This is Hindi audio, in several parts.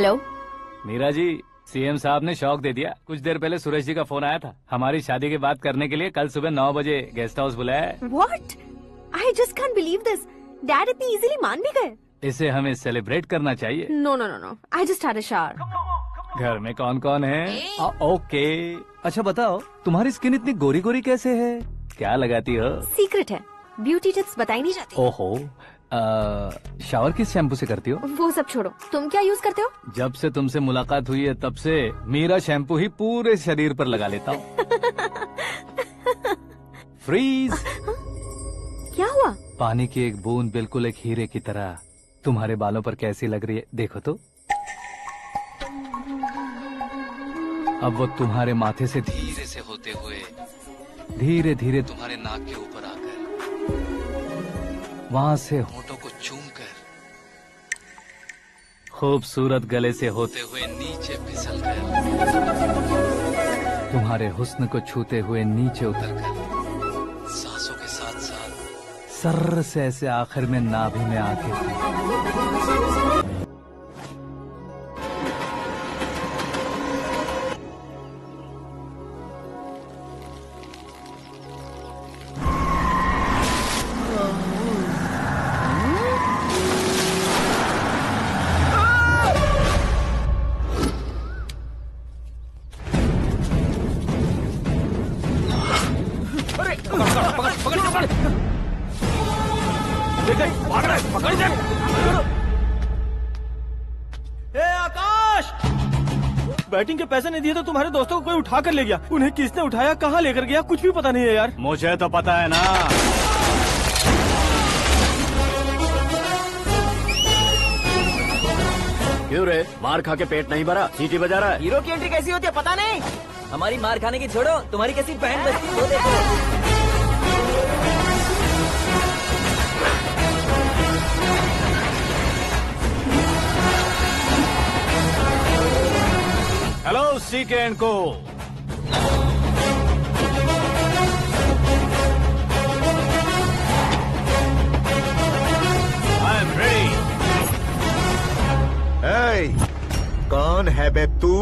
हेलो मीरा जी, सीएम साहब ने शौक दे दिया। कुछ देर पहले सुरेश जी का फोन आया था, हमारी शादी की बात करने के लिए कल सुबह 9 बजे गेस्ट हाउस बुलाया है। What? I just can't believe this. Dad इतनी इजीली मान भी गए। इसे हमें सेलिब्रेट करना चाहिए। No no no no, I just had a shower. घर में कौन कौन है? ओके। अच्छा बताओ, तुम्हारी स्किन इतनी गोरी गोरी कैसे है? क्या लगाती हो? सीक्रेट है, ब्यूटी टिप्स बताई नहीं जाती। ओहो, शावर किस शैम्पू से करती हो? वो सब छोड़ो, तुम क्या यूज करते हो? जब से तुमसे मुलाकात हुई है तब से मीरा शैम्पू ही पूरे शरीर पर लगा लेता हूँ। फ्रीज। क्या हुआ? पानी की एक बूंद बिल्कुल एक हीरे की तरह तुम्हारे बालों पर कैसी लग रही है, देखो तो। अब वो तुम्हारे माथे से धीरे से होते हुए धीरे धीरे तुम्हारे नाक के ऊपर आकर वहां से होठों को चूमकर खूबसूरत गले से होते हुए नीचे फिसलकर तुम्हारे हुस्न को छूते हुए नीचे उतरकर सांसों के साथ साथ सर्र से ऐसे आखिर में नाभि में आके बैटिंग के पैसे नहीं दिए तो तुम्हारे दोस्तों को कोई उठा कर ले गया। उन्हें किसने उठाया, कहाँ लेकर गया, कुछ भी पता नहीं है यार। मुझे तो पता है ना। क्यों रे, मार खा के पेट नहीं भरा, सीटी बजा रहा है? हीरो की एंट्री कैसी होती है पता नहीं। हमारी मार खाने की छोड़ो, तुम्हारी कैसी बैंड बजती है वो देखो। हेलो सीके एंड को। I am ready. कौन है बे तू?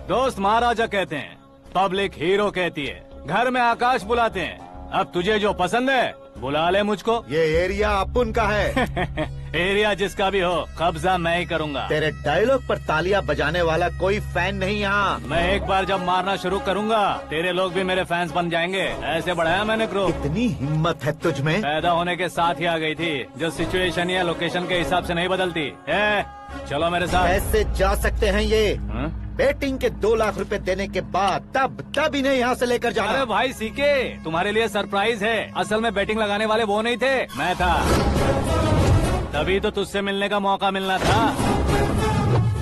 दोस्त महाराजा कहते हैं, पब्लिक हीरो कहती है, घर में आकाश बुलाते हैं। अब तुझे जो पसंद है बुला ले मुझको। ये एरिया अपुन का है। एरिया जिसका भी हो, कब्जा मैं ही करूंगा। तेरे डायलॉग पर तालियां बजाने वाला कोई फैन नहीं यहाँ। मैं एक बार जब मारना शुरू करूंगा, तेरे लोग भी मेरे फैंस बन जाएंगे। ऐसे बढ़ाया मैंने ग्रुप। इतनी हिम्मत है तुझ में? पैदा होने के साथ ही आ गई थी, जो सिचुएशन या लोकेशन के हिसाब से नहीं बदलती है। चलो मेरे साथ। कैसे जा सकते हैं ये? हाँ? बेटिंग के 2 लाख रुपए देने के बाद तब इन्हें यहाँ से लेकर जाना। अरे भाई सीके, तुम्हारे लिए सरप्राइज है। असल में बैटिंग लगाने वाले वो नहीं थे, मैं था। तभी तो तुझसे मिलने का मौका मिलना था।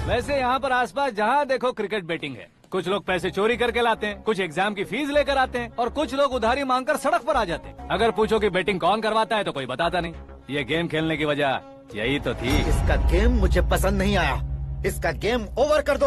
वैसे यहाँ पर आसपास जहाँ देखो क्रिकेट बैटिंग है। कुछ लोग पैसे चोरी करके लाते हैं, कुछ एग्जाम की फीस लेकर आते हैं, और कुछ लोग उधारी मांगकर सड़क पर आ जाते हैं। अगर पूछो कि बैटिंग कौन करवाता है तो कोई बताता नहीं। ये गेम खेलने की वजह यही तो थी। इसका गेम मुझे पसंद नहीं आया। इसका गेम ओवर कर दो।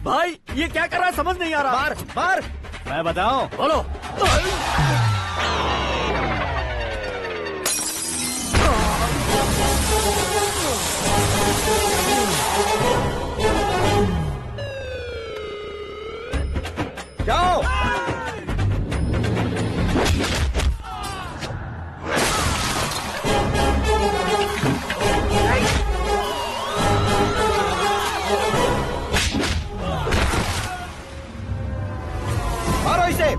भाई ये क्या कर रहा है समझ नहीं आ रहा। मार मार। मैं बताऊं? बोलो। जाओ। मारो इसे।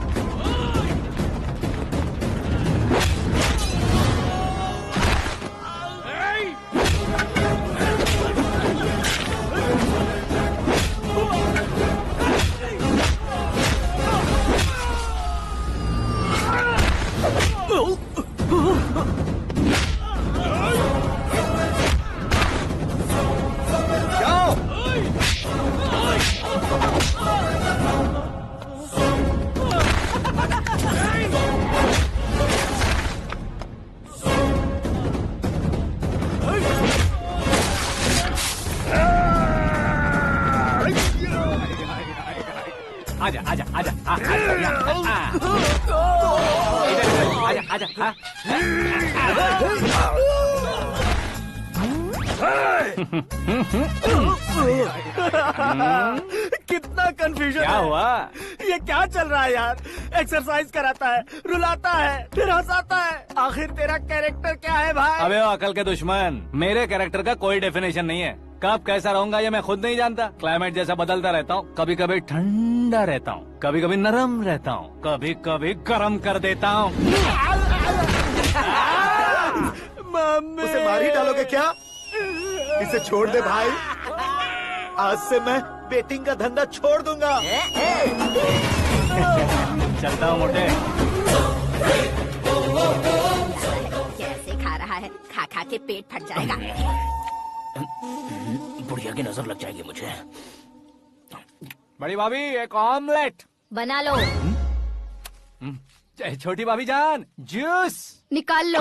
आजा। हाँ? कितना कंफ्यूजन क्या है। हुआ? ये क्या चल रहा है यार? एक्सरसाइज कराता है, रुलाता है, फिर हंसाता है। आखिर तेरा कैरेक्टर क्या है भाई? अबे ओ अकल के दुश्मन, मेरे कैरेक्टर का कोई डेफिनेशन नहीं है। कब कैसा रहूंगा ये मैं खुद नहीं जानता। क्लाइमेट जैसा बदलता रहता हूँ। कभी कभी ठंडा रहता हूँ, कभी कभी नरम रहता हूँ, कभी कभी गर्म कर देता हूँ। मम्मी। उसे मार ही डालोगे क्या? इसे छोड़ दे भाई। आज से मैं बेटिंग का धंधा छोड़ दूंगा। चलता हूँ मोटे। कैसे खा रहा है? खा खा के पेट फट जाएगा। बुढ़िया की नजर लग जाएगी मुझे। बड़ी भाभी एक ऑमलेट। बना लो। छोटी भाभी जान जूस। निकाल लो।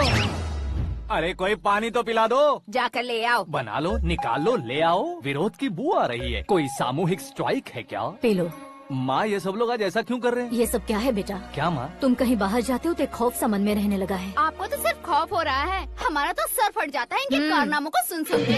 अरे कोई पानी तो पिला दो। जाकर ले आओ। बना लो, निकाल लो, ले आओ। विरोध की बू आ रही है। कोई सामूहिक स्ट्राइक है क्या? P low. माँ ये सब लोग आज ऐसा क्यों कर रहे हैं? ये सब क्या है बेटा? क्या माँ? तुम कहीं बाहर जाते हो तो एक खौफ सा मन में रहने लगा है। आपको तो सिर्फ खौफ हो रहा है, हमारा तो सर फट जाता है इनके कारनामों को सुन सुन के।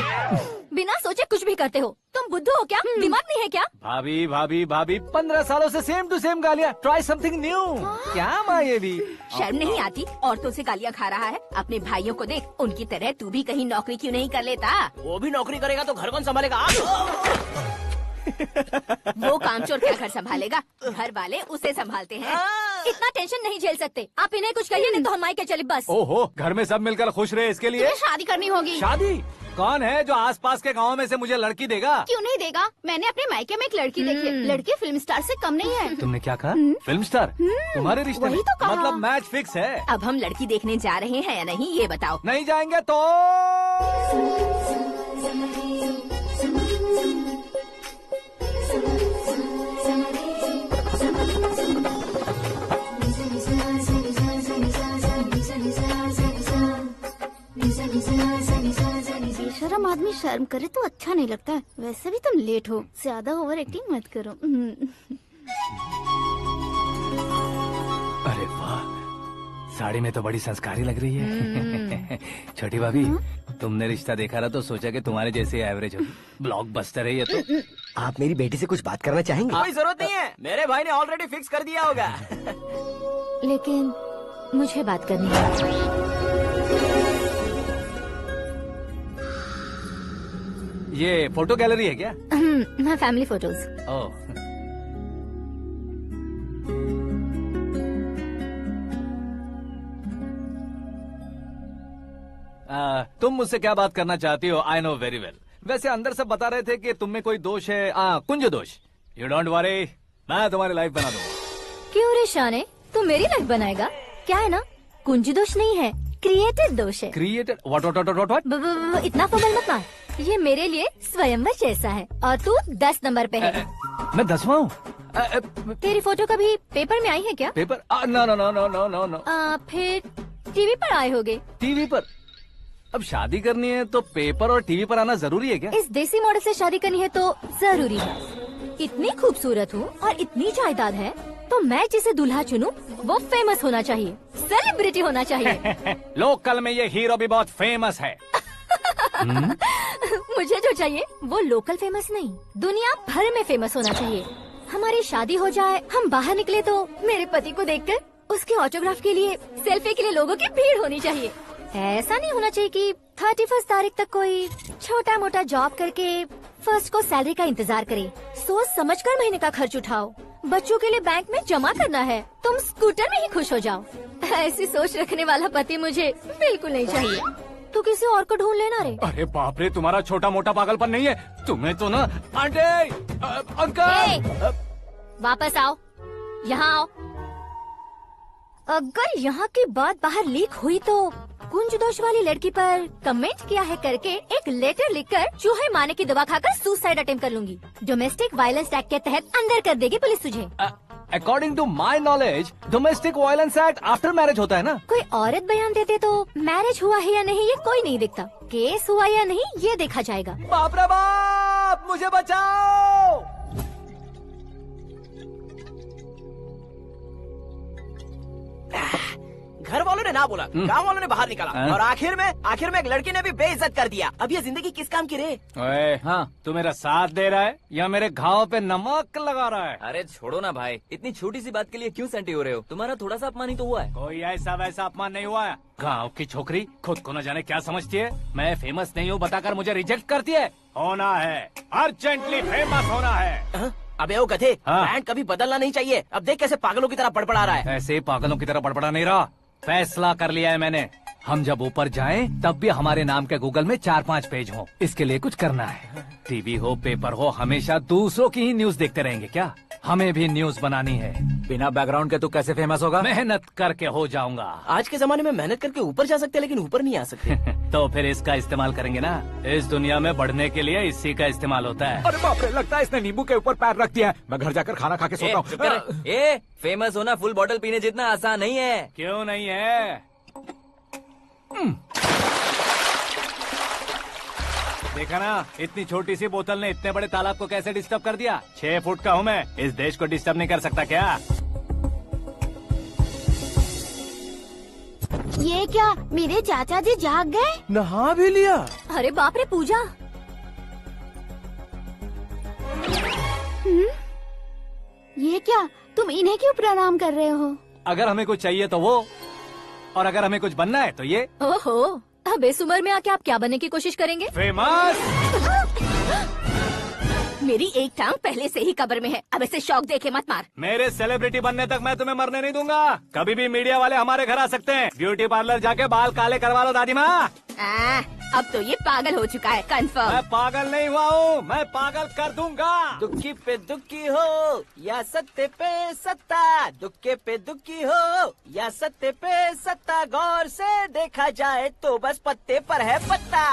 बिना सोचे कुछ भी करते हो। तुम बुद्धू हो क्या? दिमाग नहीं है क्या? भाभी भाभी भाभी 15 सालों से सेम टू सेम गालियाँ। Try something new. क्या माँ ये भी? शर्म नहीं आती? औरतों से गालियाँ खा रहा है। अपने भाइयों को देख, उनकी तरह तू भी कहीं नौकरी क्यों नहीं कर लेता? वो भी नौकरी करेगा तो घर कौन संभालेगा? वो कामचोर क्या घर संभालेगा? घर वाले उसे संभालते हैं। इतना टेंशन नहीं झेल सकते। आप इन्हें कुछ कहिए नहीं तो हम मायके चले बस। ओहो, घर में सब मिलकर खुश रहे इसके लिए। तुम्हें शादी करनी होगी। शादी? कौन है जो आसपास के गाँव में से मुझे लड़की देगा? क्यों नहीं देगा? मैंने अपने मायके में एक लड़की देखी है। लड़की फिल्म स्टार से कम नहीं है। तुमने क्या कहा? Film star? तुम्हारे रिश्ते में? वही तो कहा। मतलब मैच फिक्स है। अब हम लड़की देखने जा रहे हैं या नहीं ये बताओ। नहीं जाएंगे तो? बेशरम आदमी शर्म करे तो अच्छा नहीं लगता है। वैसे भी तुम लेट हो, ज्यादा ओवर एक्टिंग मत करो। अरे वाह, साड़ी में तो बड़ी संस्कारी लग रही है। छोटी भाभी, तुमने रिश्ता देखा रहा तो सोचा कि तुम्हारे जैसे एवरेज होगी। ब्लॉकबस्टर है ये तो। आप मेरी बेटी से कुछ बात करना चाहेंगे? कोई जरूरत नहीं है, मेरे भाई ने ऑलरेडी फिक्स कर दिया होगा। लेकिन मुझे बात करनी है। ये फोटो गैलरी है क्या? मैं फैमिली फोटोज। ओह, तुम मुझसे क्या बात करना चाहती हो? I know very well. वैसे अंदर से बता रहे थे कि तुम में कोई दोष है। कुंज दोष। यू डोंट वरी, मैं तुम्हारी लाइफ बना दूंगा। क्यों रे शाने, तू मेरी लाइफ बनाएगा? क्या है ना, कुंज दोष नहीं है, क्रिएटेड दोष है। क्रिएटेड? व्हाट? इतना फबल मत मार। ये मेरे लिए स्वयंवर जैसा है और तू 10 नंबर पे है। मैं 10वां हूँ? तेरी फोटो कभी पेपर में आई है क्या? Paper? No no no no no no no. फिर टीवी पर आए होगे। टीवी पर? अब शादी करनी है तो पेपर और टीवी पर आना जरूरी है क्या? इस देसी मॉडल से शादी करनी है तो जरूरी है। इतनी खूबसूरत हूँ और इतनी जायदाद है तो मैं जिसे दूल्हा चुनूं वो फेमस होना चाहिए, सेलिब्रिटी होना चाहिए। लोकल में ये हीरो भी बहुत फेमस है। मुझे जो चाहिए वो लोकल फेमस नहीं, दुनिया भर में फेमस होना चाहिए। हमारी शादी हो जाए, हम बाहर निकले तो मेरे पति को देखकर उसके ऑटोग्राफ के लिए, सेल्फी के लिए लोगों की भीड़ होनी चाहिए। ऐसा नहीं होना चाहिए कि 31 तारीख तक कोई छोटा मोटा जॉब करके फर्स्ट को सैलरी का इंतजार करे। सोच समझकर महीने का खर्च उठाओ। बच्चों के लिए बैंक में जमा करना है, तुम स्कूटर में ही खुश हो जाओ। ऐसी सोच रखने वाला पति मुझे बिल्कुल नहीं चाहिए। तू किसी और को ढूंढ लेना रे। अरे बाप रे, तुम्हारा छोटा मोटा पागलपन नहीं है। तुम्हें तो ना आंटी, अंकल। वापस आओ, यहाँ आओ। अगर यहाँ की बात बाहर लीक हुई तो कुंज दोष वाली लड़की पर कमेंट किया है करके एक लेटर लिखकर चूहे मारने की दवा खाकर सुसाइड अटेम्प्ट कर लूंगी। डोमेस्टिक वायलेंस एक्ट के तहत अंदर कर देगी पुलिस तुझे। According to my knowledge domestic violence act after marriage होता है ना? कोई औरत बयान देते तो मैरिज हुआ है या नहीं ये कोई नहीं दिखता, केस हुआ या नहीं ये देखा जाएगा। बाप रे बाप, मुझे बचाओ। घर वालों ने ना बोला, गांव वालों ने बाहर निकाला, हाँ? और आखिर में एक लड़की ने भी बेइज्जत कर दिया। अब ये जिंदगी किस काम की रे? ओए, हाँ, तू मेरा साथ दे रहा है या मेरे घाव पे नमक लगा रहा है? अरे छोड़ो ना भाई, इतनी छोटी सी बात के लिए क्यों सेंटी हो रहे हो? तुम्हारा थोड़ा सा अपमान ही तो हुआ है। कोई ऐसा वैसा अपमान नहीं हुआ है। गाँव की छोकरी खुद को न जाने क्या समझती है। मैं फेमस नहीं हूँ बताकर मुझे रिजेक्ट करती है। होना है, अर्जेंटली फेमस होना है। अबे ओ गधे, हाँ। ब्रांड कभी बदलना नहीं चाहिए। अब देख कैसे पागलों की तरह बड़बड़ा रहा है। ऐसे पागलों की तरह बड़बड़ा नहीं रहा। फैसला कर लिया है मैंने। हम जब ऊपर जाएं तब भी हमारे नाम के गूगल में 4-5 पेज हो। इसके लिए कुछ करना है। टीवी हो, पेपर हो, हमेशा दूसरों की ही न्यूज देखते रहेंगे क्या? हमें भी न्यूज बनानी है। बिना बैकग्राउंड के तू कैसे फेमस होगा? मेहनत करके हो जाऊंगा। आज के जमाने में मेहनत करके ऊपर जा सकते हैं, लेकिन ऊपर नहीं आ सकते। तो फिर इसका इस्तेमाल करेंगे ना। इस दुनिया में बढ़ने के लिए इसी का इस्तेमाल होता है। अरे बाप रे, लगता है इसने नींबू के ऊपर पैर रख दिया है। मैं घर जाकर खाना खा के सोता हूँ। चुप कर। ए, फेमस होना फुल बॉटल पीने जितना आसान नहीं है। क्यों नहीं है? देखा ना, इतनी छोटी सी बोतल ने इतने बड़े तालाब को कैसे डिस्टर्ब कर दिया। 6 फुट का हूँ मैं, इस देश को डिस्टर्ब नहीं कर सकता क्या? ये क्या, मेरे चाचा जी जाग गए? नहा भी लिया? अरे बाप रे पूजा। ये क्या, तुम इन्हें क्यों प्रणाम कर रहे हो? अगर हमें कुछ चाहिए तो वो, और अगर हमें कुछ बनना है तो ये। ओहो, अब इस उम्र में आके आप क्या बनने की कोशिश करेंगे? फेमस। मेरी एक टांग पहले से ही कब्र में है। अब इसे शौक देके मत मार। मेरे सेलिब्रिटी बनने तक मैं तुम्हें मरने नहीं दूंगा। कभी भी मीडिया वाले हमारे घर आ सकते हैं। ब्यूटी पार्लर जाके बाल काले करवा लो दादी माँ। अब तो ये पागल हो चुका है, कंफर्म। मैं पागल नहीं हुआ हूँ, मैं पागल कर दूंगा। दुखी पे दुखी हो या सत्ते पे सत्ता, दुखे पे दुखी हो या सत्ते पे सत्ता, गौर से देखा जाए तो बस पत्ते पर है पत्ता।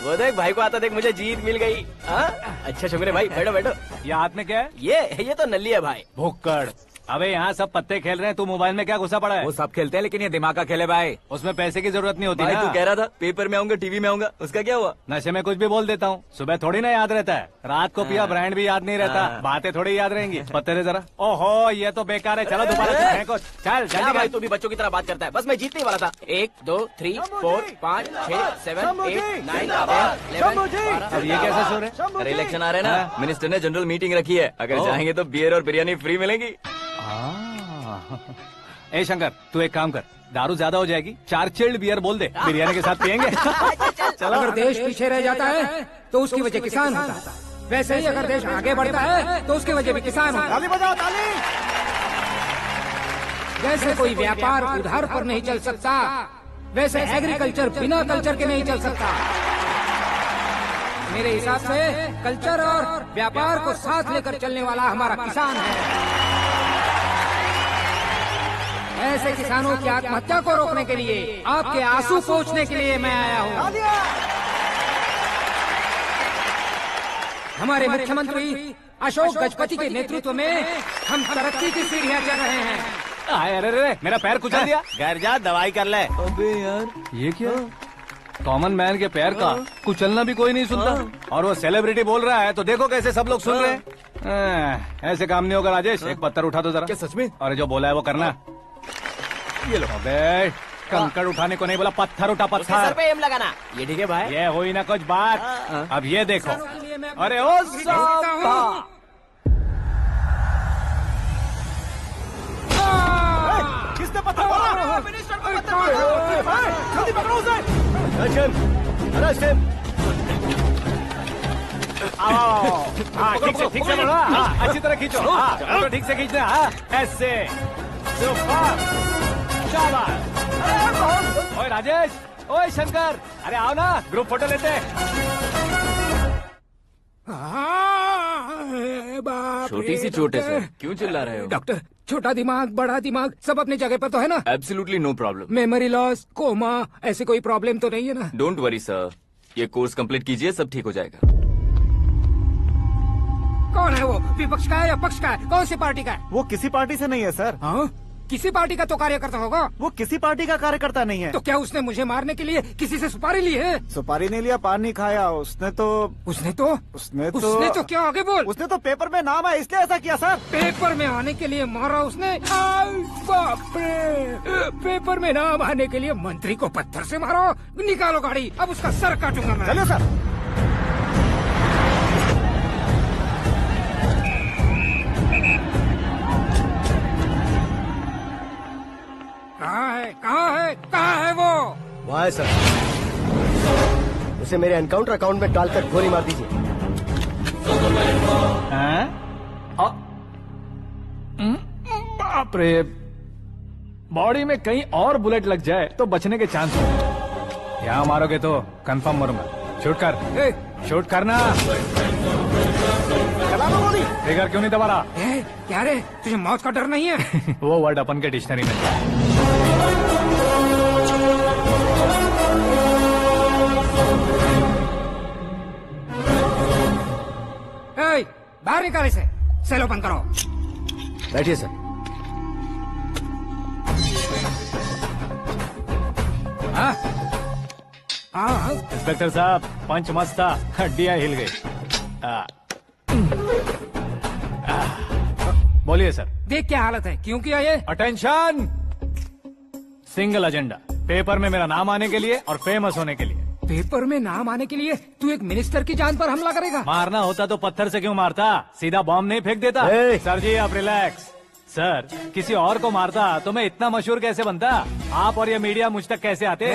वो देख भाई को आता देख, मुझे जीत मिल गई। अच्छा शुक्र है भाई, बैठो बैठो। ये हाथ में क्या है? ये तो नल्ली है भाई। भुक्कड़। अबे यहाँ सब पत्ते खेल रहे हैं, तू मोबाइल में क्या घुसा पड़ा है? वो सब खेलते हैं लेकिन ये दिमाग का खेल है भाई। उसमें पैसे की जरूरत नहीं होती भाई ना। तू कह रहा था पेपर में आऊंगा, टीवी में आऊंगा, उसका क्या हुआ? नशे में कुछ भी बोल देता हूँ। सुबह थोड़ी ना याद रहता है, रात को पिया ब्रांड भी याद नहीं रहता। बातें थोड़ी याद रहेंगी। पत्ते दे जरा। ओहो, ये तो बेकार है। चलो दोबारा से फेंको। चल क्या जल्दी भाई, कर। तू भी बच्चों की तरह बात करता है। बस मैं जीतने ही वाला था। 1 2 3 4 5 6 7 8 9 10 11 अब ये कैसे सो रहे? अरे इलेक्शन आ रहे हैं ना, मिनिस्टर ने जनरल मीटिंग रखी है। अगर जाएंगे तो बियर और बिरयानी फ्री मिलेगी। ए शंकर, तू एक काम कर, दारू ज्यादा हो जाएगी, 4 चिल्ड बियर बोल दे, बिरयानी के साथ पियेंगे। चलो। अगर देश पीछे रह जाता है तो उसकी वजह किसान होता है। वैसे ही अगर देश आगे बढ़ता है तो उसकी वजह भी किसान होता है। ताली बजाओ, ताली। जैसे कोई व्यापार उधार पर नहीं चल सकता, वैसे एग्रीकल्चर बिना कल्चर के नहीं चल सकता। मेरे हिसाब से कल्चर और व्यापार को साथ लेकर चलने वाला हमारा किसान है। ऐसे किसानों की आत्महत्या को रोकने के लिए, आपके आंसू पोंछने के लिए मैं आया हूँ। हमारे मुख्यमंत्री अशोक गजपति के नेतृत्व में हम तरक्की की सीढ़ियाँ चढ़ रहे हैं। अरे अरे, मेरा पैर कुचल दिया। घर जा, दवाई कर ले। अबे यार, ये क्या? कॉमन मैन के पैर का कुचलना भी कोई नहीं सुनता, और वो सेलिब्रिटी बोल रहा है तो देखो कैसे सब लोग सुन रहे हैं। ऐसे काम नहीं होगा राजेश, एक पत्थर उठा दो जरा। क्या सच में? और जो बोला है वो करना। ये लो। अबे कंकड़ उठाने को नहीं बोला, पत्थर उठा, उसके सर पत्थर। पे एम लगाना। ये ठीक है भाई। ये हुई ना कुछ बात। अब ये देखो। अरे ओ साहब, किसने पत्थर मारा? जल्दी पकड़ो उसे। आओ। हाँ, ठीक से बढ़ो। हाँ, अच्छी तरह खींचो। हाँ, तो ठीक से खींचना। हाँ, ऐसे। सुपर। शाबाश। ओए राजेश, ओए शंकर, अरे आओ ना, ग्रुप फोटो लेते हैं। छोटी सी चोट है सर, क्यों चिल्ला रहे हो? डॉक्टर, छोटा दिमाग बड़ा दिमाग सब अपनी जगह पर तो है ना? Absolutely no problem. Memory loss, coma, ऐसी कोई प्रॉब्लम तो नहीं है ना? डोंट वरी सर, ये कोर्स कंप्लीट कीजिए, सब ठीक हो जाएगा। कौन है वो? विपक्ष का है या पक्ष का है? कौन सी पार्टी का है? वो किसी पार्टी से नहीं है सर। हाँ? किसी पार्टी का तो कार्यकर्ता होगा। वो किसी पार्टी का कार्यकर्ता नहीं है। तो क्या उसने मुझे मारने के लिए किसी से सुपारी ली है? सुपारी नहीं लिया, पान नहीं खाया। उसने तो क्या आगे बोल। उसने तो पेपर में नाम है इसलिए ऐसा किया सर। पेपर में आने के लिए मारा उसने? आई बाप रे, पेपर में नाम आने के लिए मंत्री को पत्थर से मारो। निकालो गाड़ी, अब उसका सर काटूंगा मैं। चलो सर। कहाँ है वो? वहाँ है सर। उसे मेरे एनकाउंटर अकाउंट में डालकर गोली मार दीजिए। बाप रे, बॉडी में कहीं और बुलेट लग जाए तो बचने के चांस हो। यहाँ मारोगे तो कंफर्म मरूंगा। शूट कर, शूट करना। चला लो गोली। ट्रिगर क्यों नहीं दबा रहा? क्या रे, तुझे मौत का डर नहीं है? वो वर्ड अपन के डिक्शनरी में है। बाहर निकाल इसे। सेल ओपन करो। बैठिए सर। इंस्पेक्टर साहब, पंच मस्त था, हड्डियां हिल गई। बोलिए सर। देख क्या हालत है, क्यों किया ये? अटेंशन, सिंगल एजेंडा, पेपर में मेरा नाम आने के लिए और फेमस होने के लिए। पेपर में नाम आने के लिए तू एक मिनिस्टर की जान पर हमला करेगा? मारना होता तो पत्थर से क्यों मारता, सीधा बॉम्ब नहीं फेंक देता। सर जी आप रिलैक्स। सर, किसी और को मारता तो मैं इतना मशहूर कैसे बनता? आप और ये मीडिया मुझ तक कैसे आते?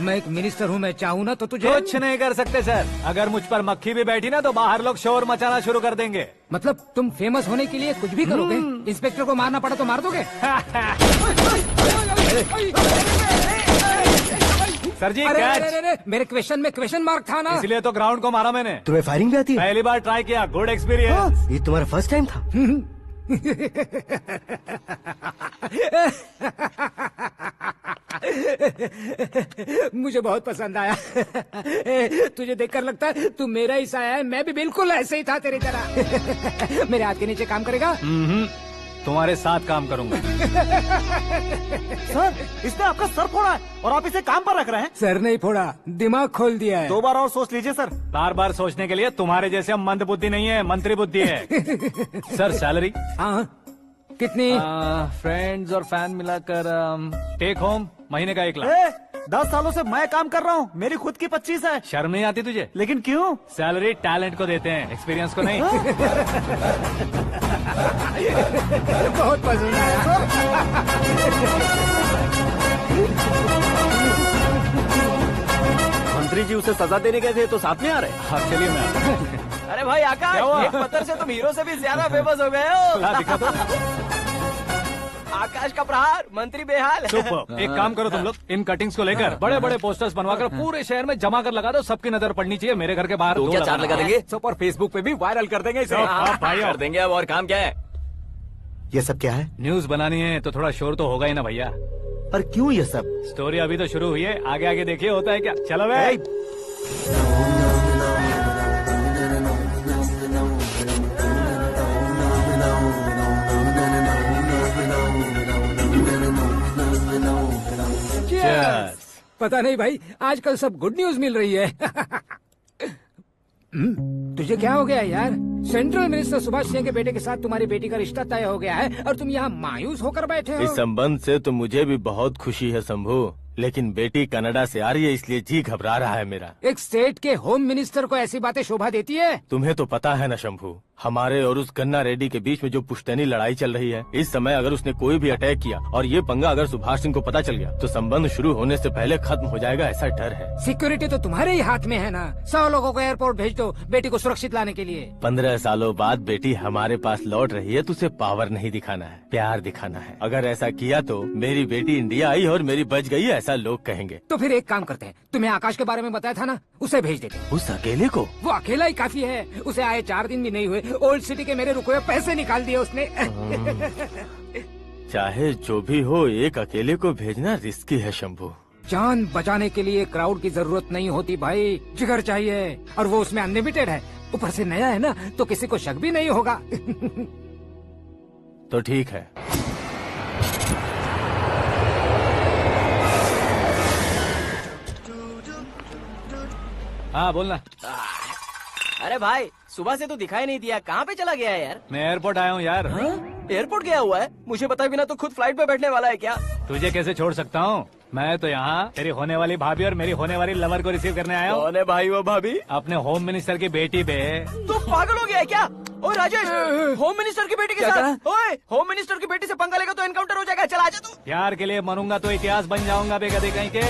मैं एक मिनिस्टर हूँ, मैं चाहूँ ना तो तुझे कुछ नहीं कर सकते सर। अगर मुझ पर मक्खी भी बैठी ना तो बाहर लोग शोर मचाना शुरू कर देंगे। मतलब तुम फेमस होने के लिए कुछ भी करोगे? इंस्पेक्टर को मारना पड़ा तो मार दोगे? सर जी मेरे क्वेश्चन में क्वेश्चन मार्क था ना, इसलिए तो ग्राउंड को मारा मैंने। तुम्हें फायरिंग भी आती है? पहली बार ट्राई किया, गुड एक्सपीरियंस। ये तुम्हारा फर्स्ट टाइम था? मुझे बहुत पसंद आया। तुझे देखकर लगता है तू मेरा ही साया है। मैं भी बिल्कुल ऐसे ही था तेरी तरह। मेरे हाथ के नीचे काम करेगा? तुम्हारे साथ काम करूंगा। सर, इसने आपका सर फोड़ा है और आप इसे काम पर रख रहे हैं। सर नहीं फोड़ा, दिमाग खोल दिया है। 2 बार और सोच लीजिए सर। बार बार सोचने के लिए तुम्हारे जैसे मंद बुद्धि नहीं है, मंत्री बुद्धि है। Sir salary? हाँ, कितनी? फ्रेंड्स और फैन मिलाकर टेक होम महीने का 1 लाख। 10 सालों से मैं काम कर रहा हूँ, मेरी खुद की 25 है। शर्म नहीं आती तुझे? लेकिन क्यों? सैलरी टैलेंट को देते हैं, एक्सपीरियंस को नहीं। बहुत पसंद आया। मंत्री जी उसे सजा देने गए थे तो साथ में आ रहे? हाँ चलिए मैं। अरे भाई आकाश, एक पत्थर से तुम हीरो से भी ज्यादा फेमस हो गए हो। दिखा दो। आकाश का प्रहार, मंत्री बेहाल। सुपर। एक काम करो तुम लोग, इन कटिंग्स को लेकर बड़े बड़े पोस्टर्स बनवाकर पूरे शहर में जमा कर लगा दो। सबकी नजर पड़नी चाहिए मेरे घर के बाहर। तो क्या 4 लगा देंगे? सुपर, फेसबुक पे भी वायरल कर देंगे इसे। भाई कर देंगे। अब और काम क्या है? ये सब क्या है? न्यूज बनानी है तो थोड़ा शोर तो होगा ही ना भैया। पर क्यों ये सब? स्टोरी अभी तो शुरू हुई है, आगे आगे देखिए होता है क्या। चलो भाई। पता नहीं भाई, आजकल सब गुड न्यूज मिल रही है। तुझे क्या हो गया यार? सेंट्रल मिनिस्टर सुभाष सिंह के बेटे के साथ तुम्हारी बेटी का रिश्ता तय हो गया है और तुम यहाँ मायूस होकर बैठे हो। इस संबंध से तो मुझे भी बहुत खुशी है शंभू, लेकिन बेटी कनाडा से आ रही है इसलिए जी घबरा रहा है मेरा। एक स्टेट के होम मिनिस्टर को ऐसी बातें शोभा देती है? तुम्हें तो पता है ना शंभू, हमारे और उस गन्ना रेड्डी के बीच में जो पुश्तैनी लड़ाई चल रही है। इस समय अगर उसने कोई भी अटैक किया और ये पंगा अगर सुभाष सिंह को पता चल गया तो संबंध शुरू होने से पहले खत्म हो जाएगा, ऐसा डर है। सिक्योरिटी तो तुम्हारे ही हाथ में है ना। 100 लोगों को एयरपोर्ट भेज दो बेटी को सुरक्षित लाने के लिए। 15 सालों बाद बेटी हमारे पास लौट रही है तो उसे पावर नहीं दिखाना है, प्यार दिखाना है। अगर ऐसा किया तो मेरी बेटी इंडिया आई और मेरी बच गई, ऐसा लोग कहेंगे। तो फिर एक काम करते हैं, तुम्हें आकाश के बारे में बताया था ना, उसे भेज देते। उस अकेले को? वो अकेला ही काफी है। उसे आए 4 दिन भी नहीं हुए, ओल्ड सिटी के मेरे रुके हुए पैसे निकाल दिए उसने। चाहे जो भी हो, एक अकेले को भेजना रिस्की है शंभू। जान बचाने के लिए क्राउड की जरूरत नहीं होती भाई, जिगर चाहिए, और वो उसमें अनलिमिटेड है। ऊपर से नया है ना तो किसी को शक भी नहीं होगा। तो ठीक है। हाँ बोलना। अरे भाई सुबह से तो दिखाई नहीं दिया, कहाँ पे चला गया है यार? मैं एयरपोर्ट आया हूँ यार। एयरपोर्ट गया हुआ है? मुझे बताए बिना तो खुद फ्लाइट पे बैठने वाला है क्या? तुझे कैसे छोड़ सकता हूँ? मैं तो यहाँ तेरी होने वाली भाभी और मेरी होने वाली लवर को रिसीव करने आया हूँ। कौन है भाई वो भाभी? अपने होम मिनिस्टर की बेटी बे। तू पागल हो गया है क्या? ओए राजेश, होम मिनिस्टर की बेटी के साथ? ओए होम मिनिस्टर की बेटी से पंगा लेगा तो एनकाउंटर हो जाएगा, चल आजा तू। प्यार के लिए मरूंगा तो इतिहास बन जाऊंगा बे गधे कहीं के।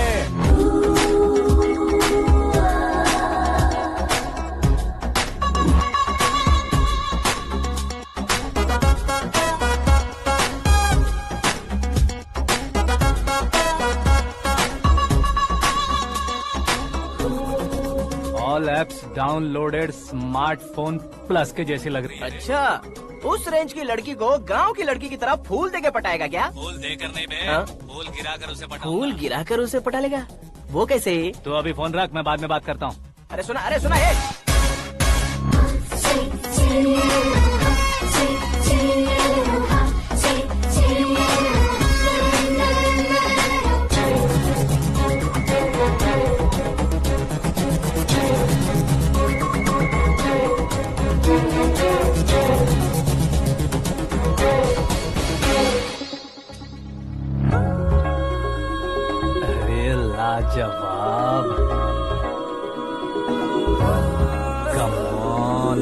All apps downloaded smartphone plus के जैसी लग रही है। अच्छा, उस रेंज की लड़की को गांव की लड़की की तरह फूल देके पटाएगा क्या? फूल देकर नहीं बे, हाँ? फूल गिराकर उसे पटा। फूल गिराकर उसे पटा लेगा? वो कैसे? तो अभी फोन रख, मैं बाद में बात करता हूँ। अरे सुना है। अरे लाजवाब, कम ऑन।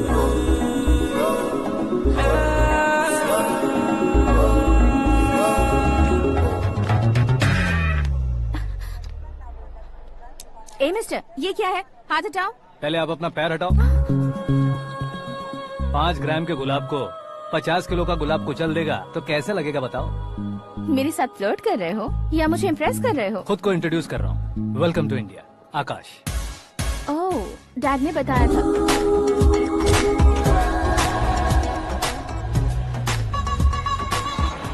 ए मिस्टर, ये क्या है? हाथ हटाओ। पहले आप अपना पैर हटाओ। 5 ग्राम के गुलाब को 50 किलो का गुलाब कुचल देगा तो कैसे लगेगा बताओ? मेरे साथ फ्लर्ट कर रहे हो या मुझे इम्प्रेस कर रहे हो? खुद को इंट्रोड्यूस कर रहा हूँ। Welcome to India, Aakash. Oh, dad ने बताया था।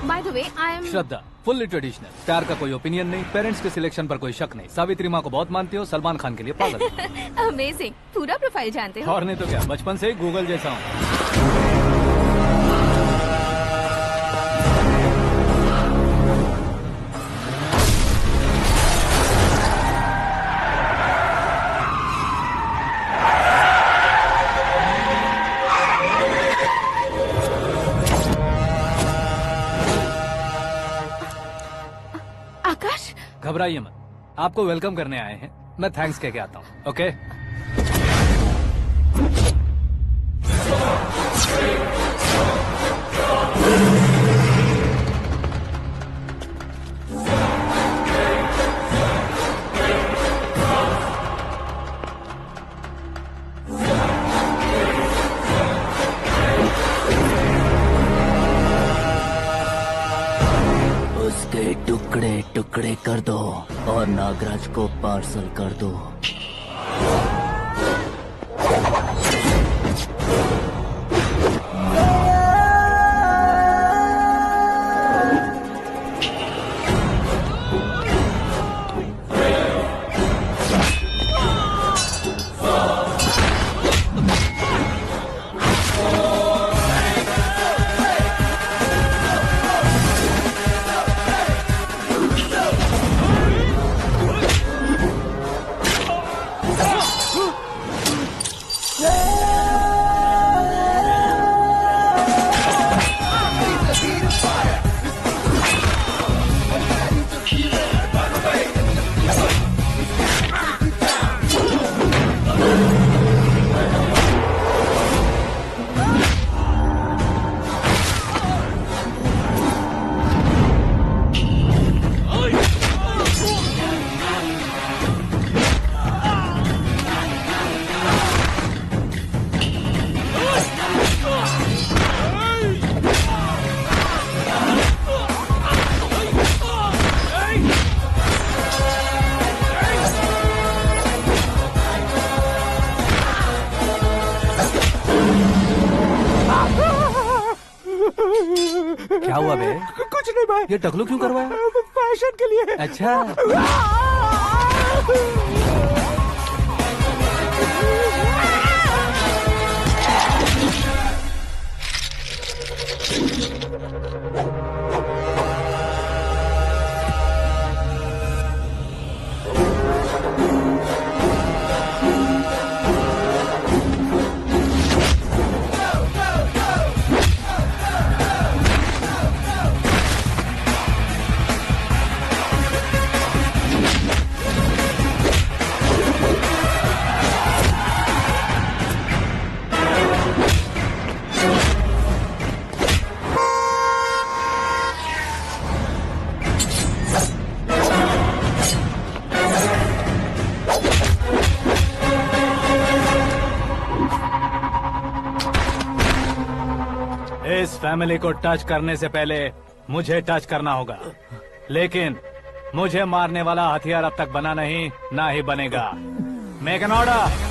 By the way, I am Shraddha, fully traditional. प्यार का कोई ओपिनियन नहीं, पेरेंट्स के सिलेक्शन पर कोई शक नहीं। सावित्री माँ को बहुत मानती हो, सलमान खान के लिए पागल। अमेजिंग, पूरा प्रोफाइल जानते हो। और नहीं तो क्या, बचपन से ही गूगल जैसा हूँ। आकाश, घबराइए मत, आपको वेलकम करने आए हैं। मैं थैंक्स कह के आता हूँ। ओके? उसके टुकड़े टुकड़े कर दो और नागराज को पार्सल कर दो। क्या हुआ बे? कुछ नहीं भाई। ये टकलू क्यों करवाया? फैशन के लिए। अच्छा, फैमिली को टच करने से पहले मुझे टच करना होगा, लेकिन मुझे मारने वाला हथियार अब तक बना नहीं, ना ही बनेगा। Make an order.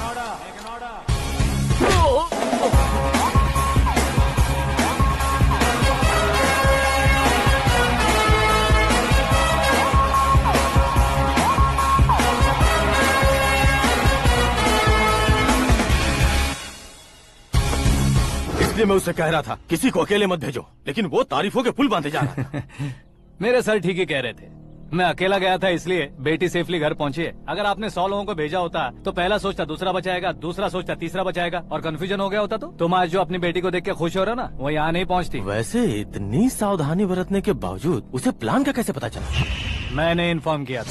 इसलिए मैं उससे कह रहा था किसी को अकेले मत भेजो, लेकिन वो तारीफों के पुल बांधे जा रहा था। मेरे सर ठीक ही कह रहे थे। मैं अकेला गया था इसलिए बेटी सेफली घर पहुंची है। अगर आपने 100 लोगों को भेजा होता तो पहला सोचता दूसरा बचाएगा, दूसरा सोचता तीसरा बचाएगा, और कंफ्यूजन हो गया होता तो तुम आज जो अपनी बेटी को देख के खुश हो रहे हो ना, वो यहाँ नहीं पहुँचती। वैसे इतनी सावधानी बरतने के बावजूद उसे प्लान का कैसे पता चला? मैंने इन्फॉर्म किया था।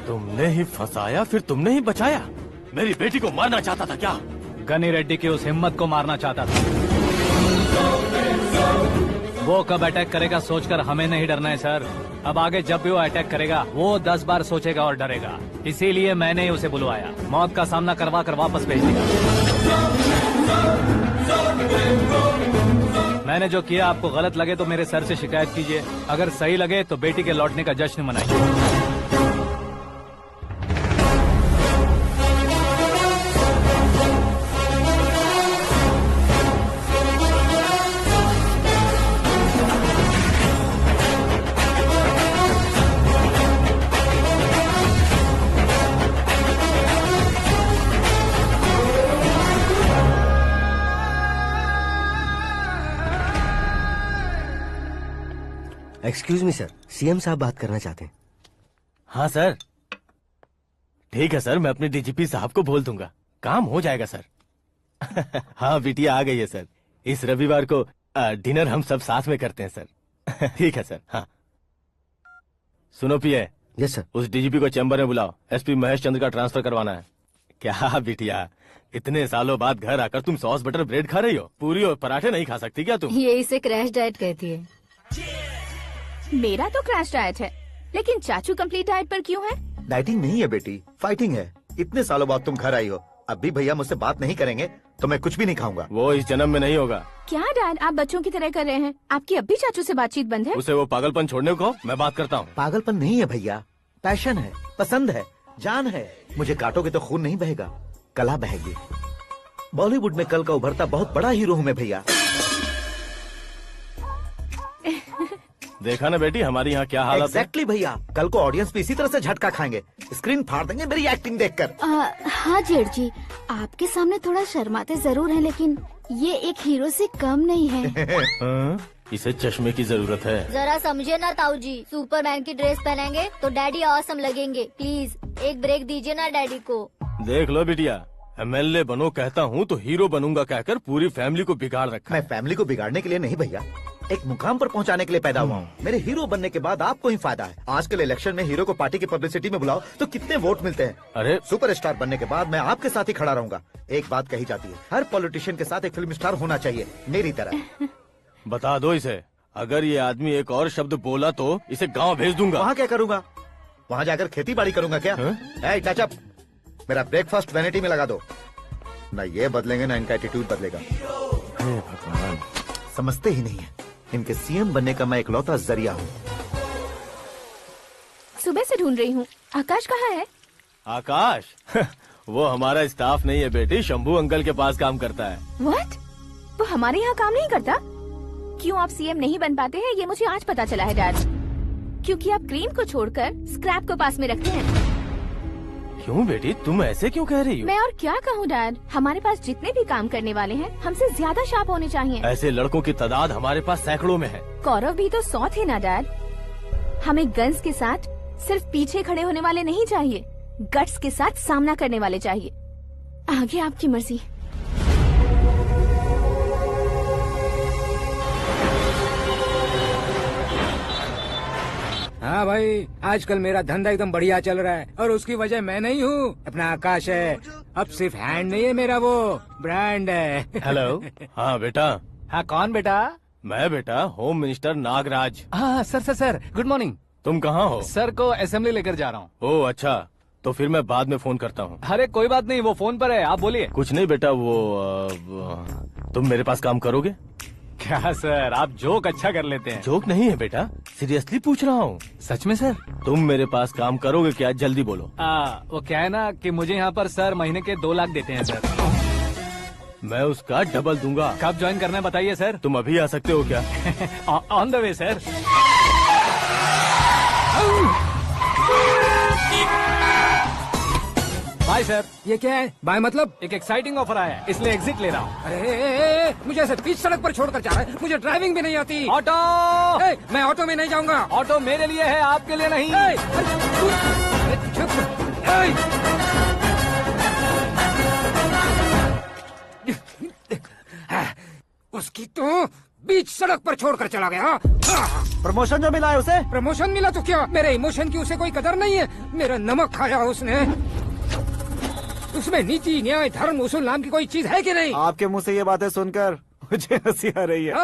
तुमने ही फंसाया, फिर तुमने ही बचाया। मेरी बेटी को मारना चाहता था क्या? गनी रेड्डी की उस हिम्मत को मारना चाहता था। वो कब अटैक करेगा सोचकर हमें नहीं डरना है सर। अब आगे जब भी वो अटैक करेगा वो 10 बार सोचेगा और डरेगा। इसीलिए मैंने ही उसे बुलवाया। मौत का सामना करवा कर वापस भेज दिया। मैंने जो किया आपको गलत लगे तो मेरे सर से शिकायत कीजिए, अगर सही लगे तो बेटी के लौटने का जश्न मनाइए। एक्सक्यूज मी सर, सीएम साहब बात करना चाहते हैं। हाँ सर, ठीक है सर, मैं अपने डीजीपी साहब को बोल दूंगा, काम हो जाएगा सर। हाँ बिटिया आ गई है सर। इस रविवार को डिनर हम सब साथ में करते हैं सर। ठीक है सर। हाँ सुनो पिए। Yes sir. उस डीजीपी को चैम्बर में बुलाओ, एसपी महेश चंद्र का ट्रांसफर करवाना है। क्या बिटिया, इतने सालों बाद घर आकर तुम सॉस बटर ब्रेड खा रही हो? पूरी और पराठे नहीं खा सकती क्या तुम? ये इसे क्रैश डाइट कहती है। मेरा तो क्रैश डाइट है, लेकिन चाचू कंप्लीट डाइट पर क्यों है? डाइटिंग नहीं है बेटी, फाइटिंग है। इतने सालों बाद तुम घर आई हो, अब भी भैया मुझसे बात नहीं करेंगे तो मैं कुछ भी नहीं खाऊंगा। वो इस जन्म में नहीं होगा। क्या डैड, आप बच्चों की तरह कर रहे हैं? आपकी अब भी चाचू से बातचीत बंद है? उसे वो पागलपन छोड़ने को मैं बात करता हूँ। पागलपन नहीं है भैया, पैशन है, पसंद है, जान है। मुझे काटोगे तो खून नहीं बहेगा, कला बहेगी। बॉलीवुड में कल का उभरता बहुत बड़ा हीरो हूँ मैं भैया। देखा ना बेटी हमारी यहाँ क्या हालत है। एग्जैक्टली भैया, कल को ऑडियंस भी इसी तरह से झटका खाएंगे, स्क्रीन फाड़ देंगे मेरी एक्टिंग देखकर। हाँ जेठ जी, आपके सामने थोड़ा शर्माते जरूर हैं, लेकिन ये एक हीरो से कम नहीं है। इसे चश्मे की जरूरत है। जरा समझे ना ताऊ जी, सुपरमैन की ड्रेस पहनेंगे तो डैडी ऑसम लगेंगे। प्लीज एक ब्रेक दीजिए ना डैडी को। देख लो बिटिया, एमएलए बनो कहता हूँ तो हीरो बनूंगा कहकर पूरी फैमिली को बिगाड़ रखा। मैं फैमिली को बिगाड़ने के लिए नहीं भैया, एक मुकाम पर पहुंचाने के लिए पैदा हुआ हूँ। मेरे हीरो बनने के बाद आपको ही फायदा है। आजकल इलेक्शन में हीरो को पार्टी की पब्लिसिटी में बुलाओ तो कितने वोट मिलते हैं। अरे सुपरस्टार बनने के बाद मैं आपके साथ ही खड़ा रहूंगा। एक बात कही जाती है, हर पॉलिटिशियन के साथ एक फिल्म स्टार होना चाहिए, मेरी तरह। बता दो इसे, अगर ये आदमी एक और शब्द बोला तो इसे गाँव भेज दूंगा। वहाँ क्या करूँगा? वहाँ जाकर खेती बाड़ी करूँगा क्या? टच अप, मेरा ब्रेकफास्ट वैनिटी में लगा दो। न ये बदलेंगे न इनका एटीट्यूड बदलेगा। भगवान, समझते ही नहीं है, इनके सीएम बनने का मैं इकलौता जरिया हूँ। सुबह से ढूंढ रही हूँ, आकाश कहाँ है? आकाश? वो हमारा स्टाफ नहीं है बेटी, शंभू अंकल के पास काम करता है। व्हाट? वो हमारे यहाँ काम नहीं करता? क्यों आप सीएम नहीं बन पाते हैं ये मुझे आज पता चला है डैड। क्योंकि आप क्रीम को छोड़कर स्क्रैप को पास में रखते हैं। क्यों बेटी, तुम ऐसे क्यों कह रही हो? मैं और क्या कहूँ डैड, हमारे पास जितने भी काम करने वाले हैं हमसे ज्यादा शार्प होने चाहिए। ऐसे लड़कों की तादाद हमारे पास सैकड़ों में है। कौरव भी तो 100 थे ना डैड। हमें गन्स के साथ सिर्फ पीछे खड़े होने वाले नहीं चाहिए, गट्स के साथ सामना करने वाले चाहिए। आगे आपकी मर्जी। हाँ भाई, आजकल मेरा धंधा एकदम बढ़िया चल रहा है और उसकी वजह मैं नहीं हूँ, अपना आकाश है। अब सिर्फ हैंड नहीं है मेरा, वो ब्रांड है। हेलो। हाँ बेटा। हाँ कौन बेटा? मैं बेटा होम मिनिस्टर नागराज। हाँ sir sir sir, good morning. तुम कहाँ हो? सर को असेंबली लेकर जा रहा हूँ। ओह अच्छा, तो फिर मैं बाद में फोन करता हूँ। अरे कोई बात नहीं, वो फोन पर है, आप बोलिए। कुछ नहीं बेटा, तुम मेरे पास काम करोगे? क्या सर, आप जोक अच्छा कर लेते हैं। जोक नहीं है बेटा, सीरियसली पूछ रहा हूँ। सच में सर? तुम मेरे पास काम करोगे क्या? जल्दी बोलो। वो क्या है ना कि मुझे यहाँ पर सर महीने के 2 लाख देते हैं सर। मैं उसका डबल दूंगा। कब ज्वाइन करना है बताइए सर। तुम अभी आ सकते हो क्या? On the way sir. Bye sir. ये क्या है? बाय मतलब? एक एक्साइटिंग ऑफर आया है, इसलिए एग्जिट ले रहा हूँ। अरे मुझे ऐसे बीच सड़क पर छोड़कर जा रहा है, मुझे ड्राइविंग भी नहीं आती। ऑटो! मैं ऑटो में नहीं जाऊंगा। ऑटो मेरे लिए है, आपके लिए नहीं। चुप। उसकी तो बीच सड़क पर छोड़कर चला गया। प्रमोशन जो मिला है उसे? प्रमोशन मिला तो क्या, मेरे इमोशन की उसे कोई कदर नहीं है। मेरा नमक खाया उसने। उसमें नीति, न्याय, धर्म, उसूल नाम की कोई चीज है कि नहीं? आपके मुंह से ये बातें सुनकर मुझे हंसी आ रही है।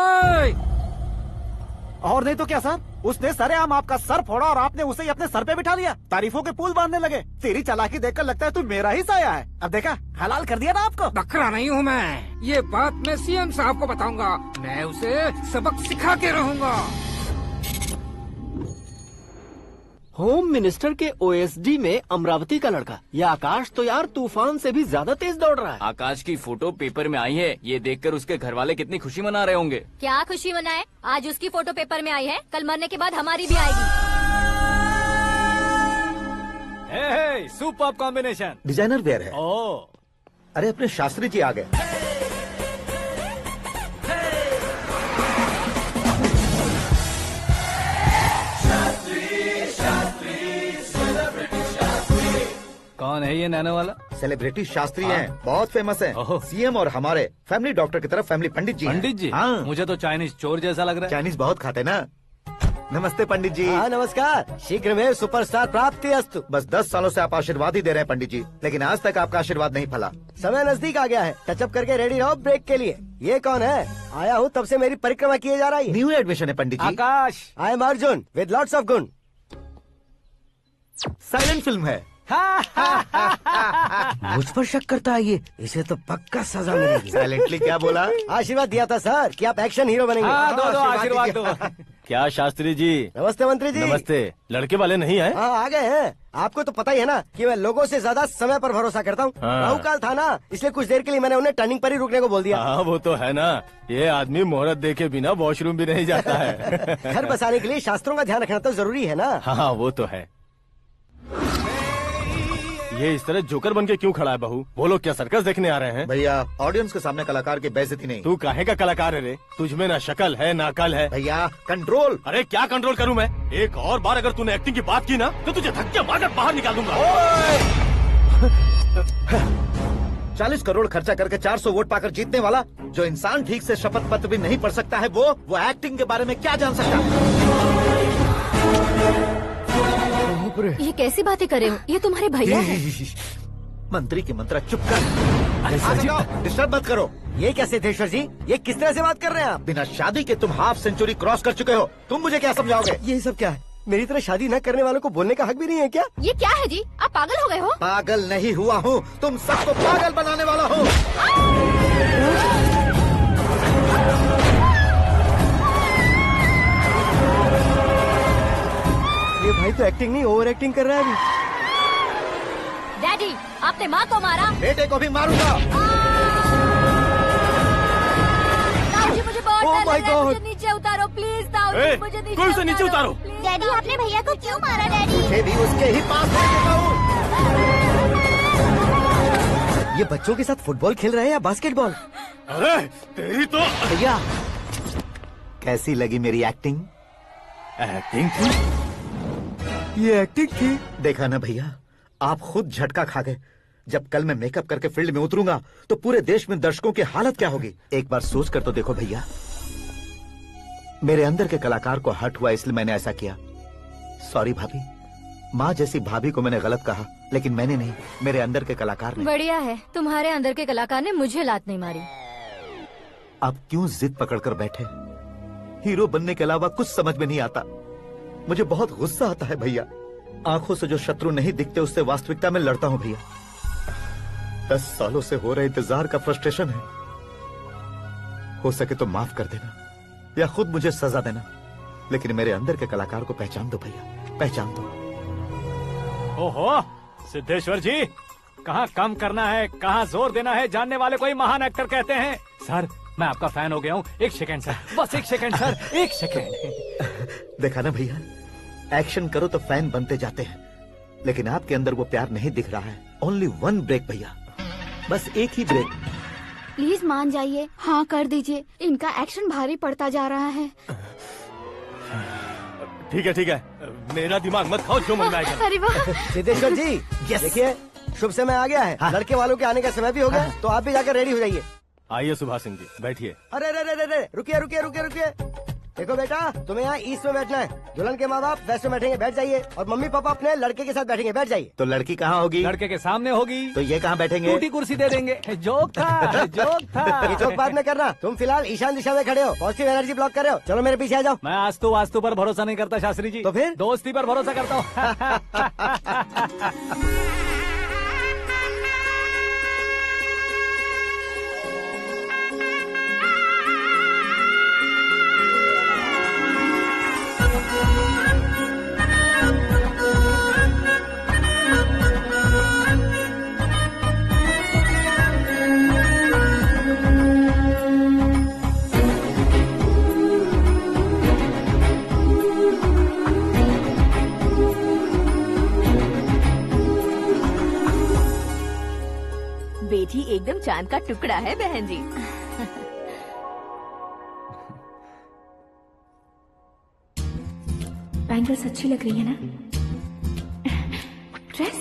और नहीं तो क्या सर, उसने सरेआम आपका सर फोड़ा और आपने उसे ही अपने सर पे बिठा लिया। तारीफों के पुल बांधने लगे। तेरी चालाकी देखकर लगता है तू मेरा ही साया है। अब देखा, हलाल कर दिया ना आपको। बकरा नहीं हूँ मैं, ये बात मैं सीएम साहब को बताऊंगा। मैं उसे सबक सिखा के रहूंगा। होम मिनिस्टर के ओएसडी में अमरावती का लड़का, ये आकाश तो यार तूफान से भी ज्यादा तेज दौड़ रहा है। आकाश की फोटो पेपर में आई है, ये देखकर उसके घर वाले कितनी खुशी मना रहे होंगे। क्या खुशी मनाए? आज उसकी फोटो पेपर में आई है, कल मरने के बाद हमारी भी आएगी। Super combination. डिजाइनर वेयर है। ओह, अरे अपने शास्त्री जी आ गए। कौन है ये नैनो वाला? सेलिब्रिटी शास्त्री हैं, बहुत फेमस हैं। सीएम और हमारे फैमिली डॉक्टर की तरफ फैमिली पंडित जी हैं। पंडित जी? हाँ। मुझे तो चाइनीज चोर जैसा लग रहा है। चाइनीज बहुत खाते ना। नमस्ते पंडित जी। हाँ नमस्कार, शीघ्र में सुपरस्टार प्राप्ति अस्तु। बस 10 सालों से आप आशीर्वाद ही दे रहे हैं पंडित जी, लेकिन आज तक आपका आशीर्वाद नहीं फला। समय नजदीक आ गया है, टचअप करके रेडी रहो ब्रेक के लिए। ये कौन है? आया हूँ तब से मेरी परिक्रमा किए जा रही है। न्यू एडमिशन है Pandit ji. Akash. I am Arjun with lots of गुण। साइलेंट फिल्म है। मुझ पर शक करता है ये, इसे तो पक्का सजा मिलेगी। साइलेंटली क्या बोला? आशीर्वाद दिया था सर कि आप एक्शन हीरो बनेंगे। दो आशीर्वाद दो। क्या शास्त्री जी? नमस्ते मंत्री जी। नमस्ते। लड़के वाले नहीं आए? हाँ आ गए हैं। आपको तो पता ही है ना कि मैं लोगों से ज्यादा समय पर भरोसा करता हूँ। हाँ। राहु काल था ना, इसलिए कुछ देर के लिए मैंने उन्हें टर्निंग पर ही रुकने को बोल दिया। हाँ वो तो है ना, ये आदमी मुहूर्त देखे बिना वॉशरूम भी नहीं जाता है। घर बसाने के लिए शास्त्रों का ध्यान रखना तो जरूरी है ना। हाँ वो तो है। ये इस तरह जोकर बन के क्यों खड़ा है बहू? वो लोग क्या सर्कस देखने आ रहे हैं? भैया ऑडियंस के सामने कलाकार की बेइज्जती नहीं। तू काहे का कलाकार है रे? तुझमें ना शक्ल है ना अकल है। भैया कंट्रोल। अरे क्या कंट्रोल करूं मैं? एक और बार अगर तूने एक्टिंग की बात की ना तो तुझे धक्के मारकर बाहर निकाल दूंगा। 40 करोड़ खर्चा करके 400 वोट पाकर जीतने वाला, जो इंसान ठीक से शपथ पत्र भी नहीं पढ़ सकता है, वो एक्टिंग के बारे में क्या जान सकता है? ये कैसी बातें कर रहे हो? ये तुम्हारे भैया हैं। मंत्री की मंत्रा चुप कर। डिस्टर्ब मत करो। ये क्या सिद्धेश्वर जी, ये किस तरह से बात कर रहे हैं आप? बिना शादी के तुम हाफ सेंचुरी क्रॉस कर चुके हो, तुम मुझे क्या समझाओगे? ये सब क्या है? मेरी तरह शादी न करने वालों को बोलने का हक भी नहीं है क्या? ये क्या है जी? आप पागल हो गए हो? पागल नहीं हुआ हूँ, तुम सबको पागल बनाने वाला हूँ। ये भाई तो एक्टिंग नहीं ओवर एक्टिंग कर रहा है अभी। डैडी, आपने माँ को मारा। बेटे को भी मारूंगा। ताऊजी मुझे बहुत Oh डर my लग रहा है, God! मुझे नीचे उतारो प्लीज। ताऊजी मुझे नीचे कोई उसे नीचे उतारो। please। डैडी आपने भैया को क्यों मारा डैडी? मुझे भी उसके ही पास ले चुका हूँ। ये बच्चों के साथ फुटबॉल खेल रहे हैं या बास्केटबॉल? अरे तेरी तो भैया कैसी लगी मेरी एक्टिंग? एक्टिंग थी। ये एक्टिंग थी। देखा ना भैया, आप खुद झटका खा गए। जब कल मैं मेकअप करके फील्ड में उतरूंगा तो पूरे देश में दर्शकों की हालत क्या होगी? एक बार सोच कर तो देखो भैया। मेरे अंदर के कलाकार को हर्ट हुआ इसलिए मैंने ऐसा किया। सॉरी भाभी। माँ जैसी भाभी को मैंने गलत कहा, लेकिन मैंने नहीं, मेरे अंदर के कलाकार ने। बढ़िया है, तुम्हारे अंदर के कलाकार ने मुझे लात नहीं मारी। आप क्यों जिद पकड़कर बैठे? हीरो बनने के अलावा कुछ समझ में नहीं आता। मुझे बहुत गुस्सा आता है भैया। आंखों से जो शत्रु नहीं दिखते उससे वास्तविकता में लड़ता हूं भैया। 10 सालों से हो रहे इंतजार का फ्रस्ट्रेशन है। हो सके तो माफ कर देना या खुद मुझे सजा देना, लेकिन मेरे अंदर के कलाकार को पहचान दो भैया, पहचान दो। ओहो सिद्धेश्वर जी, कहाँ कम करना है कहाँ जोर देना है जानने वाले को ही महान एक्टर कहते हैं। सर मैं आपका फैन हो गया हूँ। एक सेकंड सर, बस एक सेकंड सर, एक सेकंड। देखा ना भैया, एक्शन करो तो फैन बनते जाते हैं, लेकिन आपके अंदर वो प्यार नहीं दिख रहा है। ओनली 1 ब्रेक भैया, बस एक ही ब्रेक। प्लीज मान जाइए, हाँ कर दीजिए। इनका एक्शन भारी पड़ता जा रहा है। ठीक है, मेरा दिमाग मत खाओ, जो मन में आएगा। अरे वाह सिद्धेश्वर जी, देखिए शुभ समय आ गया है। लड़के वालों के आने का समय भी हो गया, तो आप भी जाकर रेडी हो जाइए। आइए सुभाष सिंह जी, बैठिए। अरे रुकिए। देखो बेटा, तुम्हें यहाँ ईस्ट में बैठना है। दुल्हन के माँ बाप वेस्ट में बैठेंगे, बैठ जाइए। और मम्मी पापा अपने लड़के के साथ बैठेंगे, बैठ जाइए। तो लड़की कहाँ होगी? लड़के के सामने होगी। तो ये कहाँ बैठेंगे? टूटी कुर्सी दे देंगे। जोक था, जोक था। ये जोक बाद में करना। तुम फिलहाल ईशान दिशा में खड़े हो, पॉजिटिव एनर्जी ब्लॉक कर रहे हो। चलो मेरे पीछे आ जाओ। मैं वास्तु पर भरोसा नहीं करता शास्त्री जी। तो फिर? दोस्ती पर भरोसा करता हूँ। बेटी एकदम चांद का टुकड़ा है बहन जी। बैंगल्स अच्छी लग रही है ना? Dress?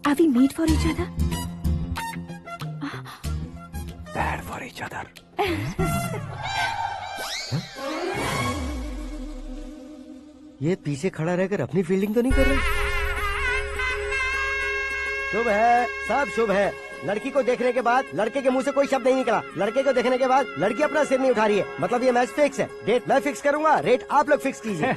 Are we made for each other? Bad for each other. ये पीछे खड़ा रहकर अपनी फील्डिंग तो नहीं कर रहा? शुभ है, सब शुभ है। लड़की को देखने के बाद लड़के के मुंह से कोई शब्द नहीं निकला। लड़के को देखने के बाद लड़की अपना सिर नहीं उठा रही है। मतलब ये मैच फिक्स है। डेट मैं फिक्स करूंगा, रेट आप लोग फिक्स कीजिए।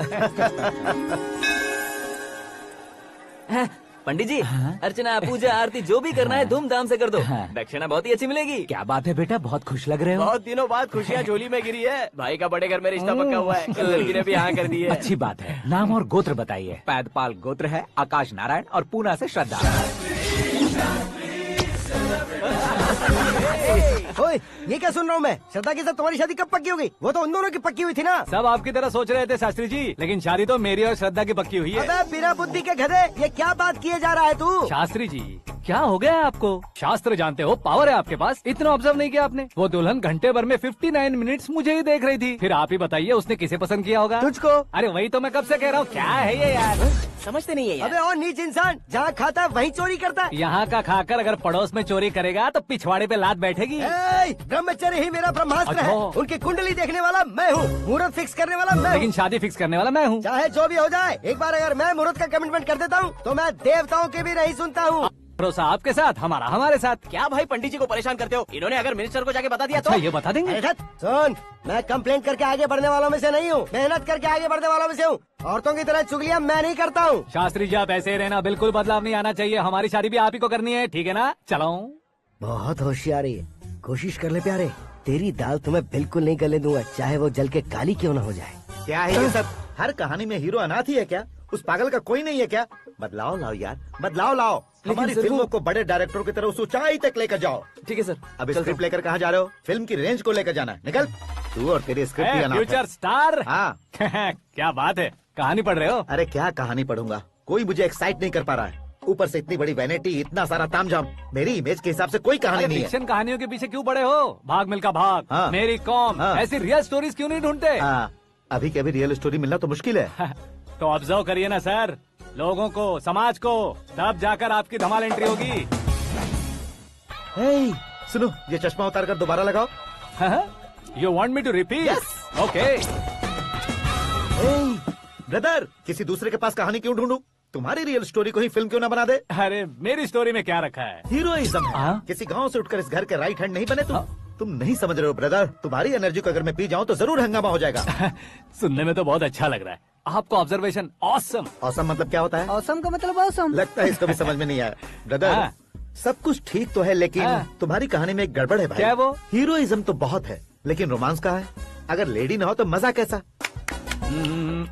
पंडित जी, अर्चना पूजा आरती जो भी करना है धूमधाम से कर दो। दक्षिणा बहुत ही अच्छी मिलेगी। क्या बात है बेटा, बहुत खुश लग रहे हो। बहुत दिनों बाद खुशियाँ झोली में गिरी है। भाई का बड़े घर में रिश्ता पक्का हुआ है। कल लड़की ने भी हाँ कर दी है। अच्छी बात है। नाम और गोत्र बताइए। पैदपाल गोत्र है, आकाश नारायण, और पूना से श्रद्धा। ओए, ये क्या सुन रहा हूँ मैं? श्रद्धा के साथ तुम्हारी शादी कब पक्की हो गई? वो तो उन दोनों की पक्की हुई थी ना। सब आपकी तरह सोच रहे थे शास्त्री जी, लेकिन शादी तो मेरी और श्रद्धा की पक्की हुई है। अबे बिना बुद्धि के गधे, ये क्या बात किए जा रहा है तू? शास्त्री जी क्या हो गया है आपको? शास्त्र जानते हो, पावर है आपके पास। इतना ऑब्जर्व नहीं किया आपने? वो दुल्हन घंटे भर में 59 मिनट्स मुझे ही देख रही थी। फिर आप ही बताइए उसने किसे पसंद किया होगा? तुझको। अरे वही तो मैं कब से कह रहा हूँ। क्या है ये यार, समझते नहीं है यार। अबे और नीच इंसान, जहाँ खाता वहीं चोरी करता है। यहाँ का खाकर अगर पड़ोस में चोरी करेगा तो पिछवाड़े पे लात बैठेगी। ब्रह्मचर्य ही मेरा ब्रह्मास्त्र है। अच्छा। उनकी कुंडली देखने वाला मैं हूँ, मुहूर्त फिक्स करने वाला मैं हूँ। लेकिन शादी फिक्स करने वाला मैं हूँ। चाहे जो भी हो जाए, एक बार अगर मैं मुहूर्त का कमिटमेंट कर देता हूँ तो मैं देवताओं के भी नहीं सुनता हूँ। भरोसा आपके साथ, हमारा हमारे साथ। क्या भाई पंडित जी को परेशान करते हो? इन्होंने अगर मिनिस्टर को जाके बता दिया अच्छा, तो ये बता देंगे? अरे सुन, मैं कंप्लेंट करके आगे बढ़ने वालों में से नहीं हूँ, मेहनत करके आगे बढ़ने वालों में से हूँ। औरतों की तरह चुगलियाँ मैं नहीं करता हूँ। शास्त्री जी आप ऐसे ही रहना, बिल्कुल बदलाव नहीं आना चाहिए। हमारी शादी भी आप ही को करनी है, ठीक है ना? चलो। बहुत होशियारी है, कोशिश कर ले प्यारे। तेरी दाल तुम्हें बिल्कुल नहीं गलने दूंगा, चाहे वो जल के काली क्यों न हो जाए। क्या है ये सब? हर कहानी में हीरो अनाथ ही है क्या? उस पागल का कोई नहीं है क्या? बदलाव लाओ यार, बदलाव लाओ। हमारी फिल्मों को बड़े डायरेक्टरों की तरह उस ऊंचाई तक लेकर जाओ। ठीक है सर। अब स्क्रिप्ट लेकर कहाँ जा रहे हो? फिल्म की रेंज को लेकर जाना। निकल तू और तेरी स्क्रिप्ट भी अनाथ है। Future star. हाँ क्या बात है, कहानी पढ़ रहे हो? अरे क्या कहानी पढ़ूंगा, कोई मुझे एक्साइट नहीं कर पा रहा है। ऊपर से इतनी बड़ी वैनिटी, इतना सारा तामझाम। मेरी इमेज के हिसाब से कोई कहानी नहीं है। फिक्शन कहानियों के पीछे क्यों पड़े हो? भाग मिल्खा भाग, हाँ। मेरी कॉम, हाँ। ऐसी रियल स्टोरीज क्यों नहीं ढूंढते? अभी के अभी रियल स्टोरी मिलना तो मुश्किल है। तो ऑब्जर्व करिए ना सर, लोगों को, समाज को, तब जाकर आपकी धमाल एंट्री होगी। सुनो, ये चश्मा उतार कर दोबारा लगाओ। You want me to repeat? Okay. Brother, किसी दूसरे के पास कहानी क्यों ढूंढूं? तुम्हारी रियल स्टोरी को ही फिल्म क्यों ना बना दे? अरे मेरी स्टोरी में क्या रखा है? हीरोइज्म है। किसी गांव से उठकर इस घर के राइट हैंड नहीं बने तुम नहीं समझ रहे हो ब्रदर। तुम्हारी एनर्जी को अगर मैं पी जाऊं तो जरूर हंगामा हो जाएगा। सुनने में तो बहुत अच्छा लग रहा है, आपका ऑब्जर्वेशन ऑसम। औसम मतलब क्या होता है? औसम का मतलब औसम। लगता है इसको भी समझ में नहीं आया। ब्रदर, हाँ। सब कुछ ठीक तो है, लेकिन हाँ। तुम्हारी कहानी में एक गड़बड़ है भाई। क्या है वो? हीरोइज्म तो बहुत है, लेकिन रोमांस कहाँ है? अगर लेडी ना हो तो मजा कैसा?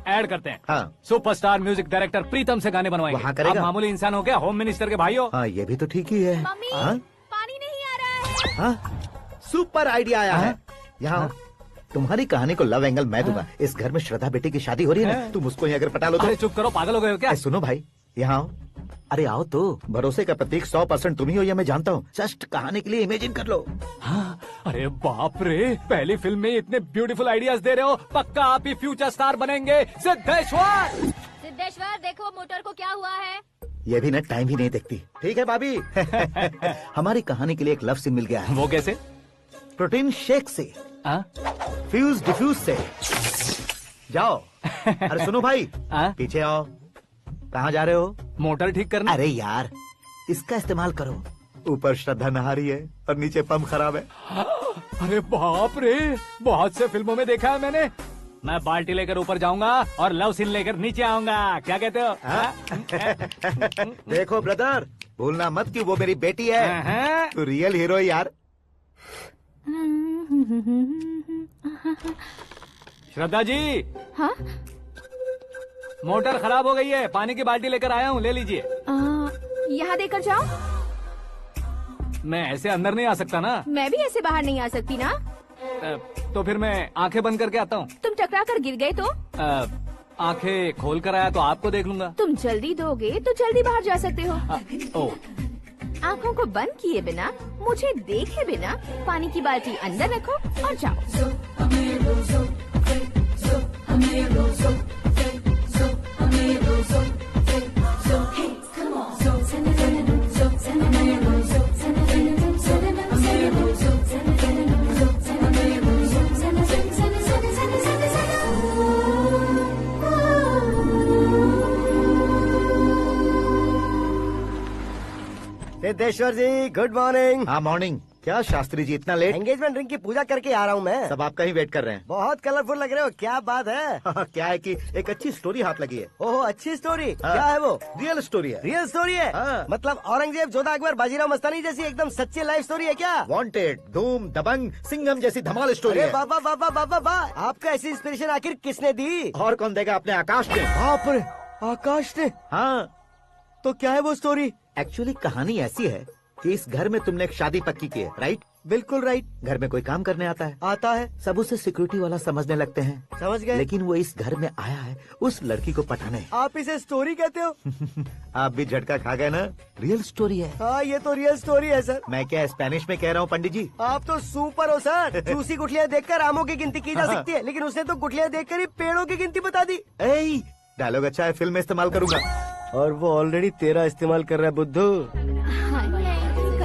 ऐड करते हैं। हाँ। सुपरस्टार म्यूजिक डायरेक्टर प्रीतम से गाने बनवाएंगे। वहाँ करेगा? आप मामूली इंसान हो क्या, होम मिनिस्टर के भाई हो? हाँ, ये भी तो ठीक ही है। मम्मी हाँ? पानी नहीं आ रहा है। हाँ? सुपर आइडिया आया है। यहाँ तुम्हारी कहानी को लव एंगल मैं दूंगा। इस घर में श्रद्धा बेटी की शादी हो रही है ना, तुम उसको ही अगर पटा लो तो। अरे चुप करो, पागल हो गए हो क्या? सुनो भाई, यहाँ आओ। अरे आओ तो, भरोसे का प्रतीक 100% तुम ही हो, ये मैं जानता हूँ। जस्ट कहानी के लिए इमेजिन कर लो। हाँ, अरे बाप रे, पहली फिल्म में इतने ब्यूटीफुल आइडियाज दे रहे हो, पक्का आप ही फ्यूचर स्टार बनेंगे। सिद्धेश्वर, सिद्धेश्वर देखो मोटर को क्या हुआ है। ये भी ना टाइम ही नहीं देखती। ठीक है भाभी। हमारी कहानी के लिए एक लव सीन मिल गया है। वो कैसे? प्रोटीन शेक से, हाँ? फ्यूज डिफ्यूज से। जाओ। अरे सुनो भाई, हाँ? पीछे आओ। कहाँ जा रहे हो? मोटर ठीक करना। अरे यार, इसका इस्तेमाल करो। ऊपर श्रद्धा नहा रही है और नीचे पंप खराब है। अरे बाप रे, बहुत से फिल्मों में देखा है मैंने। मैं बाल्टी लेकर ऊपर जाऊंगा और लव सीन लेकर नीचे आऊंगा। क्या कहते हो? देखो ब्रदर, भूलना मत कि वो मेरी बेटी है। तू रियल हीरो है यार। श्रद्धा जी, हाँ? मोटर खराब हो गई है, पानी की बाल्टी लेकर आया हूँ, ले लीजिए। यहाँ देकर जाओ। मैं ऐसे अंदर नहीं आ सकता ना। मैं भी ऐसे बाहर नहीं आ सकती ना। तो फिर मैं आंखें बंद करके आता हूँ। तुम टकरा कर गिर गए तो? आंखें खोल कर आया तो आपको देख लूंगा। तुम जल्दी दोगे तो जल्दी बाहर जा सकते हो। ओ, आँखों को बंद किए बिना, मुझे देखे बिना पानी की बाल्टी अंदर रखो और जाओ। सिद्धेश्वर जी गुड मॉर्निंग। हाँ मॉर्निंग। क्या शास्त्री जी इतना लेट? एंगेजमेंट रिंग की पूजा करके आ रहा हूँ मैं। सब आपका ही वेट कर रहे हैं। बहुत कलरफुल लग रहे हो, क्या बात है? क्या है कि एक अच्छी स्टोरी हाथ लगी है। ओह अच्छी स्टोरी। हाँ। क्या है वो? रियल स्टोरी है। रियल स्टोरी है? हाँ। मतलब औरंगजेब, जोधा अकबर, बाजीराव मस्तानी जैसी एकदम सच्ची लाइफ स्टोरी है क्या? वांटेड, धूम, दबंग, सिंघम जैसी धमाल स्टोरी अरे है। बाबा बाबा बाबा बा, आपको ऐसी इंस्पिरेशन आखिर किसने दी? और कौन देगा? अपने आकाश ने। बाप रे, आकाश ने? हाँ। तो क्या है वो स्टोरी? एक्चुअली कहानी ऐसी है कि इस घर में तुमने एक शादी पक्की की है, राइट? बिल्कुल राइट। घर में कोई काम करने आता है। आता है। सब उसे सिक्योरिटी वाला समझने लगते हैं। समझ गए। लेकिन वो इस घर में आया है उस लड़की को पटाने। आप इसे स्टोरी कहते हो? आप भी झटका खा गए ना? रियल स्टोरी है। हाँ ये तो रियल स्टोरी है सर। मैं क्या स्पेनिश में कह रहा हूँ पंडित जी? आप तो सुपर हो सर। चूसी गुठलियाँ देखकर आमों की गिनती की जा हाँ। सकती है, लेकिन उसने तो गुठलियाँ देखकर ही पेड़ों की गिनती बता दी। डायलॉग अच्छा है, फिल्म में इस्तेमाल करूंगा। और वो ऑलरेडी तेरा इस्तेमाल कर रहा है बुद्धू।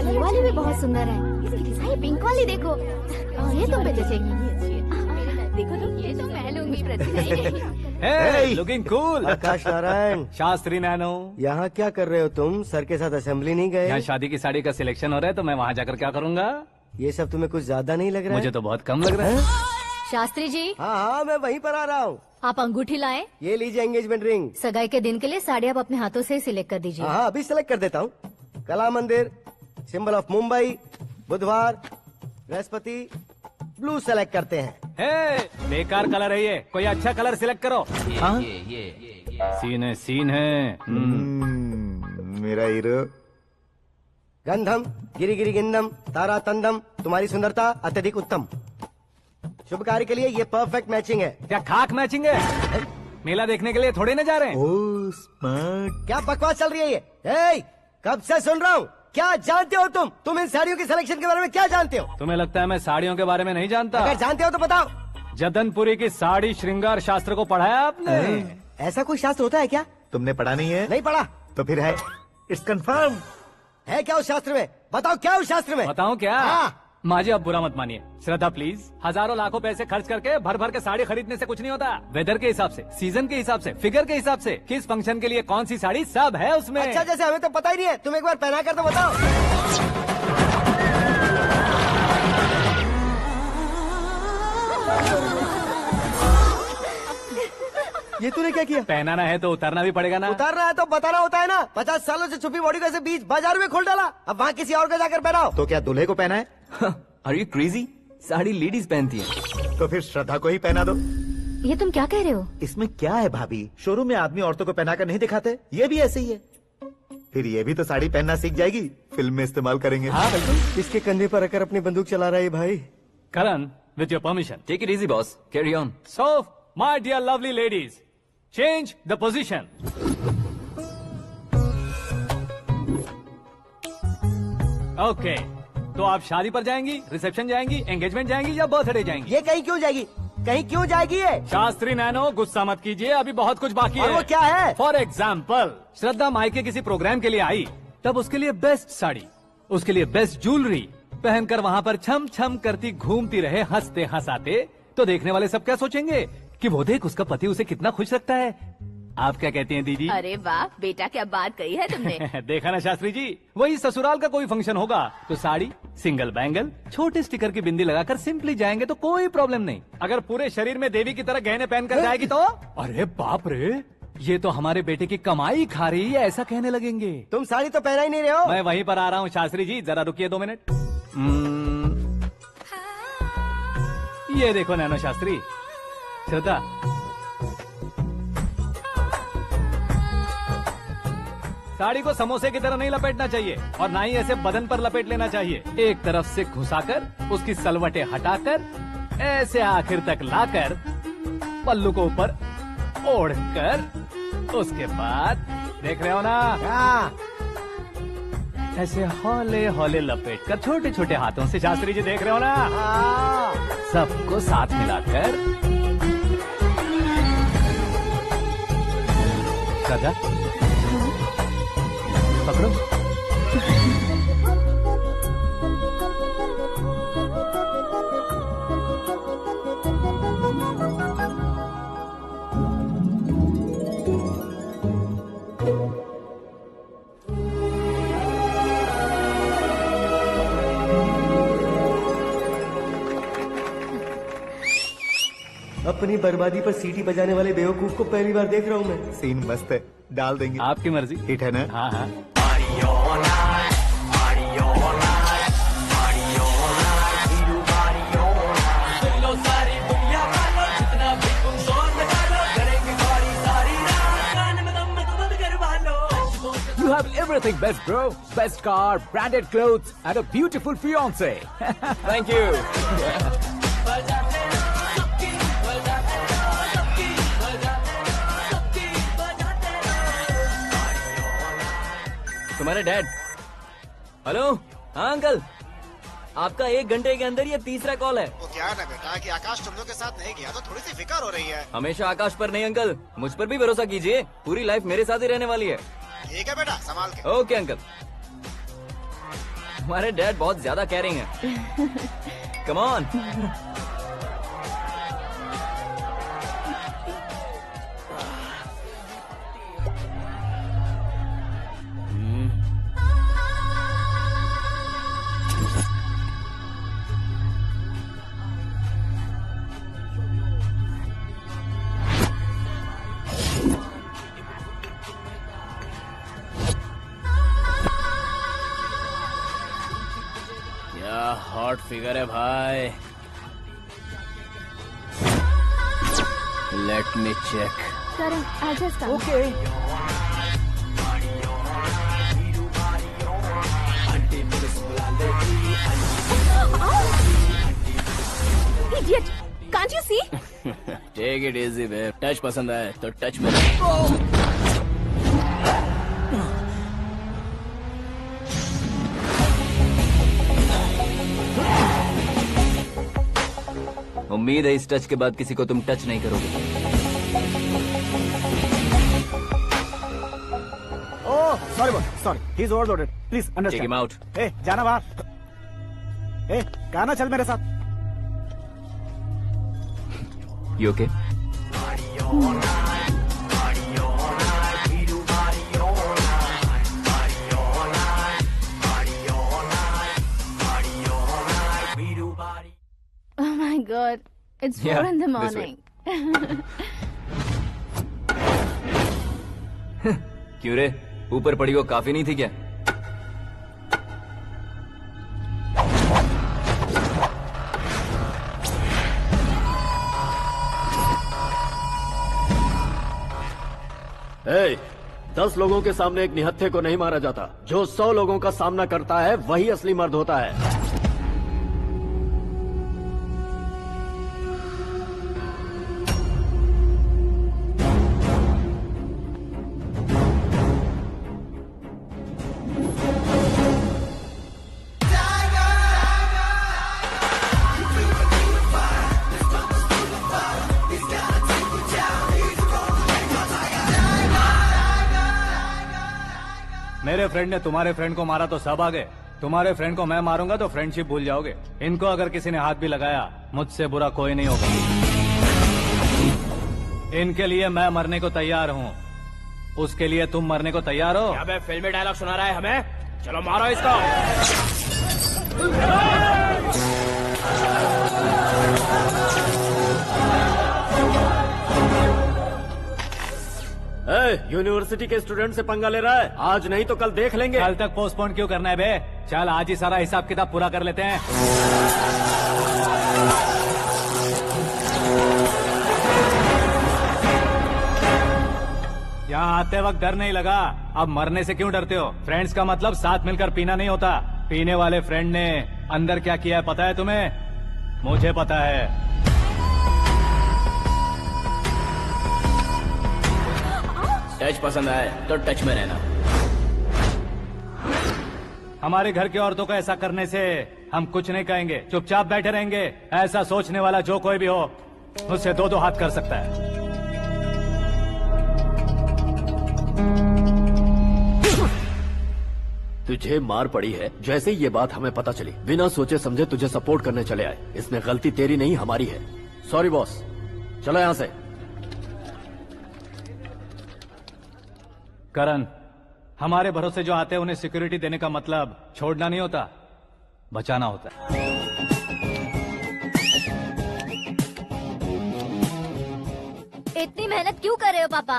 ये वाली भी बहुत सुंदर है। इसकी डिजाइन पिंक वाली देखो। ये तुम पे जचेगी। देखो तो ये तो मैं लूंगी। Looking cool. Akash Narayan. Shastri nano. यहाँ क्या कर रहे हो तुम? सर के साथ असेंबली नहीं गए? यहाँ शादी की साड़ी का सिलेक्शन हो रहा है, तो मैं वहाँ जाकर क्या करूँगा? ये सब तुम्हें कुछ ज्यादा नहीं लग रहा है? मुझे तो बहुत कम लग रहा है। शास्त्री जी। हाँ मैं वहीं पर आ रहा हूँ। आप अंगूठी लाएं। ये लीजिए एंगेजमेंट रिंग। सगाई के दिन के लिए साड़ी आप अपने हाथों से सिलेक्ट कर दीजिए। हाँ अभी सिलेक्ट कर देता हूँ। कला मंदिर, सिंबल ऑफ मुंबई, बुधवार, बृहस्पति, ब्लू सेलेक्ट करते हैं। बेकार कलर है ये, कोई अच्छा कलर सिलेक्ट करो। हाँ? सीन है। मेरा हीरो। गंधम गिरी गिरी गिंदम तारा तंदम, तुम्हारी सुंदरता अत्यधिक उत्तम। शुभ कार्य के लिए ये परफेक्ट मैचिंग है। क्या खाक मैचिंग है? मेला देखने के लिए थोड़े न जा रहे हैं। Oh smart. क्या बकवास चल रही है ये? कब से सुन रहा हूँ। क्या जानते हो तुम इन साड़ियों के सिलेक्शन के बारे में क्या जानते हो? तुम्हें लगता है मैं साड़ियों के बारे में नहीं जानता? अगर जानते हो तो बताओ। जदनपुरी की साड़ी श्रृंगार शास्त्र को पढ़ा है आपने? ऐसा कोई शास्त्र होता है क्या? तुमने पढ़ा नहीं है? नहीं पढ़ा। तो फिर है, इट्स कंफर्म। है क्या उस शास्त्र में? बताओ क्या उस शास्त्र में? बताऊं क्या? हाँ। माजी अब बुरा मत मानिए। श्रद्धा प्लीज, हजारों लाखों पैसे खर्च करके भर भर के साड़ी खरीदने से कुछ नहीं होता। वेदर के हिसाब से, सीजन के हिसाब से, फिगर के हिसाब से, किस फंक्शन के लिए कौन सी साड़ी, सब है उसमें। अच्छा जैसे हमें तो पता ही नहीं है, तुम एक बार पहना कर तो बताओ। ये तूने क्या किया? पहनाना है तो उतारना भी पड़ेगा ना। उतारना है तो बताना होता है ना। 50 सालों से छुपी बॉडी को ऐसे बीच बाजार में खोल डाला, अब वहाँ किसी और को जाकर पहनाओ। तो क्या दूल्हे को पहना है? Are you crazy? Sari ladies पहनती है। तो फिर श्रद्धा को ही पहना दो। ये तुम क्या कह रहे हो? इसमें क्या है भाभी, शोरूम में आदमी औरतों को पहनाकर नहीं दिखाते, ये भी ऐसे ही है। फिर ये भी तो साड़ी पहनना सीख जाएगी, फिल्म में इस्तेमाल करेंगे। हाँ बिल्कुल। इसके कंधे पर रखकर अपनी बंदूक चला रहा है भाई। करण, with your permission. Take it easy, boss. Carry on. So, my dear lovely ladies, change the position. Okay. तो आप शादी पर जाएंगी, रिसेप्शन जाएंगी, एंगेजमेंट जाएंगी या बर्थडे जाएंगी? ये कहीं क्यों जाएगी? कहीं क्यों जाएगी ये? शास्त्री नैनो, गुस्सा मत कीजिए, अभी बहुत कुछ बाकी और है। वो क्या है? फॉर एग्जाम्पल, श्रद्धा मायके किसी प्रोग्राम के लिए आई, तब उसके लिए बेस्ट साड़ी, उसके लिए बेस्ट ज्वेलरी पहनकर वहाँ पर छम छम करती घूमती रहे हंसते हंसाते, तो देखने वाले सब क्या सोचेंगे कि वो देख उसका पति उसे कितना खुश रखता है। आप क्या कहती हैं दीदी? अरे वाह बेटा, क्या बात कही है तुमने। देखा ना शास्त्री जी, वही ससुराल का कोई फंक्शन होगा तो साड़ी, सिंगल बैंगल, छोटे स्टिकर की बिंदी लगाकर सिंपली जाएंगे तो कोई प्रॉब्लम नहीं। अगर पूरे शरीर में देवी की तरह गहने पहनकर जाएगी तो अरे बाप रे, ये तो हमारे बेटे की कमाई खा रही है, ऐसा कहने लगेंगे। तुम साड़ी तो पहना ही नहीं रहे हो। मैं वहीं पर आ रहा हूँ शास्त्री जी, जरा रुकिए 2 मिनट। ये देखो नैनो शास्त्री, श्रद्धा, साड़ी को समोसे की तरह नहीं लपेटना चाहिए और ना ही ऐसे बदन पर लपेट लेना चाहिए। एक तरफ से घुसाकर उसकी सलवटें हटाकर ऐसे आखिर तक लाकर पल्लू को ऊपर ओढ़कर, उसके बाद देख रहे हो ना, ऐसे हौले हौले लपेट कर छोटे छोटे हाथों से, शास्त्री जी देख रहे हो ना, सबको साथ मिलाकर, श्रद्धा पकड़ो। अपनी बर्बादी पर सीटी बजाने वाले बेवकूफ को पहली बार देख रहा हूँ मैं। सीन मस्त है, डाल देंगे। आपकी मर्जी। हिट है ना? हाँ हाँ। You have everything best, bro. Best car, branded clothes, and a beautiful fiance. Thank you. तुम्हारे डैड। हेलो, हाँ अंकल, आपका 1 घंटे के अंदर ये 3रा कॉल है। वो क्या है ना बेटा कि आकाश तुम लोग के साथ नहीं गया तो थोड़ी सी फिक्र हो रही है। हमेशा आकाश पर नहीं अंकल, मुझ पर भी भरोसा कीजिए, पूरी लाइफ मेरे साथ ही रहने वाली है। ठीक है बेटा, संभाल के। Okay uncle. हमारे डैड बहुत ज्यादा केयरिंग है। Come on. क्या हॉट फिगर है भाई। Let me check. Karan, I just come. Okay. Idiot! Can't you see? Take it easy babe. Touch पसंद आए तो टच में। उम्मीद है इस टच के बाद किसी को तुम टच नहीं करोगे। Oh sorry boss, sorry, he is overloaded, please take understand. Him out. ए जाना बाहर। ए गाना चल मेरे साथ। You okay? Oh my God, it's 4 Yeah, in the this way. morning. क्यों रे, ऊपर पड़ी वो काफी नहीं थी क्या? ए, 10 लोगों के सामने एक निहत्थे को नहीं मारा जाता। जो 100 लोगों का सामना करता है वही असली मर्द होता है। मेरे फ्रेंड ने तुम्हारे फ्रेंड को मारा तो सब आ गए, तुम्हारे फ्रेंड को मैं मारूंगा तो फ्रेंडशिप भूल जाओगे। इनको अगर किसी ने हाथ भी लगाया, मुझसे बुरा कोई नहीं होगा। इनके लिए मैं मरने को तैयार हूँ, उसके लिए तुम मरने को तैयार हो? क्या बे फिल्मी डायलॉग सुना रहा है हमें? चलो मारो इसको। यूनिवर्सिटी के स्टूडेंट से पंगा ले रहा है। आज नहीं तो कल देख लेंगे। कल तक पोस्टपोन क्यों करना है बे? चल आज ही सारा हिसाब किताब पूरा कर लेते हैं। यहाँ आते वक्त डर नहीं लगा, अब मरने से क्यों डरते हो? फ्रेंड्स का मतलब साथ मिलकर पीना नहीं होता। पीने वाले फ्रेंड ने अंदर क्या किया है पता है तुम्हें? मुझे पता है। टच पसंद आए तो टच में रहना। हमारे घर की औरतों को ऐसा करने से हम कुछ नहीं कहेंगे, चुपचाप बैठे रहेंगे। ऐसा सोचने वाला जो कोई भी हो, उससे दो दो हाथ कर सकता है। तुझे मार पड़ी है। जैसे ही ये बात हमें पता चली, बिना सोचे समझे तुझे सपोर्ट करने चले आए। इसमें गलती तेरी नहीं हमारी है। सॉरी बॉस, चलो यहाँ से। करण, हमारे भरोसे जो आते हैं उन्हें सिक्योरिटी देने का मतलब छोड़ना नहीं होता, बचाना होता है। इतनी मेहनत क्यों कर रहे हो पापा?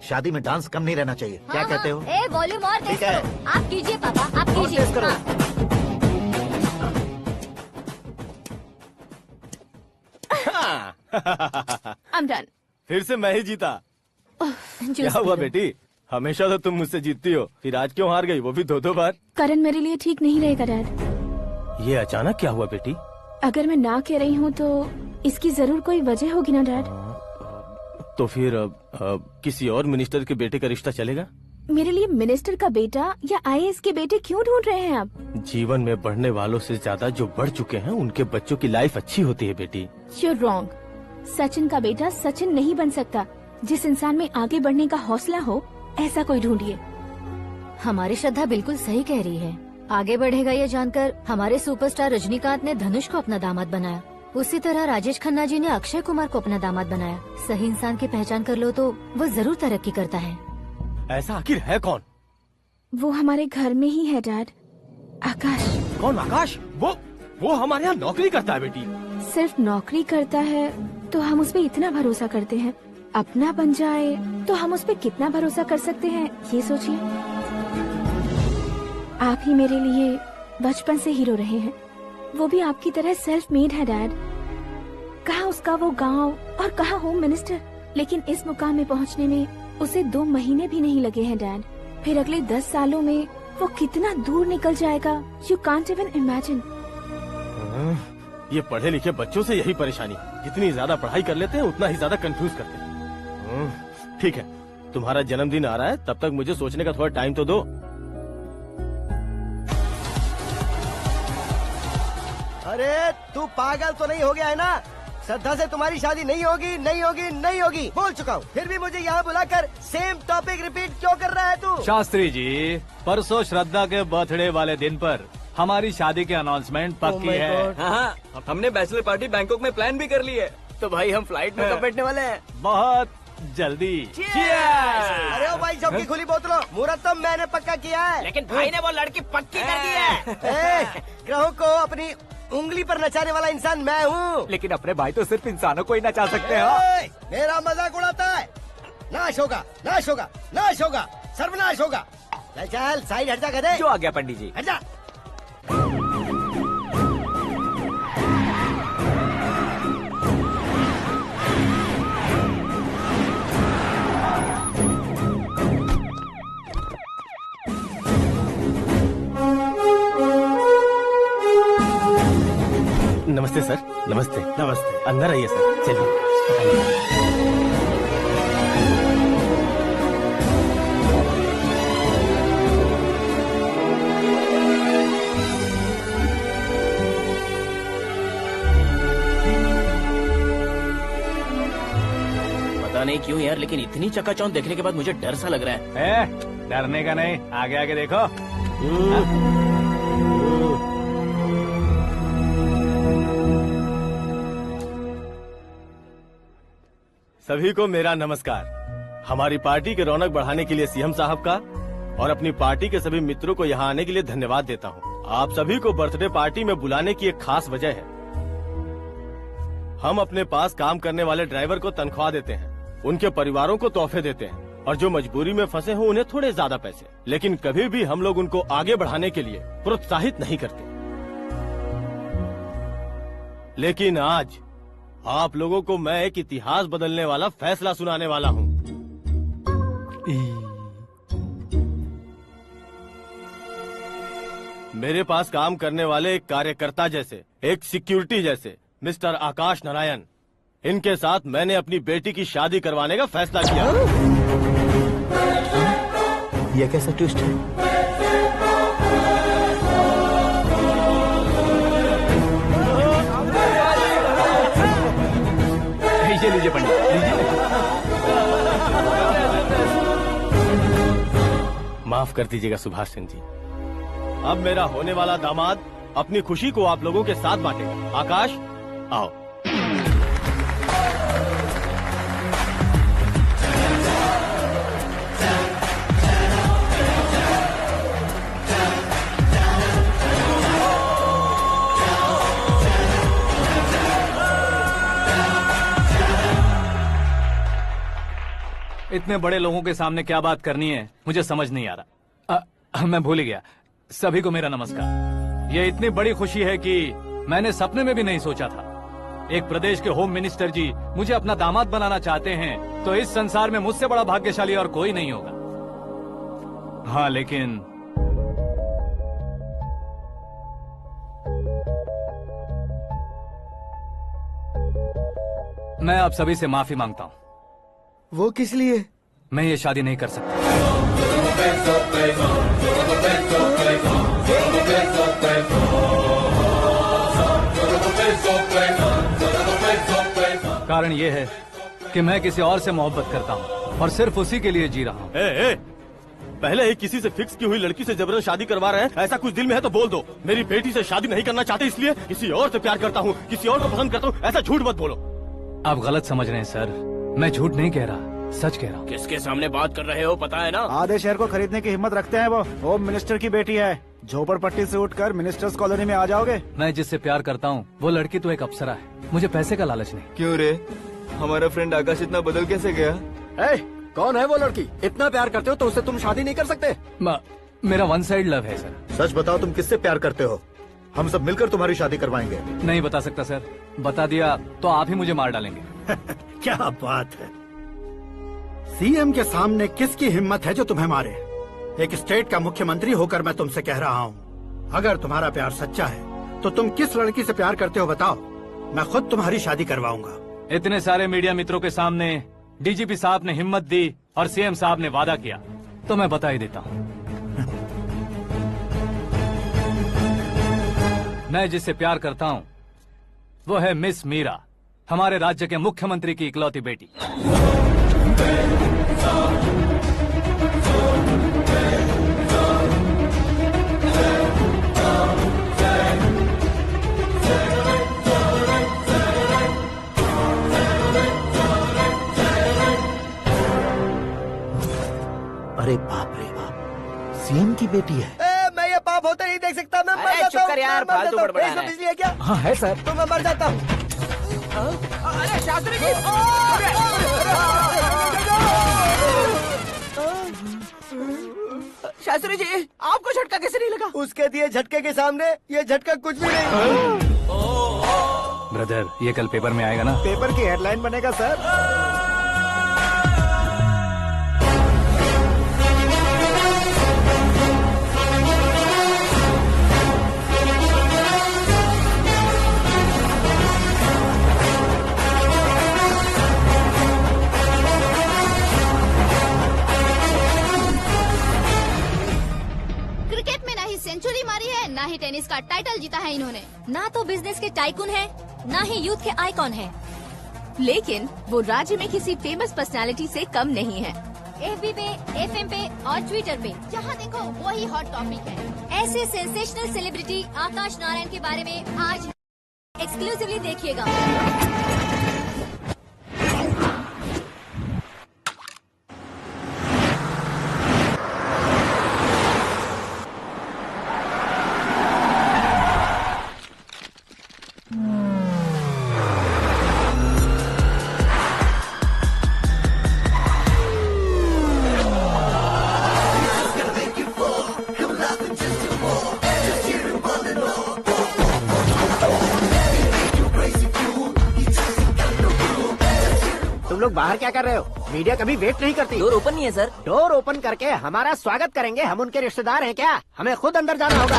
शादी में डांस कम नहीं रहना चाहिए। क्या कहते हो? वॉल्यूम और तेज करो। आप कीजिए पापा, आप कीजिए। तेज करो। I'm done. फिर से मैं ही जीता। क्या हुआ बेटी? हमेशा तो तुम मुझसे जीतती हो, फिर आज क्यों हार गई, वो भी दो दो बार? करण मेरे लिए ठीक नहीं रहेगा डैड। ये अचानक क्या हुआ बेटी? अगर मैं ना कह रही हूँ तो इसकी जरूर कोई वजह होगी ना डैड। तो फिर किसी और मिनिस्टर के बेटे का रिश्ता चलेगा? मेरे लिए मिनिस्टर का बेटा या IAS के बेटे क्यों ढूंढ रहे हैं आप? जीवन में बढ़ने वालों से ज्यादा जो बढ़ चुके हैं उनके बच्चों की लाइफ अच्छी होती है बेटी। You're wrong. सचिन का बेटा सचिन नहीं बन सकता। जिस इंसान में आगे बढ़ने का हौसला हो, ऐसा कोई ढूंढिए। हमारी श्रद्धा बिल्कुल सही कह रही है। आगे बढ़ेगा ये जानकर हमारे सुपरस्टार रजनीकांत ने धनुष को अपना दामाद बनाया। उसी तरह राजेश खन्ना जी ने अक्षय कुमार को अपना दामाद बनाया। सही इंसान की पहचान कर लो तो वो जरूर तरक्की करता है। ऐसा आखिर है कौन? वो हमारे घर में ही है डैड, आकाश। कौन आकाश? वो हमारे यहाँ नौकरी करता है बेटी। सिर्फ नौकरी करता है तो हम उस पे इतना भरोसा करते हैं, अपना बन जाए तो हम उस पे कितना भरोसा कर सकते हैं, ये सोचिए। आप ही मेरे लिए बचपन से हीरो रहे हैं, वो भी आपकी तरह सेल्फ मेड है डैड। कहाँ उसका वो गांव और कहाँ होम मिनिस्टर, लेकिन इस मुकाम में पहुँचने में उसे 2 महीने भी नहीं लगे हैं डैड। फिर अगले 10 सालों में वो कितना दूर निकल जाएगा, यू कांट इवन इमेजिन। ये पढ़े लिखे बच्चों से यही परेशानी, जितनी ज्यादा पढ़ाई कर लेते हैं उतना ही ज्यादा कंफ्यूज करते हैं। ठीक है, तुम्हारा जन्मदिन आ रहा है, तब तक मुझे सोचने का थोड़ा टाइम तो दो। अरे तू पागल तो नहीं हो गया है ना? श्रद्धा से तुम्हारी शादी नहीं होगी, नहीं होगी, नहीं होगी, बोल चुका हूँ। फिर भी मुझे यहाँ बुलाकर सेम टॉपिक रिपीट क्यों कर रहा है तू? शास्त्री जी, परसों श्रद्धा के बर्थडे वाले दिन पर हमारी शादी की अनाउंसमेंट पक्की है। हाँ, हमने बैचलर पार्टी बैंकॉक में प्लान भी कर ली है। तो भाई हम फ्लाइट में कब बैठने वाले हैं? बहुत जल्दी। अरे ओ भाई, सबकी खुली बोतलों, मुहूर्त तो मैंने पक्का किया है। लेकिन भाई ने वो लड़की पक्की कर दी है। ग्रहों को अपनी उंगली पर नचाने वाला इंसान मैं हूँ। लेकिन अपने भाई तो सिर्फ इंसानों को ही नचा सकते हो। मेरा मजाक उड़ाता है? नाश होगा, नाश होगा, नाश होगा। सर्वनाश होगा। चल साइड हट जा गधे। जो आ गया पंडित जी। हट जा। नमस्ते सर। नमस्ते। नमस्ते। अंदर आइए सर, चलिए। पता नहीं क्यों यार, लेकिन इतनी चकाचौंध देखने के बाद मुझे डर सा लग रहा है। डरने का नहीं, आगे आगे देखो। सभी को मेरा नमस्कार। हमारी पार्टी के रौनक बढ़ाने के लिए सीएम साहब का और अपनी पार्टी के सभी मित्रों को यहाँ आने के लिए धन्यवाद देता हूँ। आप सभी को बर्थडे पार्टी में बुलाने की एक खास वजह है। हम अपने पास काम करने वाले ड्राइवर को तनख्वाह देते हैं, उनके परिवारों को तोहफे देते हैं और जो मजबूरी में फंसे हो उन्हें थोड़े ज्यादा पैसे। लेकिन कभी भी हम लोग उनको आगे बढ़ाने के लिए प्रोत्साहित नहीं करते। लेकिन आज आप लोगों को मैं एक इतिहास बदलने वाला फैसला सुनाने वाला हूँ। मेरे पास काम करने वाले एक कार्यकर्ता जैसे, एक सिक्योरिटी जैसे मिस्टर आकाश नारायण, इनके साथ मैंने अपनी बेटी की शादी करवाने का फैसला किया। ये कैसा ट्विस्ट है? लीजिए पंडित, माफ कर दीजिएगा सुभाष सिंह जी। अब मेरा होने वाला दामाद अपनी खुशी को आप लोगों के साथ बांटेगा। आकाश, आओ। इतने बड़े लोगों के सामने क्या बात करनी है मुझे समझ नहीं आ रहा। मैं भूल ही गया। सभी को मेरा नमस्कार। ये इतनी बड़ी खुशी है कि मैंने सपने में भी नहीं सोचा था। एक प्रदेश के होम मिनिस्टर जी मुझे अपना दामाद बनाना चाहते हैं तो इस संसार में मुझसे बड़ा भाग्यशाली और कोई नहीं होगा। हाँ, लेकिन मैं आप सभी से माफी मांगता हूँ। वो किस लिए? मैं ये शादी नहीं कर सकता। कारण ये है कि मैं किसी और से मोहब्बत करता हूँ और सिर्फ उसी के लिए जी रहा हूँ। पहले ही किसी से फिक्स की हुई लड़की से जबरन शादी करवा रहे हैं। ऐसा कुछ दिल में है तो बोल दो। मेरी बेटी से शादी नहीं करना चाहते इसलिए किसी और से प्यार करता हूँ, किसी और को पसंद करता हूँ। ऐसा झूठ मत बोलो। आप गलत समझ रहे हैं सर। मैं झूठ नहीं कह रहा, सच कह रहा हूँ। किसके सामने बात कर रहे हो पता है ना? आधे शहर को खरीदने की हिम्मत रखते हैं वो। होम मिनिस्टर की बेटी है। झोपड़पट्टी से उठकर मिनिस्टर्स कॉलोनी में आ जाओगे। मैं जिससे प्यार करता हूँ वो लड़की तो एक अप्सरा है। मुझे पैसे का लालच नहीं। क्यों रे, हमारा फ्रेंड आकाश इतना बदल कैसे गया? कौन है वो लड़की? इतना प्यार करते हो तो उससे तुम शादी नहीं कर सकते? मेरा वन साइड लव है सर। सच बताओ, तुम किससे प्यार करते हो? हम सब मिलकर तुम्हारी शादी करवाएंगे। नहीं बता सकता सर। बता दिया तो आप ही मुझे मार डालेंगे। क्या बात है। सीएम के सामने किसकी हिम्मत है जो तुम्हें मारे? एक स्टेट का मुख्यमंत्री होकर मैं तुमसे कह रहा हूँ, अगर तुम्हारा प्यार सच्चा है तो तुम किस लड़की से प्यार करते हो बताओ, मैं खुद तुम्हारी शादी करवाऊंगा। इतने सारे मीडिया मित्रों के सामने डीजीपी साहब ने हिम्मत दी और सीएम साहब ने वादा किया तो मैं बता ही देता हूँ। मैं जिससे प्यार करता हूँ वो है मिस मीरा, हमारे राज्य के मुख्यमंत्री की इकलौती बेटी। अरे बाप रे बाप, सीएम की बेटी है। मैं ये पाप होते नहीं देख सकता। मैं मर जाता चुप कर यार, फालतू बड़बड़ा रहा है। बिजली है क्या? हाँ है सर। तो मैं मर जाता हूँ। अरे शास्त्री जी, शास्त्री जी, आपको झटका कैसे नहीं लगा? उसके दिए झटके के सामने ये झटका कुछ भी नहीं। ब्रदर, ये कल पेपर में आएगा ना? पेपर की हेडलाइन बनेगा सर। क्रिकेट में ना ही सेंचुरी मारी है, ना ही टेनिस का टाइटल जीता है इन्होंने। ना तो बिजनेस के टाइकून है, ना ही यूथ के आइकॉन है। लेकिन वो राज्य में किसी फेमस पर्सनालिटी से कम नहीं है। FB पे, FM पे और ट्विटर पे जहाँ देखो वही हॉट टॉपिक है। ऐसे सेंसेशनल सेलिब्रिटी आकाश नारायण के बारे में आज एक्सक्लूसिवली देखिएगा। तुम लोग बाहर क्या कर रहे हो? मीडिया कभी वेट नहीं करती। डोर ओपन नहीं है सर। डोर ओपन करके हमारा स्वागत करेंगे? हम उनके रिश्तेदार हैं क्या? हमें खुद अंदर जाना होगा।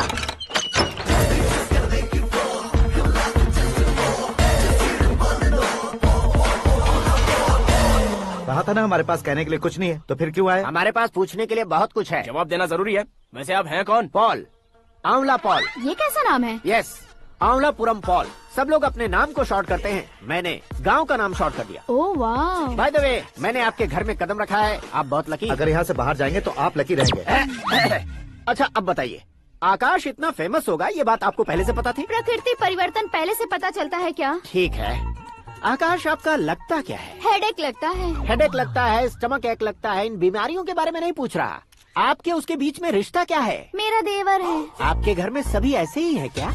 कहा था ना हमारे पास कहने के लिए कुछ नहीं है, तो फिर क्यों आए? हमारे पास पूछने के लिए बहुत कुछ है। जवाब देना जरूरी है। वैसे आप हैं कौन? पॉल, आंवला पॉल। ये कैसा नाम है? Yes, Anwalapuram Paul. सब लोग अपने नाम को शॉर्ट करते हैं, मैंने गांव का नाम शॉर्ट कर दिया। ओह वाह। बाय द वे, मैंने आपके घर में कदम रखा है, आप बहुत लकी। अगर यहाँ से बाहर जाएंगे तो आप लकी रहेंगे। अच्छा अब बताइए, आकाश इतना फेमस होगा ये बात आपको पहले से पता थी? प्रकृति परिवर्तन पहले से पता चलता है क्या? ठीक है, आकाश आपका लगता क्या है? हेडेक लगता है। हेडेक लगता है, स्टमक एक लगता है, इन बीमारियों के बारे में नहीं पूछ रहा। आपके उसके बीच में रिश्ता क्या है? मेरा देवर है। आपके घर में सभी ऐसे ही है क्या?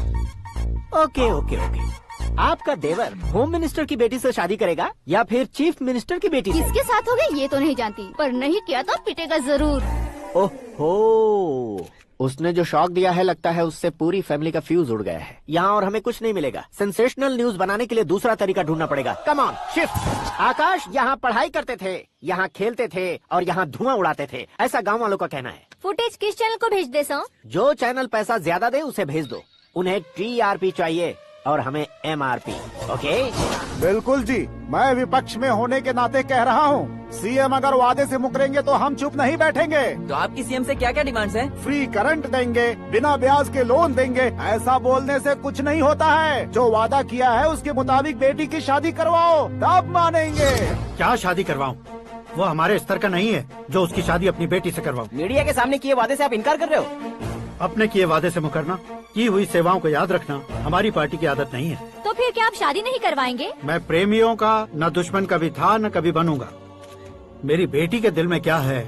Okay okay okay. आपका देवर होम मिनिस्टर की बेटी से शादी करेगा या फिर चीफ मिनिस्टर की बेटी से? किसके साथ होगा ये तो नहीं जानती, पर नहीं किया तो पिटेगा जरूर। ओहो, उसने जो शॉक दिया है लगता है उससे पूरी फैमिली का फ्यूज उड़ गया है। यहाँ और हमें कुछ नहीं मिलेगा। सेंसेशनल न्यूज बनाने के लिए दूसरा तरीका ढूंढना पड़ेगा। Come on, shift. आकाश यहाँ पढ़ाई करते थे, यहाँ खेलते थे और यहाँ धुआं उड़ाते थे, ऐसा गाँव वालों का कहना है। फुटेज किस चैनल को भेज दे सो? जो चैनल पैसा ज्यादा दे उसे भेज दो। उन्हें TRP चाहिए और हमें MRP। ओके? बिल्कुल जी, मैं विपक्ष में होने के नाते कह रहा हूँ, सीएम अगर वादे से मुकरेंगे तो हम चुप नहीं बैठेंगे। तो आपकी सीएम से क्या क्या डिमांड्स हैं? फ्री करंट देंगे, बिना ब्याज के लोन देंगे। ऐसा बोलने से कुछ नहीं होता है। जो वादा किया है उसके मुताबिक बेटी की शादी करवाओ, तब मानेंगे। क्या शादी करवाऊं? वो हमारे स्तर का नहीं है जो उसकी शादी अपनी बेटी से करवाऊं। मीडिया के सामने किए वादे से आप इनकार कर रहे हो? अपने किए वादे से मुकरना, की हुई सेवाओं को याद रखना हमारी पार्टी की आदत नहीं है। तो फिर क्या आप शादी नहीं करवाएंगे? मैं प्रेमियों का न दुश्मन कभी था न कभी बनूंगा। मेरी बेटी के दिल में क्या है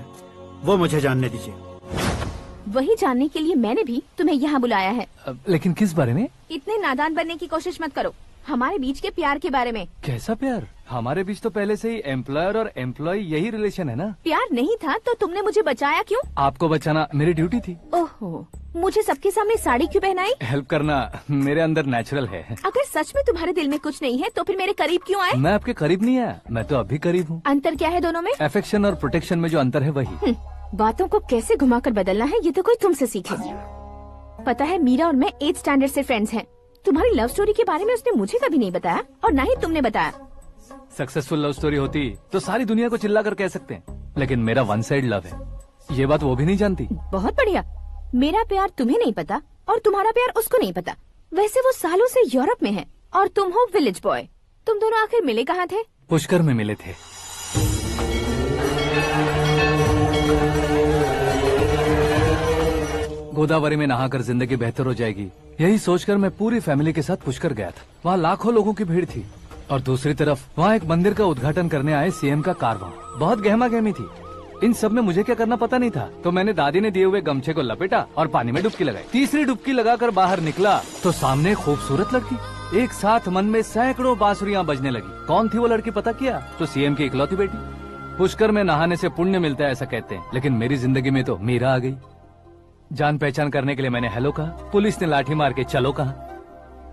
वो मुझे जानने दीजिए। वही जानने के लिए मैंने भी तुम्हें यहाँ बुलाया है। लेकिन किस बारे में? इतने नादान बनने की कोशिश मत करो। हमारे बीच के प्यार के बारे में। कैसा प्यार? हमारे बीच तो पहले से ही एम्प्लॉयर और एम्प्लॉय यही रिलेशन है ना। प्यार नहीं था तो तुमने मुझे बचाया क्यों? आपको बचाना मेरी ड्यूटी थी। ओहो, मुझे सबके सामने साड़ी क्यों पहनाई? हेल्प करना मेरे अंदर नेचुरल है। अगर सच में तुम्हारे दिल में कुछ नहीं है तो फिर मेरे करीब क्यों आए? मैं आपके करीब नहीं आया, मैं तो अभी करीब हूँ। अंतर क्या है दोनों में? अफेक्शन और प्रोटेक्शन में जो अंतर है वही। बातों को कैसे घुमाकर बदलना है ये तो कोई तुमसे सीखे। पता है, मीरा और मैं 8th स्टैंडर्ड से फ्रेंड्स हैं। तुम्हारी लव स्टोरी के बारे में उसने मुझे कभी नहीं बताया और ना ही तुमने बताया। सक्सेसफुल लव स्टोरी होती तो सारी दुनिया को चिल्ला कर कह सकते हैं, लेकिन मेरा वन साइड लव है, ये बात वो भी नहीं जानती। बहुत बढ़िया। मेरा प्यार तुम्हें नहीं पता और तुम्हारा प्यार उसको नहीं पता। वैसे वो सालों से यूरोप में है और तुम हो विलेज बॉय। तुम दोनों आखिर मिले कहाँ थे? पुष्कर में मिले थे। गोदावरी में नहाकर जिंदगी बेहतर हो जाएगी, यही सोचकर मैं पूरी फैमिली के साथ पुष्कर गया था। वहाँ लाखों लोगों की भीड़ थी और दूसरी तरफ वहाँ एक मंदिर का उद्घाटन करने आए सीएम का कारवां। बहुत गहमा गहमी थी। इन सब में मुझे क्या करना पता नहीं था, तो मैंने दादी ने दिए हुए गमछे को लपेटा और पानी में डुबकी लगाई। तीसरी डुबकी लगाकर बाहर निकला तो सामने खूबसूरत लड़की। एक साथ मन में सैकड़ों बांसुरियां बजने लगी। कौन थी वो लड़की पता किया? तो सीएम की इकलौती बेटी। पुष्कर में नहाने से पुण्य मिलता है ऐसा कहते हैं, लेकिन मेरी जिंदगी में तो मीरा आ गई। जान पहचान करने के लिए मैंने हेलो कहा, पुलिस ने लाठी मार के चलो कहा।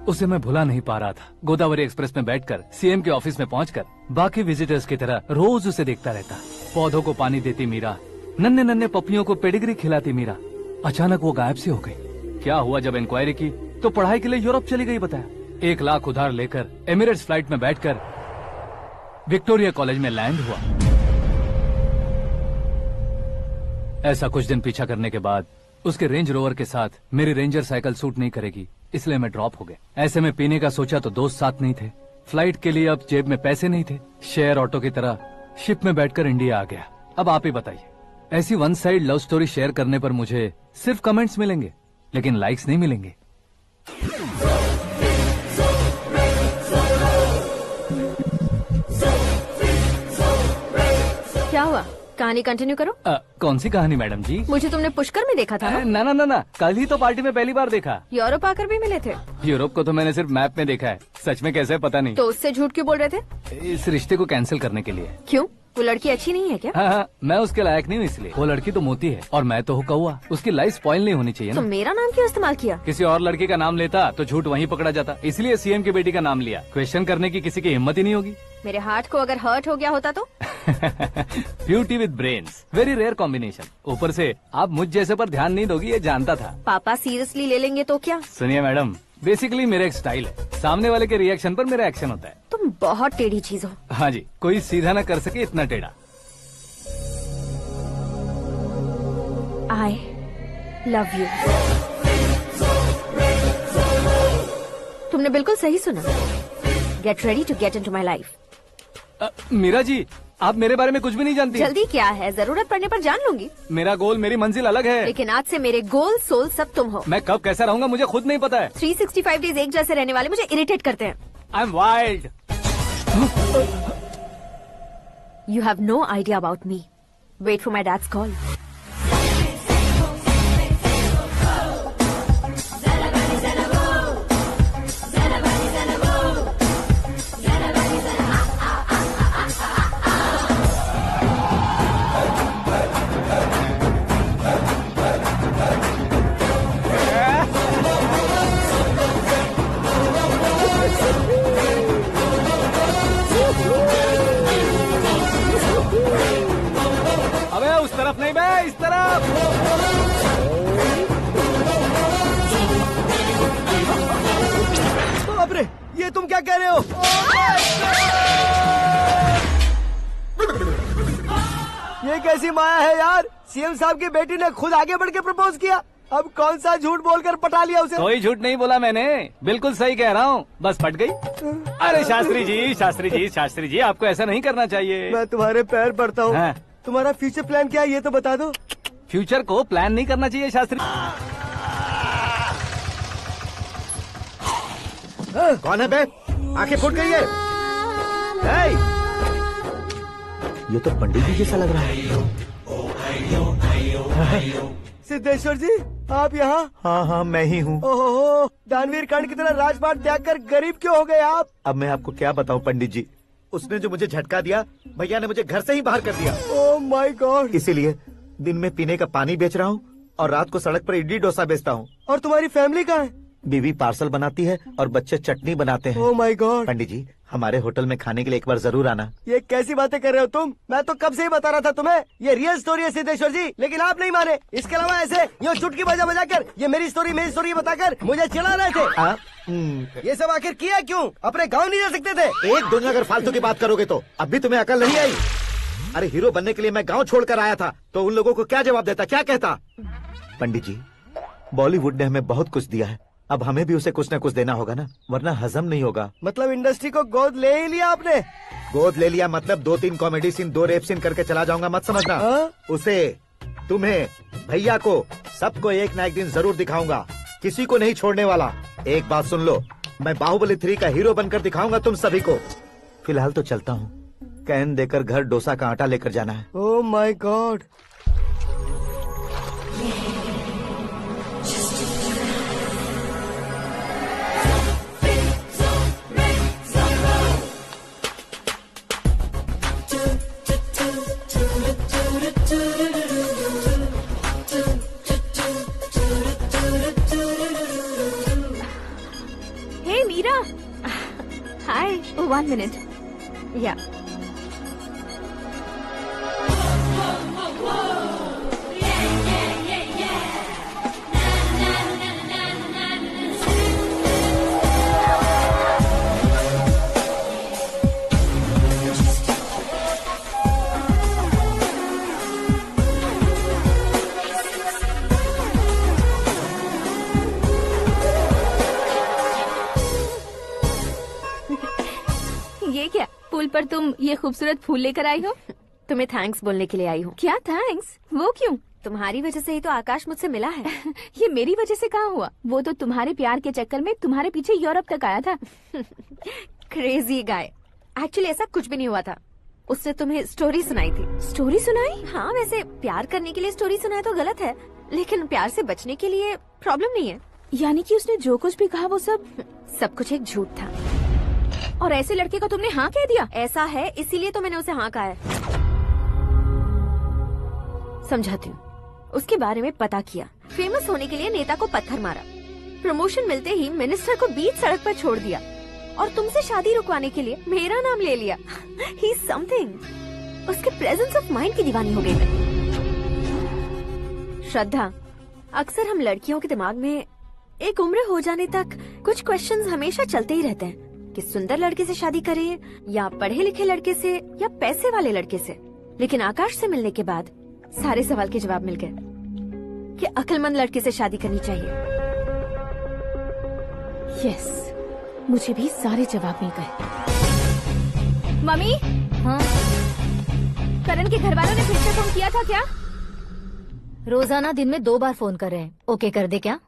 उसे मैं भुला नहीं पा रहा था। गोदावरी एक्सप्रेस में बैठकर सीएम के ऑफिस में पहुंचकर बाकी विजिटर्स की तरह रोज उसे देखता रहता। पौधों को पानी देती मीरा, नन्हे नन्हे पपियों को पेडिग्री खिलाती मीरा। अचानक वो गायब सी हो गई। क्या हुआ जब इंक्वायरी की तो पढ़ाई के लिए यूरोप चली गई बताया। 1 लाख उधार लेकर एमिरेट्स फ्लाइट में बैठकर विक्टोरिया कॉलेज में लैंड हुआ। ऐसा कुछ दिन पीछा करने के बाद उसके रेंज रोवर के साथ मेरी रेंजर साइकिल सूट नहीं करेगी, इसलिए मैं ड्रॉप हो गया। ऐसे में पीने का सोचा तो दोस्त साथ नहीं थे। फ्लाइट के लिए अब जेब में पैसे नहीं थे। शेयर ऑटो की तरह शिप में बैठकर इंडिया आ गया। अब आप ही बताइए, ऐसी one side love story share करने पर मुझे सिर्फ कमेंट्स मिलेंगे लेकिन लाइक्स नहीं मिलेंगे। क्या हुआ? कहानी कंटिन्यू करो। कौन सी कहानी मैडम जी? मुझे तुमने पुष्कर में देखा था ना? ना, कल ही तो पार्टी में पहली बार देखा। यूरोप आकर भी मिले थे? यूरोप को तो मैंने सिर्फ मैप में देखा है, सच में कैसे पता नहीं। तो उससे झूठ क्यों बोल रहे थे? इस रिश्ते को कैंसिल करने के लिए। क्यों? वो लड़की अच्छी नहीं है क्या? हाँ, मैं उसके लायक नहीं हूँ इसलिए। वो लड़की तो मोती है और मैं तो हूँ कौवा। उसकी लाइफ स्पॉइल नहीं होनी चाहिए तो ना। मेरा नाम क्यों इस्तेमाल किया? किसी और लड़की का नाम लेता तो झूठ वहीं पकड़ा जाता, इसलिए सीएम की बेटी का नाम लिया। क्वेश्चन करने की किसी की हिम्मत ही नहीं होगी। मेरे हार्ट को अगर हर्ट हो गया होता तो? Beauty with brains, very rare combination. ऊपर से आप मुझ जैसे पर ध्यान नहीं दोगी ये जानता था। पापा सीरियसली ले लेंगे तो क्या? सुनिए मैडम, बेसिकली मेरा एक स्टाइल है, सामने वाले के रिएक्शन पर मेरा एक्शन होता है। तुम बहुत टेढ़ी चीज हो। हाँ जी, कोई सीधा न कर सके इतना टेढ़ा। I love you। तुमने बिल्कुल सही सुना। Get ready to get into my life। Meera ji, आप मेरे बारे में कुछ भी नहीं जानती। जल्दी क्या है, जरूरत पड़ने पर जान लूंगी। मेरा गोल, मेरी मंजिल अलग है। लेकिन आज से मेरे गोल सोल सब तुम हो। मैं कब कैसा रहूंगा मुझे खुद नहीं पता है। 365 डेज एक जैसे रहने वाले मुझे इरिटेट करते हैं। I am wild. You have no idea about me। Wait for my dad's call। अबे उस तरफ नहीं बे, इस तरफ। बाप रे, ये तुम क्या कह रहे हो? ये कैसी माया है यार? सीएम साहब की बेटी ने खुद आगे बढ़ के प्रपोज किया। अब कौन सा झूठ बोलकर पटा लिया उसे? कोई झूठ नहीं बोला मैंने, बिल्कुल सही कह रहा हूँ, बस फट गई। अरे शास्त्री जी आपको ऐसा नहीं करना चाहिए। मैं तुम्हारे पैर पड़ता हूँ। हाँ। तुम्हारा फ्यूचर प्लान क्या है ये तो बता दो। फ्यूचर को प्लान नहीं करना चाहिए शास्त्री। कौन है बे? आंखें फूट गई है। ये तो पंडित जी जैसा लग रहा है। सिद्धेश्वर जी, आप यहाँ? हाँ, मैं ही हूँ। ओहो, दानवीर कर्ण की तरह राजपाट त्याग कर गरीब क्यों हो गए आप? अब मैं आपको क्या बताऊँ पंडित जी, उसने जो मुझे झटका दिया, भैया ने मुझे घर से ही बाहर कर दिया। Oh my God. इसीलिए दिन में पीने का पानी बेच रहा हूँ और रात को सड़क पर इडली डोसा बेचता हूँ। और तुम्हारी फैमिली कहाँ है? बीवी पार्सल बनाती है और बच्चे चटनी बनाते हैं। Oh my God. पंडित जी, हमारे होटल में खाने के लिए एक बार जरूर आना। ये कैसी बातें कर रहे हो तुम? मैं तो कब से ही बता रहा था तुम्हें, ये रियल स्टोरी है सिद्धेश्वर जी, लेकिन आप नहीं माने। इसके अलावा ऐसे यूँ चुटकी बजा कर ये मेरी स्टोरी बताकर मुझे चिढ़ा रहे थे। ये सब आखिर किया क्यों? अपने गाँव नहीं जा सकते थे? एक दिन अगर फालतू की बात करोगे तो अब भी तुम्हें अकल नहीं आई। अरे हीरो बनने के लिए मैं गाँव छोड़कर आया था तो उन लोगों को क्या जवाब देता, क्या कहता? पंडित जी, बॉलीवुड ने हमें बहुत कुछ दिया है, अब हमें भी उसे कुछ न कुछ देना होगा ना, वरना हजम नहीं होगा। मतलब इंडस्ट्री को गोद ले ही लिया आपने? गोद ले लिया मतलब 2-3 कॉमेडी सीन, 2 रेप सीन करके चला जाऊंगा मत समझना। उसे, तुम्हें, भैया को, सबको एक ना एक दिन जरूर दिखाऊंगा, किसी को नहीं छोड़ने वाला। एक बात सुन लो, मैं बाहुबली 3 का हीरो बनकर दिखाऊंगा तुम सभी को। फिलहाल तो चलता हूँ, कैन देकर घर डोसा का आटा लेकर जाना है। Oh my God. 1 minute. या ये क्या, पुल पर तुम ये खूबसूरत फूल लेकर आई हो? तुम्हें थैंक्स बोलने के लिए आई हूँ। क्या थैंक्स? वो क्यों? तुम्हारी वजह से ही तो आकाश मुझसे मिला है। ये मेरी वजह से कहाँ हुआ? वो तो तुम्हारे प्यार के चक्कर में तुम्हारे पीछे यूरोप तक आया था। Crazy guy. एक्चुअली ऐसा कुछ भी नहीं हुआ था। उसने तुम्हें स्टोरी सुनाई थी। स्टोरी सुनाई? हाँ, वैसे प्यार करने के लिए स्टोरी सुनाए तो गलत है, लेकिन प्यार से बचने के लिए प्रॉब्लम नहीं है। यानी कि उसने जो कुछ भी कहा वो सब कुछ एक झूठ था। और ऐसे लड़के को तुमने हाँ कह दिया? ऐसा है, इसीलिए तो मैंने उसे हाँ कहा है। समझाती हूँ। उसके बारे में पता किया, फेमस होने के लिए नेता को पत्थर मारा, प्रमोशन मिलते ही मिनिस्टर को बीच सड़क पर छोड़ दिया और तुमसे शादी रुकवाने के लिए मेरा नाम ले लिया। He is something. उसके प्रेजेंस ऑफ माइंड की दीवानी हो गई मैं। श्रद्धा, अक्सर हम लड़कियों के दिमाग में एक उम्र हो जाने तक कुछ क्वेश्चंस हमेशा चलते ही रहते हैं कि सुंदर लड़के से शादी करें या पढ़े लिखे लड़के से या पैसे वाले लड़के से। लेकिन आकाश से मिलने के बाद सारे सवाल के जवाब मिल गए कि अक्लमंद लड़के से शादी करनी चाहिए। यस, मुझे भी सारे जवाब मिल गए। मम्मी, हाँ? करण के घर वालों ने फिर से फोन किया था क्या? रोजाना दिन में 2 बार फोन कर रहे हैं। ओके कर दे क्या?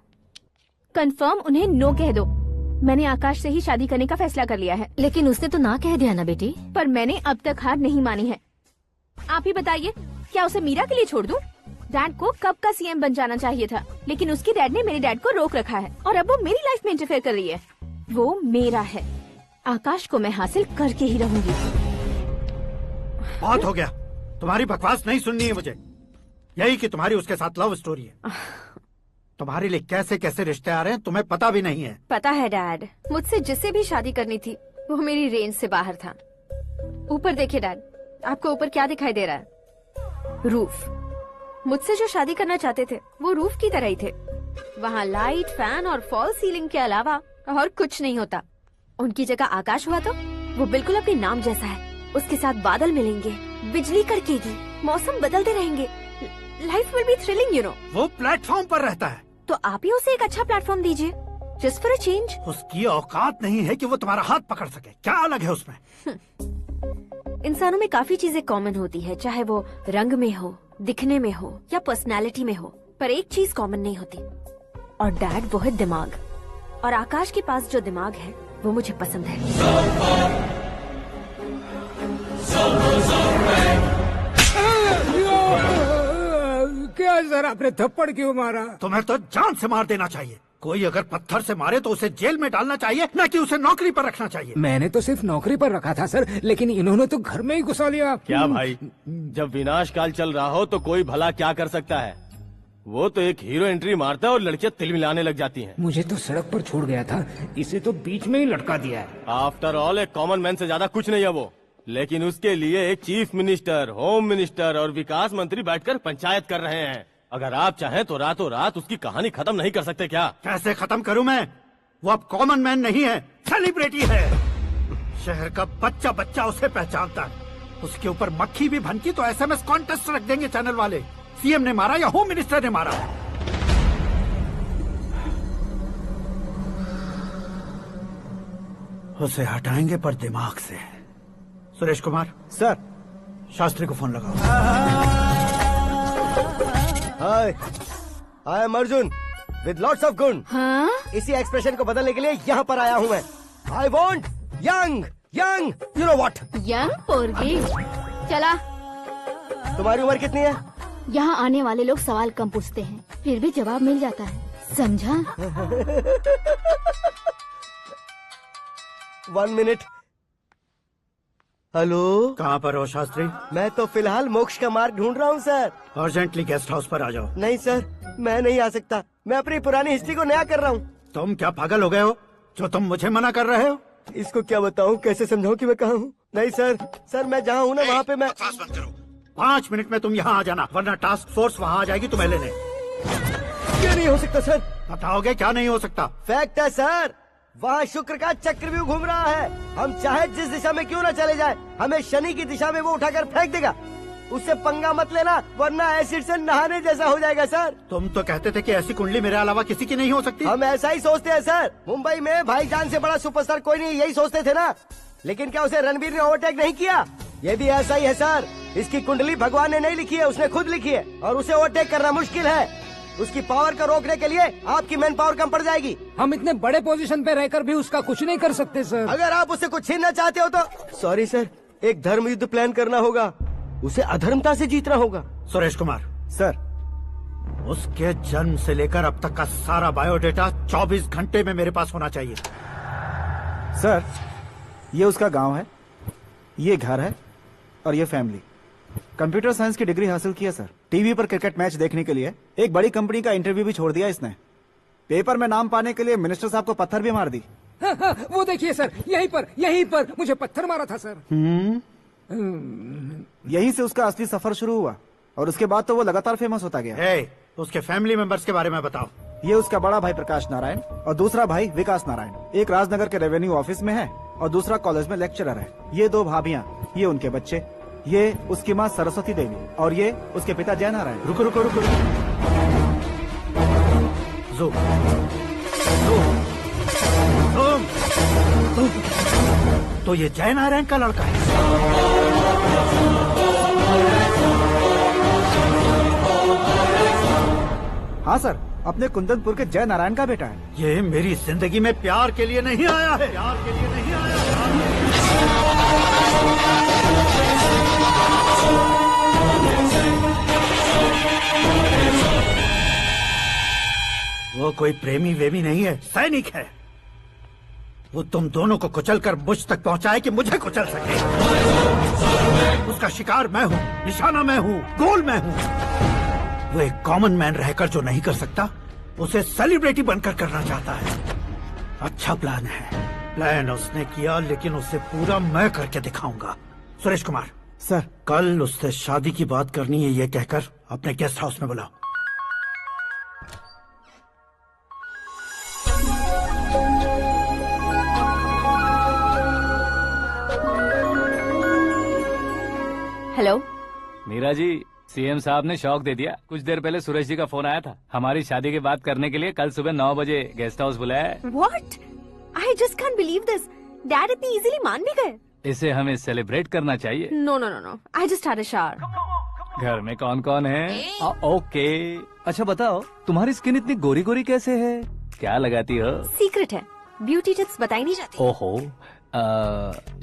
कंफर्म उन्हें नो कह दो। मैंने आकाश से ही शादी करने का फैसला कर लिया है। लेकिन उसने तो ना कह दिया ना बेटी। पर मैंने अब तक हार नहीं मानी है। आप ही बताइए, क्या उसे मीरा के लिए छोड़ दूं? डैड को कब का सीएम बन जाना चाहिए था, लेकिन उसके डैड ने मेरे डैड को रोक रखा है और अब वो मेरी लाइफ में इंटरफेयर कर रही है। वो मेरा है। आकाश को मैं हासिल करके ही रहूंगी। बहुत हो गया, तुम्हारी बकवास नहीं सुननी है मुझे। यही कि तुम्हारी उसके साथ लव स्टोरी है। तुम्हारे लिए कैसे कैसे रिश्ते आ रहे हैं तुम्हें पता भी नहीं है। पता है डैड, मुझसे जिससे भी शादी करनी थी वो मेरी रेंज से बाहर था। ऊपर देखिए डैड, आपको ऊपर क्या दिखाई दे रहा है? रूफ। मुझसे जो शादी करना चाहते थे वो रूफ की तरह ही थे। वहाँ लाइट, फैन और फॉल सीलिंग के अलावा और कुछ नहीं होता। उनकी जगह आकाश हुआ तो वो बिल्कुल अपने नाम जैसा है। उसके साथ बादल मिलेंगे, बिजली कड़केगी, मौसम बदलते रहेंगे, life will be thrilling, you know. वो प्लेटफॉर्म पर रहता है तो आप ही उसे एक अच्छा प्लेटफॉर्म दीजिए, जस्ट फॉर अ चेंज। उसकी औकात नहीं है कि वो तुम्हारा हाथ पकड़ सके। क्या अलग है उसमें? इंसानों में काफी चीजें कॉमन होती है, चाहे वो रंग में हो, दिखने में हो या पर्सनालिटी में हो, पर एक चीज कॉमन नहीं होती, और डैड वो है दिमाग। और आकाश के पास जो दिमाग है वो मुझे पसंद है। क्या सर, आपने थप्पड़ क्यों मारा? तुम्हें तो जान से मार देना चाहिए। कोई अगर पत्थर से मारे तो उसे जेल में डालना चाहिए, न कि उसे नौकरी पर रखना चाहिए। मैंने तो सिर्फ नौकरी पर रखा था सर, लेकिन इन्होंने तो घर में ही घुसा लिया। क्या भाई, जब विनाश काल चल रहा हो तो कोई भला क्या कर सकता है? वो तो एक हीरो एंट्री मारता है और लड़कियां तिल मिलाने लग जाती हैं। मुझे तो सड़क पर छोड़ गया था, इसे तो बीच में ही लटका दिया है। आफ्टर ऑल एक कॉमन मैन से ज्यादा कुछ नहीं है वो, लेकिन उसके लिए एक चीफ मिनिस्टर, होम मिनिस्टर और विकास मंत्री बैठकर पंचायत कर रहे हैं। अगर आप चाहें तो रातों रात उसकी कहानी खत्म नहीं कर सकते क्या? कैसे खत्म करूं मैं? वो अब कॉमन मैन नहीं है, सेलिब्रिटी है। शहर का बच्चा बच्चा उसे पहचानता है। उसके ऊपर मक्खी भी भनकी तो एसएमएस कॉन्टेस्ट रख देंगे चैनल वाले। सीएम ने मारा या होम मिनिस्टर ने मारा। उसे हटाएंगे पर दिमाग से। सुरेश कुमार सर, शास्त्री को फोन लगाओ। Hi, I am Arjun with lots of गुण। हाँ? इसी एक्सप्रेशन को बदलने के लिए यहाँ पर आया हूँ मैं। I want young young, you know what? Young पोरगी। चला। तुम्हारी उम्र कितनी है? यहाँ आने वाले लोग सवाल कम पूछते हैं, फिर भी जवाब मिल जाता है, समझा? 1 मिनट। हेलो, कहाँ पर हो शास्त्री? मैं तो फिलहाल मोक्ष का मार्ग ढूंढ रहा हूँ सर। अर्जेंटली गेस्ट हाउस पर आ जाओ। नहीं सर, मैं नहीं आ सकता। मैं अपनी पुरानी हिस्ट्री को नया कर रहा हूँ। तुम क्या पागल हो गए हो जो तुम मुझे मना कर रहे हो? इसको क्या बताऊं, कैसे समझाऊं कि मैं कहाँ हूँ? नहीं सर मैं जहाँ हूँ ना वहाँ पे मैं। 5 मिनट में तुम यहाँ आ जाना, वरना टास्क फोर्स वहाँ आ जाएगी तुम्हें लेने। क्या नहीं हो सकता सर? बताओगे क्या नहीं हो सकता? फैक्ट है सर, वहाँ शुक्र का चक्रव्यूह घूम रहा है। हम चाहे जिस दिशा में क्यों न चले जाए, हमें शनि की दिशा में वो उठाकर फेंक देगा। उससे पंगा मत लेना, वरना एसिड से नहाने जैसा हो जाएगा सर। तुम तो कहते थे कि ऐसी कुंडली मेरे अलावा किसी की नहीं हो सकती। हम ऐसा ही सोचते हैं सर। मुंबई में भाईजान से बड़ा सुपरस्टार कोई नहीं, यही सोचते थे ना। लेकिन क्या उसे रणबीर ने ओवरटेक नहीं किया? ये भी ऐसा ही है सर। इसकी कुंडली भगवान ने नहीं लिखी है, उसने खुद लिखी है, और उसे ओवरटेक करना मुश्किल है। उसकी पावर को रोकने के लिए आपकी मैन पावर कम पड़ जाएगी। हम इतने बड़े पोजीशन पे रहकर भी उसका कुछ नहीं कर सकते सर। अगर आप उससे कुछ छीनना चाहते हो तो सॉरी सर, एक धर्म युद्ध प्लान करना होगा। उसे अधर्मता से जीतना होगा। सुरेश कुमार सर, उसके जन्म से लेकर अब तक का सारा बायोडेटा 24 घंटे में मेरे पास होना चाहिए। सर, ये उसका गांव है, ये घर है और ये फैमिली। कंप्यूटर साइंस की डिग्री हासिल की है सर। टीवी पर क्रिकेट मैच देखने के लिए एक बड़ी कंपनी का इंटरव्यू भी छोड़ दिया इसने। पेपर में नाम पाने के लिए मिनिस्टर साहब को पत्थर भी मार दी। वो देखिए सर, यहीं पर मुझे पत्थर मारा था सर। यहीं से उसका असली सफर शुरू हुआ और उसके बाद तो वो लगातार फेमस होता गया। उसके फैमिली मेंबर्स के बारे में बताओ। ये उसका बड़ा भाई प्रकाश नारायण और दूसरा भाई विकास नारायण। एक राजनगर के रेवेन्यू ऑफिस में है और दूसरा कॉलेज में लेक्चरर है। ये 2 भाभियां, ये उनके बच्चे, ये उसकी माँ सरस्वती देवी और ये उसके पिता जय नारायण। रुको रुको रुको, तो ये जय नारायण का लड़का है। हाँ सर, अपने कुंदनपुर के जय नारायण का बेटा है। ये मेरी जिंदगी में प्यार के लिए नहीं आया है, प्यार के लिए नहीं आया है। वो कोई प्रेमी वेमी नहीं है, सैनिक है। वो तुम दोनों को कुचलकर मुझ तक पहुंचाए कि मुझे कुचल सके। उसका शिकार मैं हूँ, निशाना मैं हूँ, गोल मैं हूँ। वो एक कॉमन मैन रहकर जो नहीं कर सकता, उसे सेलिब्रिटी बनकर करना चाहता है। अच्छा प्लान है। प्लान उसने किया, लेकिन उसे पूरा मैं करके दिखाऊंगा। सुरेश कुमार सर, कल उससे शादी की बात करनी है, ये कहकर अपने गेस्ट हाउस में बुलाओ। हेलो मीरा जी, सीएम साहब ने शौक दे दिया। कुछ देर पहले सुरेश जी का फोन आया था, हमारी शादी की बात करने के लिए कल सुबह 9 बजे गेस्ट हाउस बुलाया है। What? I just can't believe this. Dad इतनी इजीली मान भी गए। इसे हमें सेलिब्रेट करना चाहिए। No. I just had a shower. घर में कौन कौन है? ओके, अच्छा बताओ, तुम्हारी स्किन इतनी गोरी गोरी कैसे है? क्या लगाती हो? सीक्रेट है, ब्यूटी टिप्स बताई नहीं जाती। ओहो,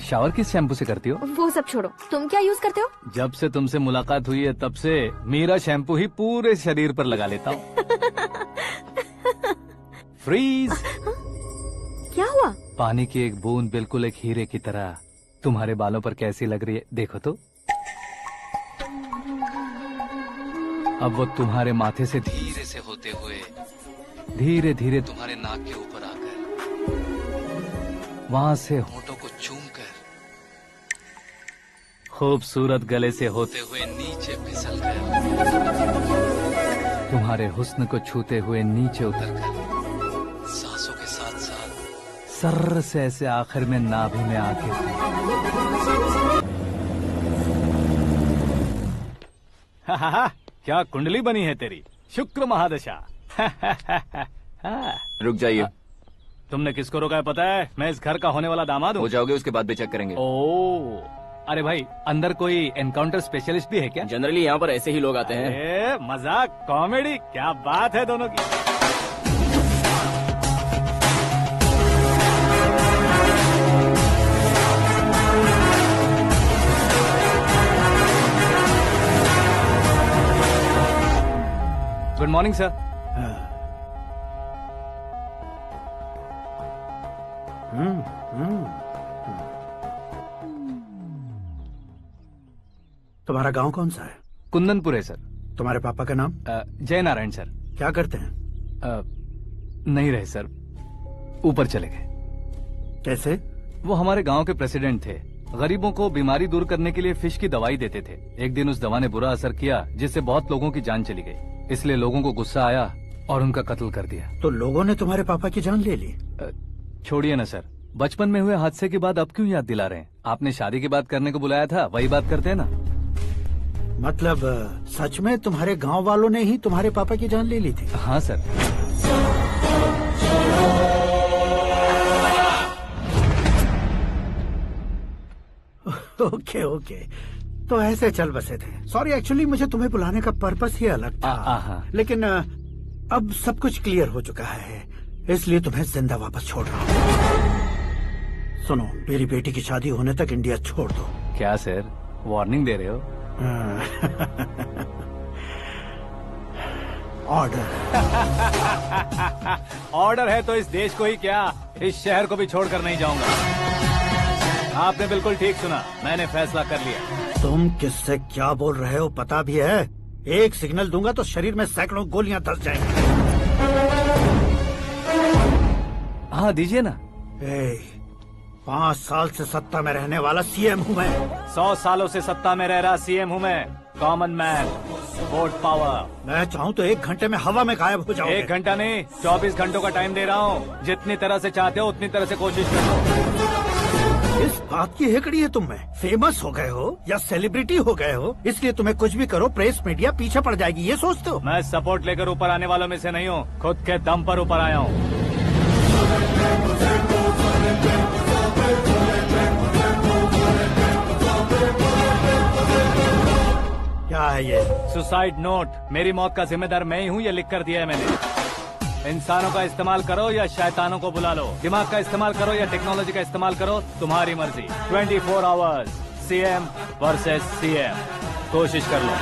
शावर किस शैम्पू से करती हो? वो सब छोड़ो, तुम क्या यूज करते हो? जब से तुमसे मुलाकात हुई है तब से मेरा शैम्पू ही पूरे शरीर पर लगा लेता हूँ। फ्रीज। क्या हुआ? पानी की एक बूंद बिल्कुल एक हीरे की तरह तुम्हारे बालों पर कैसी लग रही है, देखो तो। अब वो तुम्हारे माथे से धीरे से होते हुए धीरे धीरे तुम्हारे नाक के ऊपर आकर वहां से होठों को चूमकर खूबसूरत गले से होते हुए नीचे फिसलकर तुम्हारे हुस्न को छूते हुए नीचे उतरकर सांसों के साथ साथ सर्र से ऐसे आखिर में नाभि में आके क्या कुंडली बनी है तेरी, शुक्र महादशा। रुक जाइए। तुमने किसको रोका है पता है? मैं इस घर का होने वाला दामाद हूँ। हो जाओगे उसके बाद भी चेक करेंगे। ओ, अरे भाई, अंदर कोई एनकाउंटर स्पेशलिस्ट भी है क्या? जनरली यहाँ पर ऐसे ही लोग आते हैं। मजाक, कॉमेडी, क्या बात है दोनों की। Good morning sir. तुम्हारा गांव कौन सा है? कुंदनपुर है सर। तुम्हारे पापा का नाम? जय नारायण सर। क्या करते हैं? नहीं रहे सर, ऊपर चले गए। कैसे? वो हमारे गांव के प्रेसिडेंट थे। गरीबों को बीमारी दूर करने के लिए फिश की दवाई देते थे। एक दिन उस दवा ने बुरा असर किया जिससे बहुत लोगों की जान चली गई। इसलिए लोगों को गुस्सा आया और उनका कत्ल कर दिया। तो लोगों ने तुम्हारे पापा की जान ले ली? छोड़िए ना सर, बचपन में हुए हादसे के बाद अब क्यों याद दिला रहे हैं? आपने शादी की बात करने को बुलाया था, वही बात करते हैं ना। मतलब सच में तुम्हारे गांव वालों ने ही तुम्हारे पापा की जान ले ली थी? हाँ सर। ओके ओके, तो ऐसे चल बसे थे। सॉरी, एक्चुअली मुझे तुम्हें बुलाने का पर्पस ही अलग था। लेकिन अब सब कुछ क्लियर हो चुका है, इसलिए तुम्हें जिंदा वापस छोड़ रहा हूँ। सुनो, मेरी बेटी की शादी होने तक इंडिया छोड़ दो। क्या सर, वार्निंग दे रहे हो? ऑर्डर। ऑर्डर है तो इस देश को ही क्या, इस शहर को भी छोड़कर नहीं जाऊंगा। आपने बिल्कुल ठीक सुना, मैंने फैसला कर लिया। तुम किससे क्या बोल रहे हो पता भी है? एक सिग्नल दूंगा तो शरीर में सैकड़ों गोलियां धस जाएंगी। हाँ दीजिए ना। 5 साल से सत्ता में रहने वाला सीएम हूँ मैं। 100 सालों से सत्ता में रह रहा सीएम हूँ मैं। Common man, vote power. मैं चाहूँ तो 1 घंटे में हवा में गायब हो जाऊँ। 1 घंटा नहीं, 24 घंटों का टाइम दे रहा हूँ। जितनी तरह से चाहते हो उतनी तरह से कोशिश करो। इस बात की हेकड़ी है तुम में? फेमस हो गए हो या सेलिब्रिटी हो गए हो, इसलिए तुम्हें कुछ भी करो प्रेस मीडिया पीछे पड़ जाएगी, ये सोचते हो? मैं सपोर्ट लेकर ऊपर आने वालों में से नहीं हूँ, खुद के दम पर ऊपर आया हूँ। क्या है ये? Suicide note. मेरी मौत का जिम्मेदार मैं ही हूँ, ये लिख कर दिया है मैंने। इंसानों का इस्तेमाल करो या शैतानों को बुला लो, दिमाग का इस्तेमाल करो या टेक्नोलॉजी का इस्तेमाल करो, तुम्हारी मर्जी। 24 आवर्स, सीएम वर्सेस सीएम, कोशिश कर लो।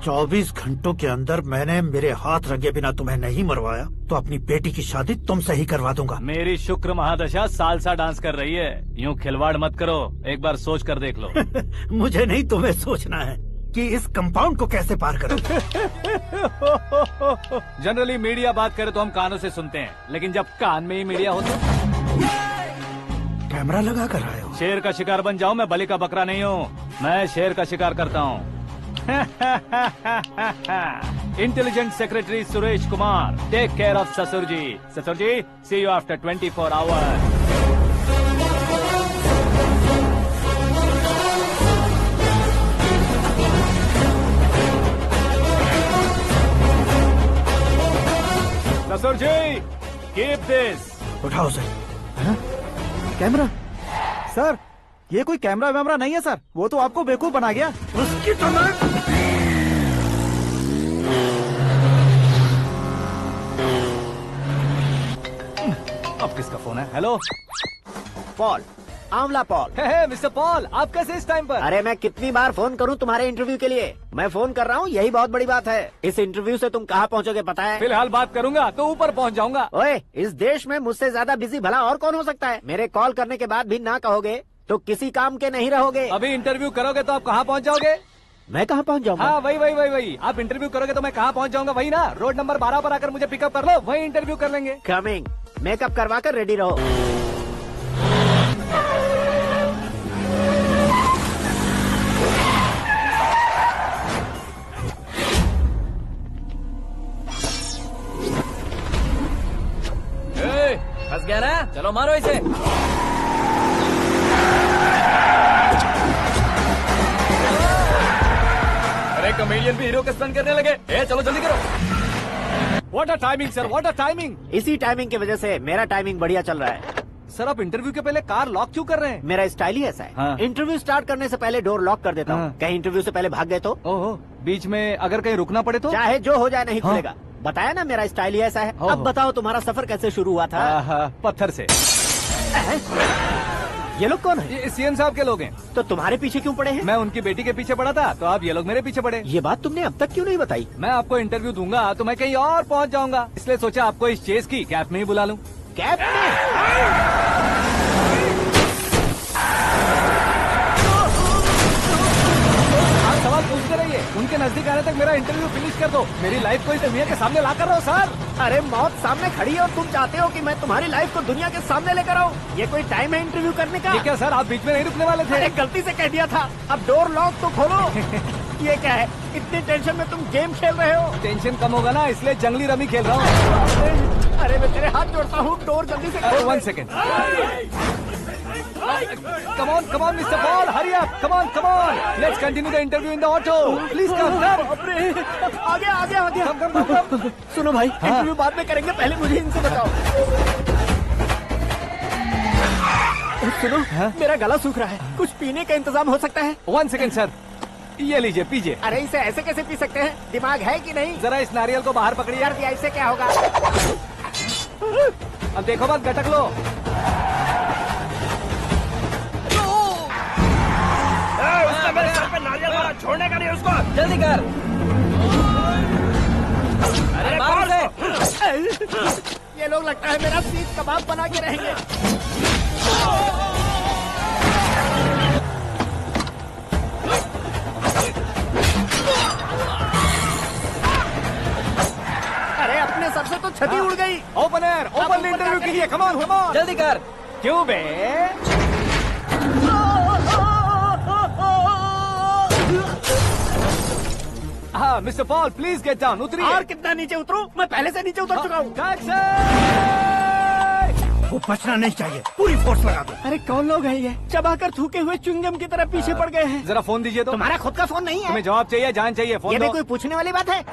24 घंटों के अंदर मैंने मेरे हाथ रंगे बिना तुम्हें नहीं मरवाया तो अपनी बेटी की शादी तुमसे ही करवा दूंगा। मेरी शुक्र महादशा सालसा डांस कर रही है, यूँ खिलवाड़ मत करो, एक बार सोच कर देख लो। मुझे नहीं, तुम्हें सोचना है कि इस कंपाउंड को कैसे पार करूं। जनरली मीडिया बात करे तो हम कानों से सुनते हैं, लेकिन जब कान में ही मीडिया हो तो कैमरा लगा कर आए हो। शेर का शिकार बन जाऊं, मैं बलि का बकरा नहीं हूँ, मैं शेर का शिकार करता हूँ। Intelligent secretary Suresh Kumar, take care of ससुर जी। ससुर जी, सी यू आफ्टर 24 आवर्स। ससुर जी, कीप दिस। उठाओ सर। कैमरा? सर, ये कोई कैमरा वैमरा नहीं है सर, वो तो आपको बेवकूफ बना गया। उसकी तो मैं... अब किसका फोन है? हेलो पॉल, आंवला पॉल। मिस्टर पॉल, आप कैसे इस टाइम पर? अरे मैं कितनी बार फोन करूं तुम्हारे इंटरव्यू के लिए? मैं फोन कर रहा हूं, यही बहुत बड़ी बात है। इस इंटरव्यू से तुम कहां पहुंचोगे पता है? फिलहाल बात करूंगा तो ऊपर पहुंच जाऊंगा। ओए, इस देश में मुझसे ज्यादा बिजी भला और कौन हो सकता है? मेरे कॉल करने के बाद भी ना कहोगे तो किसी काम के नहीं रहोगे। अभी इंटरव्यू करोगे तो आप कहाँ पहुँच जाओगे? मैं कहाँ पहुँच जाऊंगा? हाँ वही। आप इंटरव्यू करोगे तो मैं कहाँ पहुँच जाऊंगा? वही ना, रोड नंबर 12 पर आकर मुझे पिकअप कर लो, वही इंटरव्यू कर लेंगे। कमिंग। मेकअप करवा कर रेडी रहो। फंस गया ना, चलो मारो इसे। अरे कमेडियन भी हीरो का स्टंट करने लगे। चलो जल्दी करो। What a timing sir, what a timing. इसी टाइमिंग की वजह से मेरा टाइमिंग बढ़िया चल रहा है। सर, आप इंटरव्यू के पहले कार लॉक क्यों कर रहे हैं? मेरा स्टाइल ही ऐसा है। हाँ। इंटरव्यू स्टार्ट करने से पहले डोर लॉक कर देता हूँ। कहीं इंटरव्यू से पहले भाग गए तो? ओहो, बीच में अगर कहीं रुकना पड़े तो? चाहे जो हो जाए नहीं खुलेगा। बताया ना, मेरा स्टाइल ही ऐसा है। अब बताओ तुम्हारा सफर कैसे शुरू हुआ था? पत्थर से। ये लोग कौन है? ये सीएम साहब के लोग हैं। तो तुम्हारे पीछे क्यों पड़े हैं? मैं उनकी बेटी के पीछे पड़ा था, तो आप ये लोग मेरे पीछे पड़े। ये बात तुमने अब तक क्यों नहीं बताई? मैं आपको इंटरव्यू दूंगा तो मैं कहीं और पहुंच जाऊंगा, इसलिए सोचा आपको इस चेस की कैब में ही बुला लूं। कैब में? सवाल पूछते रहिए, उनके नजदीक आने तक मेरा इंटरव्यू फिनिश कर दो। मेरी लाइफ को इस दुनिया के सामने ला कर रहो सर। अरे मौत सामने खड़ी है और तुम चाहते हो कि मैं तुम्हारी लाइफ को दुनिया के सामने लेकर आऊं? ये कोई टाइम है इंटरव्यू करने का? ये क्या सर, आप बीच में नहीं रुकने वाले थे? अरे गलती से कह दिया था। अब डोर लॉक तो खोलो। ये क्या है, इतनी टेंशन में तुम गेम खेल रहे हो? टेंशन कम होगा ना, इसलिए जंगली रमी खेल रहा हूँ। अरे मैं तेरे हाथ जोड़ता हूँ, डोर जल्दी से खोल। 1 second. Come on, Mr. Paul, hurry up. Come on. Let's continue the interview in the auto. Please come. आ गया। Come. सुनो भाई, इंटरव्यू बाद में करेंगे, पहले मुझे इनसे बताओ। सुनो, मेरा गला सूख रहा है, कुछ पीने का इंतजाम हो सकता है? 1 सेकेंड सर, ये लीजिए पीजिए। अरे इसे ऐसे कैसे पी सकते हैं? दिमाग है कि नहीं? जरा इस नारियल को बाहर पकड़िए। यार दिया, इससे क्या होगा? अब देखो मत, गटक लो। उसने मेरे सर पे नारियल मारा, छोड़ने का नहीं उसको। जल्दी कर। अरे मार उसे। ये लोग लगता है मेरा सीख कबाब बना के रहेंगे। अरे अपने सर से तो छती उड़ गई। ओपन इंटरव्यू कीजिए। कम ऑन जल्दी कर। क्यों बे? हाँ mister Paul, please get down. उतरिए। और कितना नीचे उतरूं? मैं पहले से नीचे उतर चुका हूँ। वो बचना नहीं चाहिए, पूरी फोर्स लगा दो। अरे कौन लोग हैं ये? चबाकर थूके हुए च्युइंगम की तरह पीछे पड़ गए हैं। जरा फोन दीजिए तो। तुम्हारा खुद का फोन नहीं है? तुम्हें जवाब चाहिए, जान चाहिए, फोन ये दो। भी कोई पूछने वाली बात है?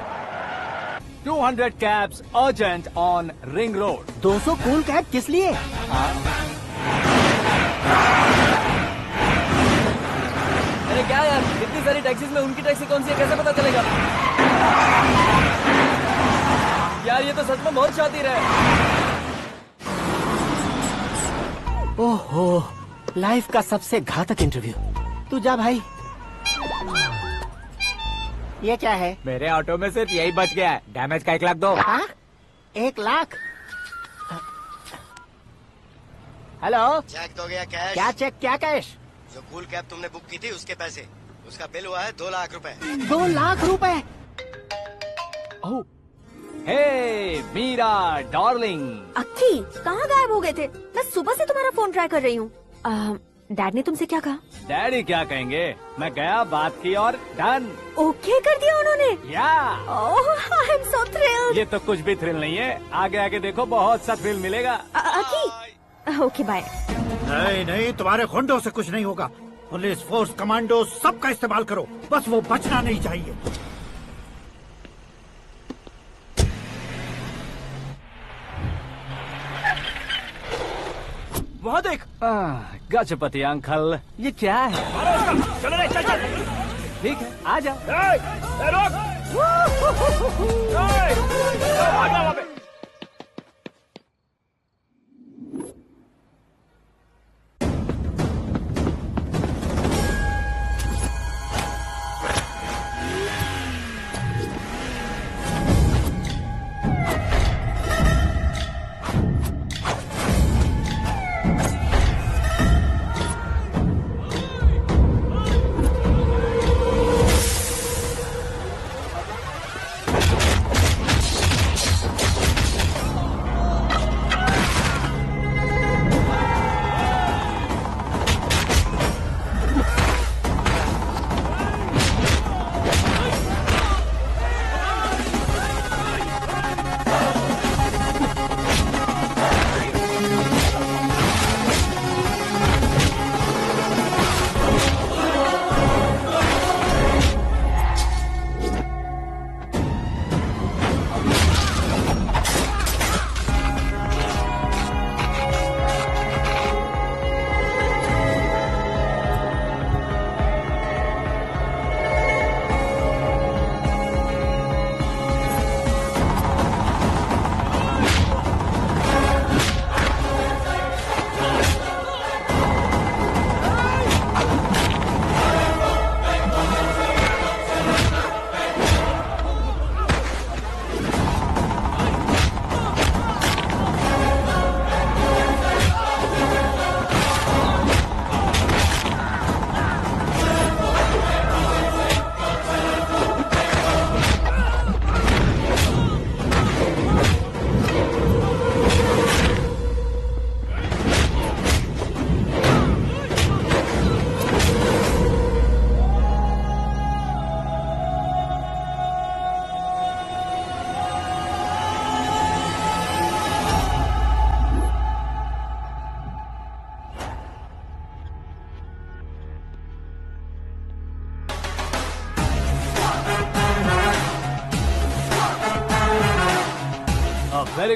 200 cabs urgent on Ring Road. 200 cool cab किस लिए? अरे क्या यार, इतनी सारी टैक्सीज में उनकी टैक्सी कौन सी है, कैसे पता चलेगा? यार ये तो सच में बहुत शातिर है। ओहो, लाइफ का सबसे घातक इंटरव्यू। तू जा भाई। ये क्या है? मेरे ऑटो में सिर्फ यही बच गया है। डैमेज का 1 लाख दो। 1 लाख? हेलो, चेक तो गया कैश। क्या चेक, क्या कैश? जो कूल कैब तुमने बुक की थी उसके पैसे, उसका बिल हुआ है 2 लाख रुपए। 2 लाख रुपए? हे मीरा डार्लिंग। अक्की, कहाँ गायब हो गए थे? मैं सुबह से तुम्हारा फोन ट्राई कर रही हूँ। डैड ने तुमसे क्या कहा? डैडी क्या कहेंगे, मैं गया, बात की और डन। ओके कर दिया उन्होंने? या। ओह, आई एम सो थ्रिल्ड। ये तो कुछ भी थ्रिल नहीं है, आगे आगे देखो बहुत सा थ्रिल मिलेगा। अक्की, ओके बाय। नहीं, तुम्हारे गुंडों से कुछ नहीं होगा। पुलिस फोर्स, कमांडो, सबका इस्तेमाल करो, बस वो बचना नहीं चाहिए। वहाँ देख। गजपति अंकल, ये क्या है? चलो रे, चल। ठीक है, आ जाओ।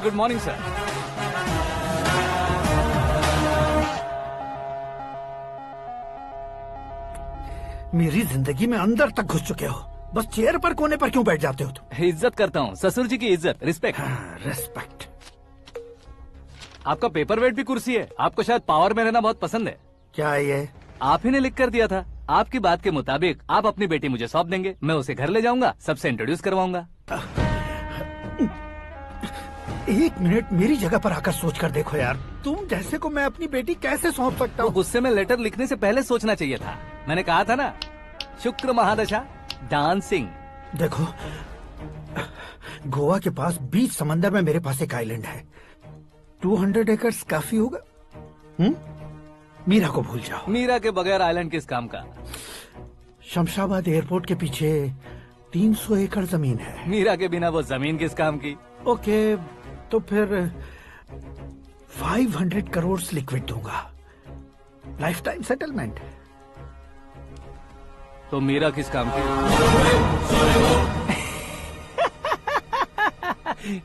Good morning sir. मेरी जिंदगी में अंदर तक घुस चुके हो, बस चेयर पर कोने पर क्यों बैठ जाते हो तुम? इज्जत करता हूँ, ससुर जी की इज्जत, रिस्पेक्ट। रिस्पेक्ट। आपका पेपर वेट भी कुर्सी है। आपको शायद पावर में रहना बहुत पसंद है। क्या ये? आप ही ने लिख कर दिया था। आपकी बात के मुताबिक आप अपनी बेटी मुझे सौंप देंगे, मैं उसे घर ले जाऊंगा, सबसे इंट्रोड्यूस करवाऊंगा। 1 मिनट मेरी जगह पर आकर सोच कर देखो यार, तुम जैसे को मैं अपनी बेटी कैसे सौंप सकता हूँ? गुस्से में लेटर लिखने से पहले सोचना चाहिए था। मैंने कहा था ना, शुक्र महादशा डांसिंग। देखो, गोवा के पास बीच समंदर में मेरे पास एक आइलैंड है, 200 एकर्स काफी होगा। मीरा को भूल जाओ। मीरा के बगैर आइलैंड किस काम का? शमशाबाद एयरपोर्ट के पीछे 300 एकड़ जमीन है। मीरा के बिना वो जमीन किस काम की? ओके, तो फिर 500 करोड़ लिक्विड दूंगा, लाइफ टाइम सेटलमेंट। तो मीरा किस काम की?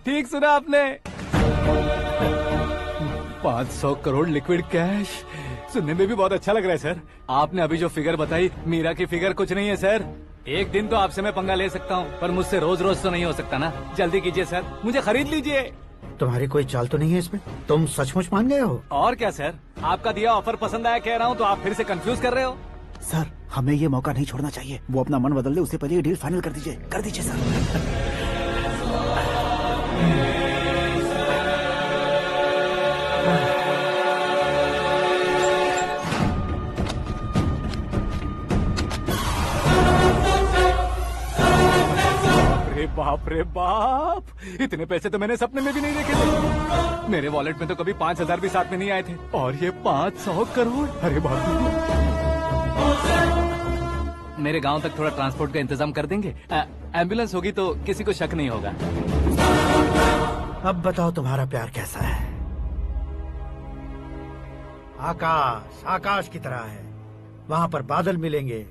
ठीक सुना आपने, 500 करोड़ लिक्विड कैश। सुनने में भी बहुत अच्छा लग रहा है सर। आपने अभी जो फिगर बताई, मीरा की फिगर कुछ नहीं है सर। एक दिन तो आपसे मैं पंगा ले सकता हूँ, पर मुझसे रोज रोज तो नहीं हो सकता ना। जल्दी कीजिए सर, मुझे खरीद लीजिए। तुम्हारी कोई चाल तो नहीं है इसमें? तुम सचमुच मान गए हो? और क्या सर, आपका दिया ऑफर पसंद आया कह रहा हूँ, तो आप फिर से कंफ्यूज कर रहे हो। सर, हमें ये मौका नहीं छोड़ना चाहिए। वो अपना मन बदल दे, उससे पहले ये डील फाइनल कर दीजिए। कर दीजिए सर। बाप रे बाप, इतने पैसे तो मैंने सपने में भी नहीं देखे थे। मेरे वॉलेट में तो कभी 5,000 भी साथ में नहीं आए थे, और ये 500 करोड़। अरे बाप रे। मेरे गांव तक थोड़ा ट्रांसपोर्ट का इंतजाम कर देंगे? एम्बुलेंस होगी तो किसी को शक नहीं होगा। अब बताओ तुम्हारा प्यार कैसा है? आकाश आकाश की तरह है, वहाँ पर बादल मिलेंगे,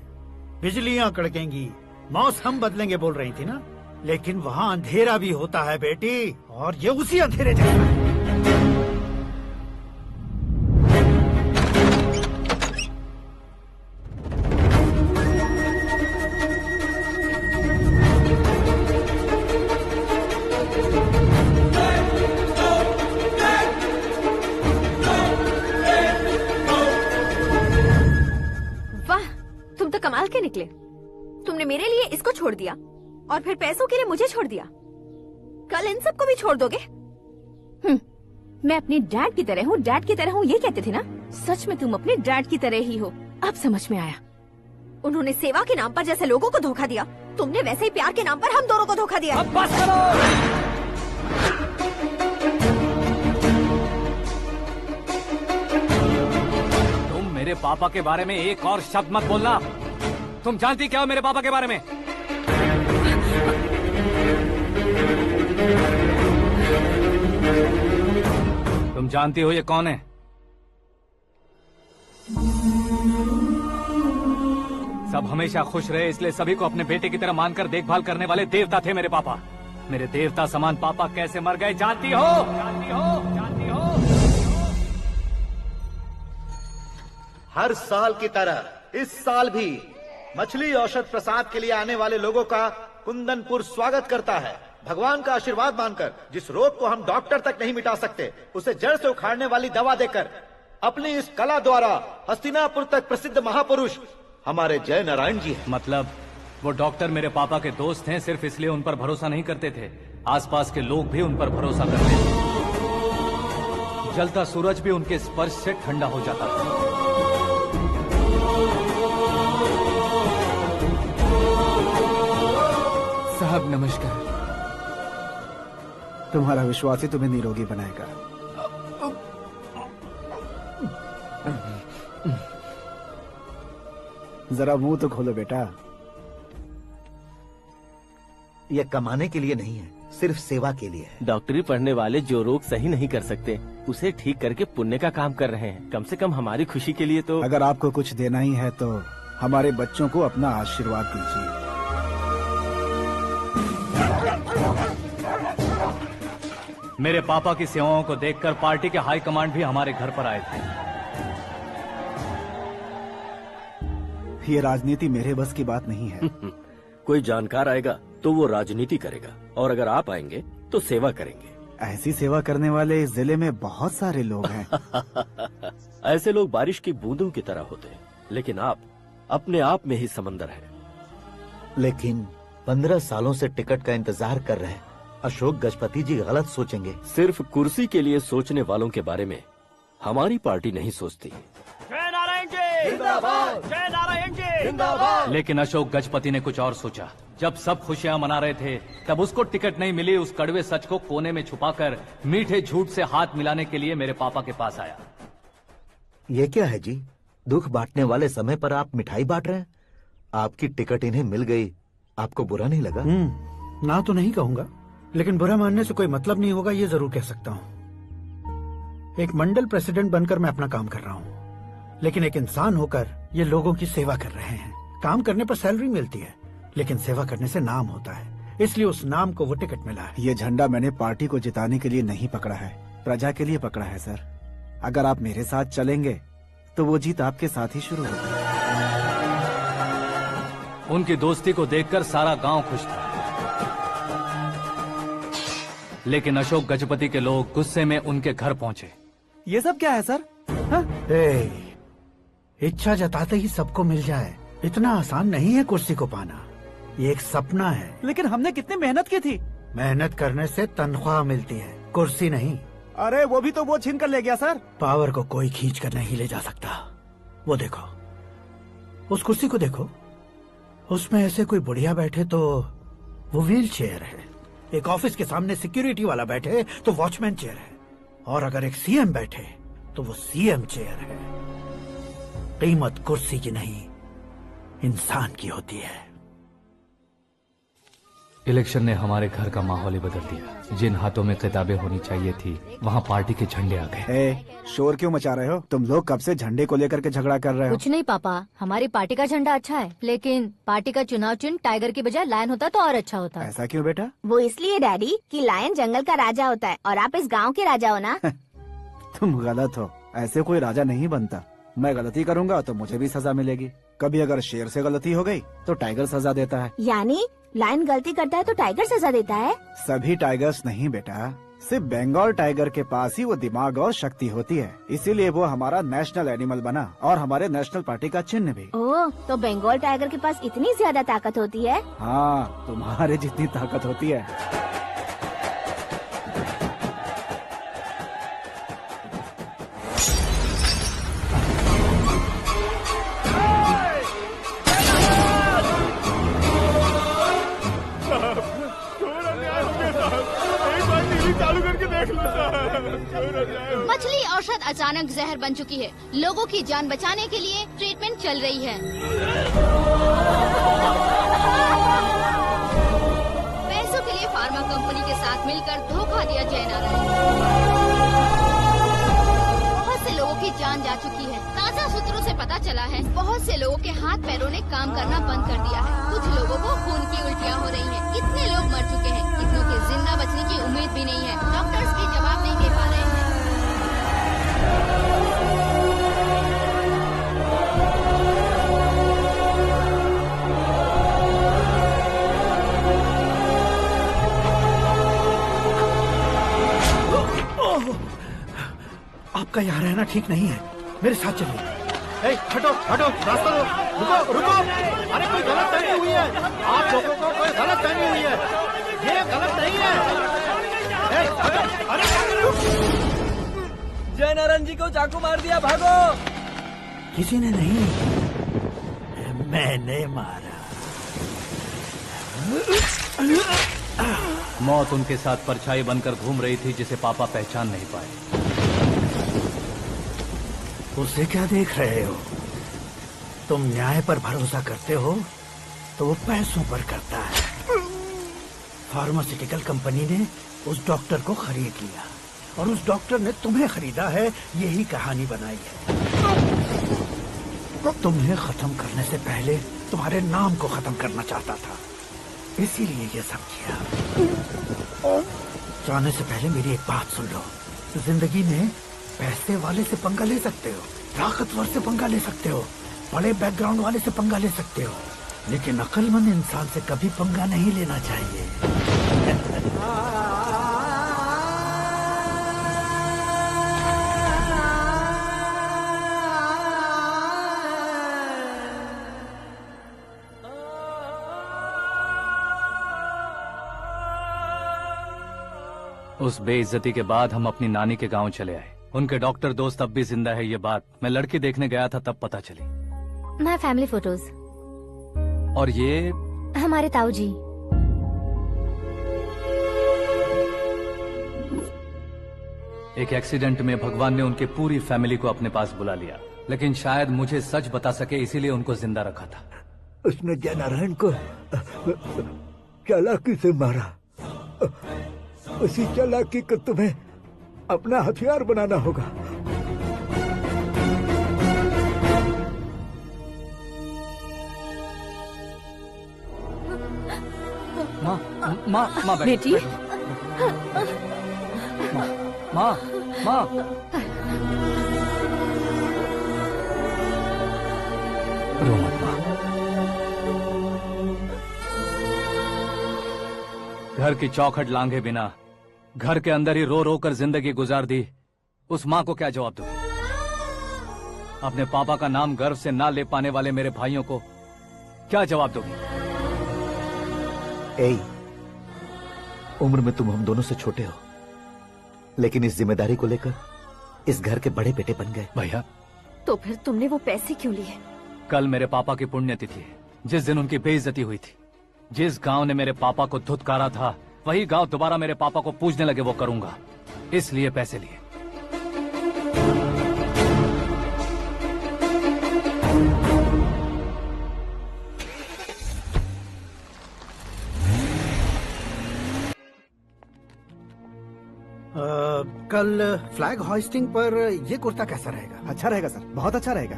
बिजलियां कड़केंगी, मौसम बदलेंगे बोल रही थी ना, लेकिन वहाँ अंधेरा भी होता है बेटी, और ये उसी अंधेरे जैसा है। वाह, तुम तो कमाल के निकले। तुमने मेरे लिए इसको छोड़ दिया और फिर पैसों के लिए मुझे छोड़ दिया। कल इन सबको भी छोड़ दोगे? मैं अपने डैड की तरह हूँ, डैड की तरह हूँ, ये कहते थे ना। सच में तुम अपने डैड की तरह ही हो, अब समझ में आया। उन्होंने सेवा के नाम पर जैसे लोगों को धोखा दिया, तुमने वैसे ही प्यार के नाम पर हम दोनों को धोखा दिया। अब बस करो। तुम मेरे पापा के बारे में एक और शब्द मत बोलना। तुम जानती क्या हो मेरे पापा के बारे में? तुम जानती हो ये कौन है? सब हमेशा खुश रहे, इसलिए सभी को अपने बेटे की तरह मानकर देखभाल करने वाले देवता थे मेरे पापा। मेरे देवता समान पापा कैसे मर गए जानती हो? जानती हो? जानती हो? हर साल की तरह इस साल भी मछली औषध प्रसाद के लिए आने वाले लोगों का कुंदनपुर स्वागत करता है। भगवान का आशीर्वाद मानकर जिस रोग को हम डॉक्टर तक नहीं मिटा सकते, उसे जड़ से उखाड़ने वाली दवा देकर अपनी इस कला द्वारा हस्तिनापुर तक प्रसिद्ध महापुरुष हमारे जय नारायण जी हैं। मतलब वो डॉक्टर मेरे पापा के दोस्त हैं, सिर्फ इसलिए उन पर भरोसा नहीं करते थे, आसपास के लोग भी उन पर भरोसा करते थे। जलता सूरज भी उनके स्पर्श से ठंडा हो जाता था। साहब नमस्कार। तुम्हारा विश्वास ही तुम्हें निरोगी बनाएगा। जरा मुंह तो खोलो बेटा। ये कमाने के लिए नहीं है, सिर्फ सेवा के लिए है। डॉक्टरी पढ़ने वाले जो रोग सही नहीं कर सकते, उसे ठीक करके पुण्य का काम कर रहे हैं। कम से कम हमारी खुशी के लिए तो। अगर आपको कुछ देना ही है तो हमारे बच्चों को अपना आशीर्वाद दीजिए। मेरे पापा की सेवाओं को देखकर पार्टी के हाई कमांड भी हमारे घर पर आए थे। ये राजनीति मेरे बस की बात नहीं है। कोई जानकार आएगा तो वो राजनीति करेगा, और अगर आप आएंगे तो सेवा करेंगे। ऐसी सेवा करने वाले इस जिले में बहुत सारे लोग हैं। ऐसे लोग बारिश की बूंदों की तरह होते हैं, लेकिन आप अपने आप में ही समंदर हैं। लेकिन 15 सालों से टिकट का इंतजार कर रहे अशोक गजपति जी गलत सोचेंगे। सिर्फ कुर्सी के लिए सोचने वालों के बारे में हमारी पार्टी नहीं सोचती। जय नारायण जी जिंदाबाद, जय नारायण जी जिंदाबाद। लेकिन अशोक गजपति ने कुछ और सोचा। जब सब खुशियां मना रहे थे तब उसको टिकट नहीं मिली। उस कड़वे सच को कोने में छुपाकर मीठे झूठ से हाथ मिलाने के लिए मेरे पापा के पास आया। ये क्या है जी? दुख बांटने वाले समय पर आप मिठाई बांट रहे हैं। आपकी टिकट इन्हें मिल गई, आपको बुरा नहीं लगा? ना तो नहीं कहूंगा, लेकिन बुरा मानने से कोई मतलब नहीं होगा, ये जरूर कह सकता हूँ। एक मंडल प्रेसिडेंट बनकर मैं अपना काम कर रहा हूँ, लेकिन एक इंसान होकर ये लोगों की सेवा कर रहे हैं। काम करने पर सैलरी मिलती है, लेकिन सेवा करने से नाम होता है, इसलिए उस नाम को वो टिकट मिला है। ये झंडा मैंने पार्टी को जिताने के लिए नहीं पकड़ा है, प्रजा के लिए पकड़ा है सर। अगर आप मेरे साथ चलेंगे तो वो जीत आपके साथ ही शुरू होगी। उनकी दोस्ती को देखकर सारा गांव खुश था, लेकिन अशोक गजपति के लोग गुस्से में उनके घर पहुंचे। ये सब क्या है सर? इच्छा जताते ही सबको मिल जाए इतना आसान नहीं है कुर्सी को पाना। ये एक सपना है। लेकिन हमने कितनी मेहनत की थी। मेहनत करने से तनख्वाह मिलती है, कुर्सी नहीं। अरे वो भी तो वो छीन कर ले गया सर। पावर को कोई खींच कर नहीं ले जा सकता। वो देखो, उस कुर्सी को देखो, उसमें ऐसे कोई बुढ़िया बैठे तो वो व्हील चेयर है। एक ऑफिस के सामने सिक्योरिटी वाला बैठे तो वॉचमैन चेयर है, और अगर एक सीएम बैठे तो वो सीएम चेयर है। कीमत कुर्सी की नहीं, इंसान की होती है। इलेक्शन ने हमारे घर का माहौल ही बदल दिया। जिन हाथों में किताबें होनी चाहिए थी वहाँ पार्टी के झंडे आ गए। शोर क्यों मचा रहे हो? तुम लोग कब से झंडे को लेकर के झगड़ा कर रहे हो? कुछ नहीं पापा, हमारी पार्टी का झंडा अच्छा है, लेकिन पार्टी का चुनाव चिन्ह टाइगर की बजाय लायन होता तो और अच्छा होता। ऐसा क्यों बेटा? वो इसलिए डैडी कि लायन जंगल का राजा होता है और आप इस गांव के राजा हो ना। तुम गलत हो, ऐसे कोई राजा नहीं बनता। मैं गलती करूंगा तो मुझे भी सजा मिलेगी। कभी अगर शेर से गलती हो गई तो टाइगर सजा देता है। यानी लायन गलती करता है तो टाइगर सजा देता है? सभी टाइगर्स नहीं बेटा, सिर्फ बंगाल टाइगर के पास ही वो दिमाग और शक्ति होती है, इसीलिए वो हमारा नेशनल एनिमल बना और हमारे नेशनल पार्टी का चिन्ह भी। ओह, तो बंगाल टाइगर के पास इतनी ज्यादा ताकत होती है? हाँ, तुम्हारे जितनी ताकत होती है। मछली औषध अचानक जहर बन चुकी है। लोगों की जान बचाने के लिए ट्रीटमेंट चल रही है। पैसों के लिए फार्मा कंपनी के साथ मिलकर धोखा दिया जय नारायण। बहुत से लोगों की जान जा चुकी है। ताज़ा सूत्रों से पता चला है बहुत से लोगों के हाथ पैरों ने काम करना बंद कर दिया है। कुछ लोगों को खून की उल्टियाँ हो रही हैं। कितने लोग मर चुके हैं, कितनों के जिंदा बचने की उम्मीद भी नहीं है। डॉक्टर्स भी जवाब नहीं दे पा रहे हैं। आपका यहाँ रहना ठीक नहीं है, मेरे साथ चलिए। हटो हटो, रास्ता दो, रुको रुको। अरे कोई गलत फहमी हुई है, आप लोगों को कोई गलत फहमी हुई है, ये गलत नहीं है। जय नारायण जी को चाकू मार दिया, भागो। किसी ने नहीं, मैंने मारा। मौत उनके साथ परछाई बनकर घूम रही थी जिसे पापा पहचान नहीं पाए। उसे क्या देख रहे हो? तुम न्याय पर भरोसा करते हो तो वो पैसों पर करता है। फार्मास्यूटिकल कंपनी ने उस डॉक्टर को खरीद लिया और उस डॉक्टर ने तुम्हें खरीदा है, यही कहानी बनाई है। तुम्हें खत्म करने से पहले तुम्हारे नाम को खत्म करना चाहता था, इसीलिए ये सब किया। जाने से पहले मेरी एक बात सुन लो। जिंदगी में पैसे वाले से पंगा ले सकते हो, ताकतवर से पंगा ले सकते हो, बड़े बैकग्राउंड वाले से पंगा ले सकते हो, लेकिन अक्लमंद इंसान से कभी पंगा नहीं लेना चाहिए। उस बेइज्जती के बाद हम अपनी नानी के गांव चले आए। उनके डॉक्टर दोस्त अब भी जिंदा है, ये बात मैं लड़की देखने गया था तब पता चली। My family photos. और ये हमारे ताऊ जी। एक एक्सीडेंट में भगवान ने उनकी पूरी फैमिली को अपने पास बुला लिया, लेकिन शायद मुझे सच बता सके इसीलिए उनको जिंदा रखा था। उसने जयनारायण को चालाकी से मारा। उसी चालाकी को तुम्हें अपना हथियार बनाना होगा। माँ, माँ, माँ बेटी। माँ, माँ, माँ। रो मत माँ। घर की चौखट लांघे बिना घर के अंदर ही रो रो कर जिंदगी गुजार दी उस माँ को क्या जवाब दूं? अपने पापा का नाम गर्व से ना ले पाने वाले मेरे भाइयों को क्या जवाब दोगी? उम्र में तुम हम दोनों से छोटे हो, लेकिन इस जिम्मेदारी को लेकर इस घर के बड़े बेटे बन गए। भैया, तो फिर तुमने वो पैसे क्यों लिए? कल मेरे पापा की पुण्यतिथि है, जिस दिन उनकी बेइज्जती हुई थी। जिस गांव ने मेरे पापा को धुतकारा था, वही गांव दोबारा मेरे पापा को पूजने लगे, वो करूंगा, इसलिए पैसे लिए। कल फ्लैग होइस्टिंग पर ये कुर्ता कैसा रहेगा? अच्छा रहेगा सर, बहुत अच्छा रहेगा।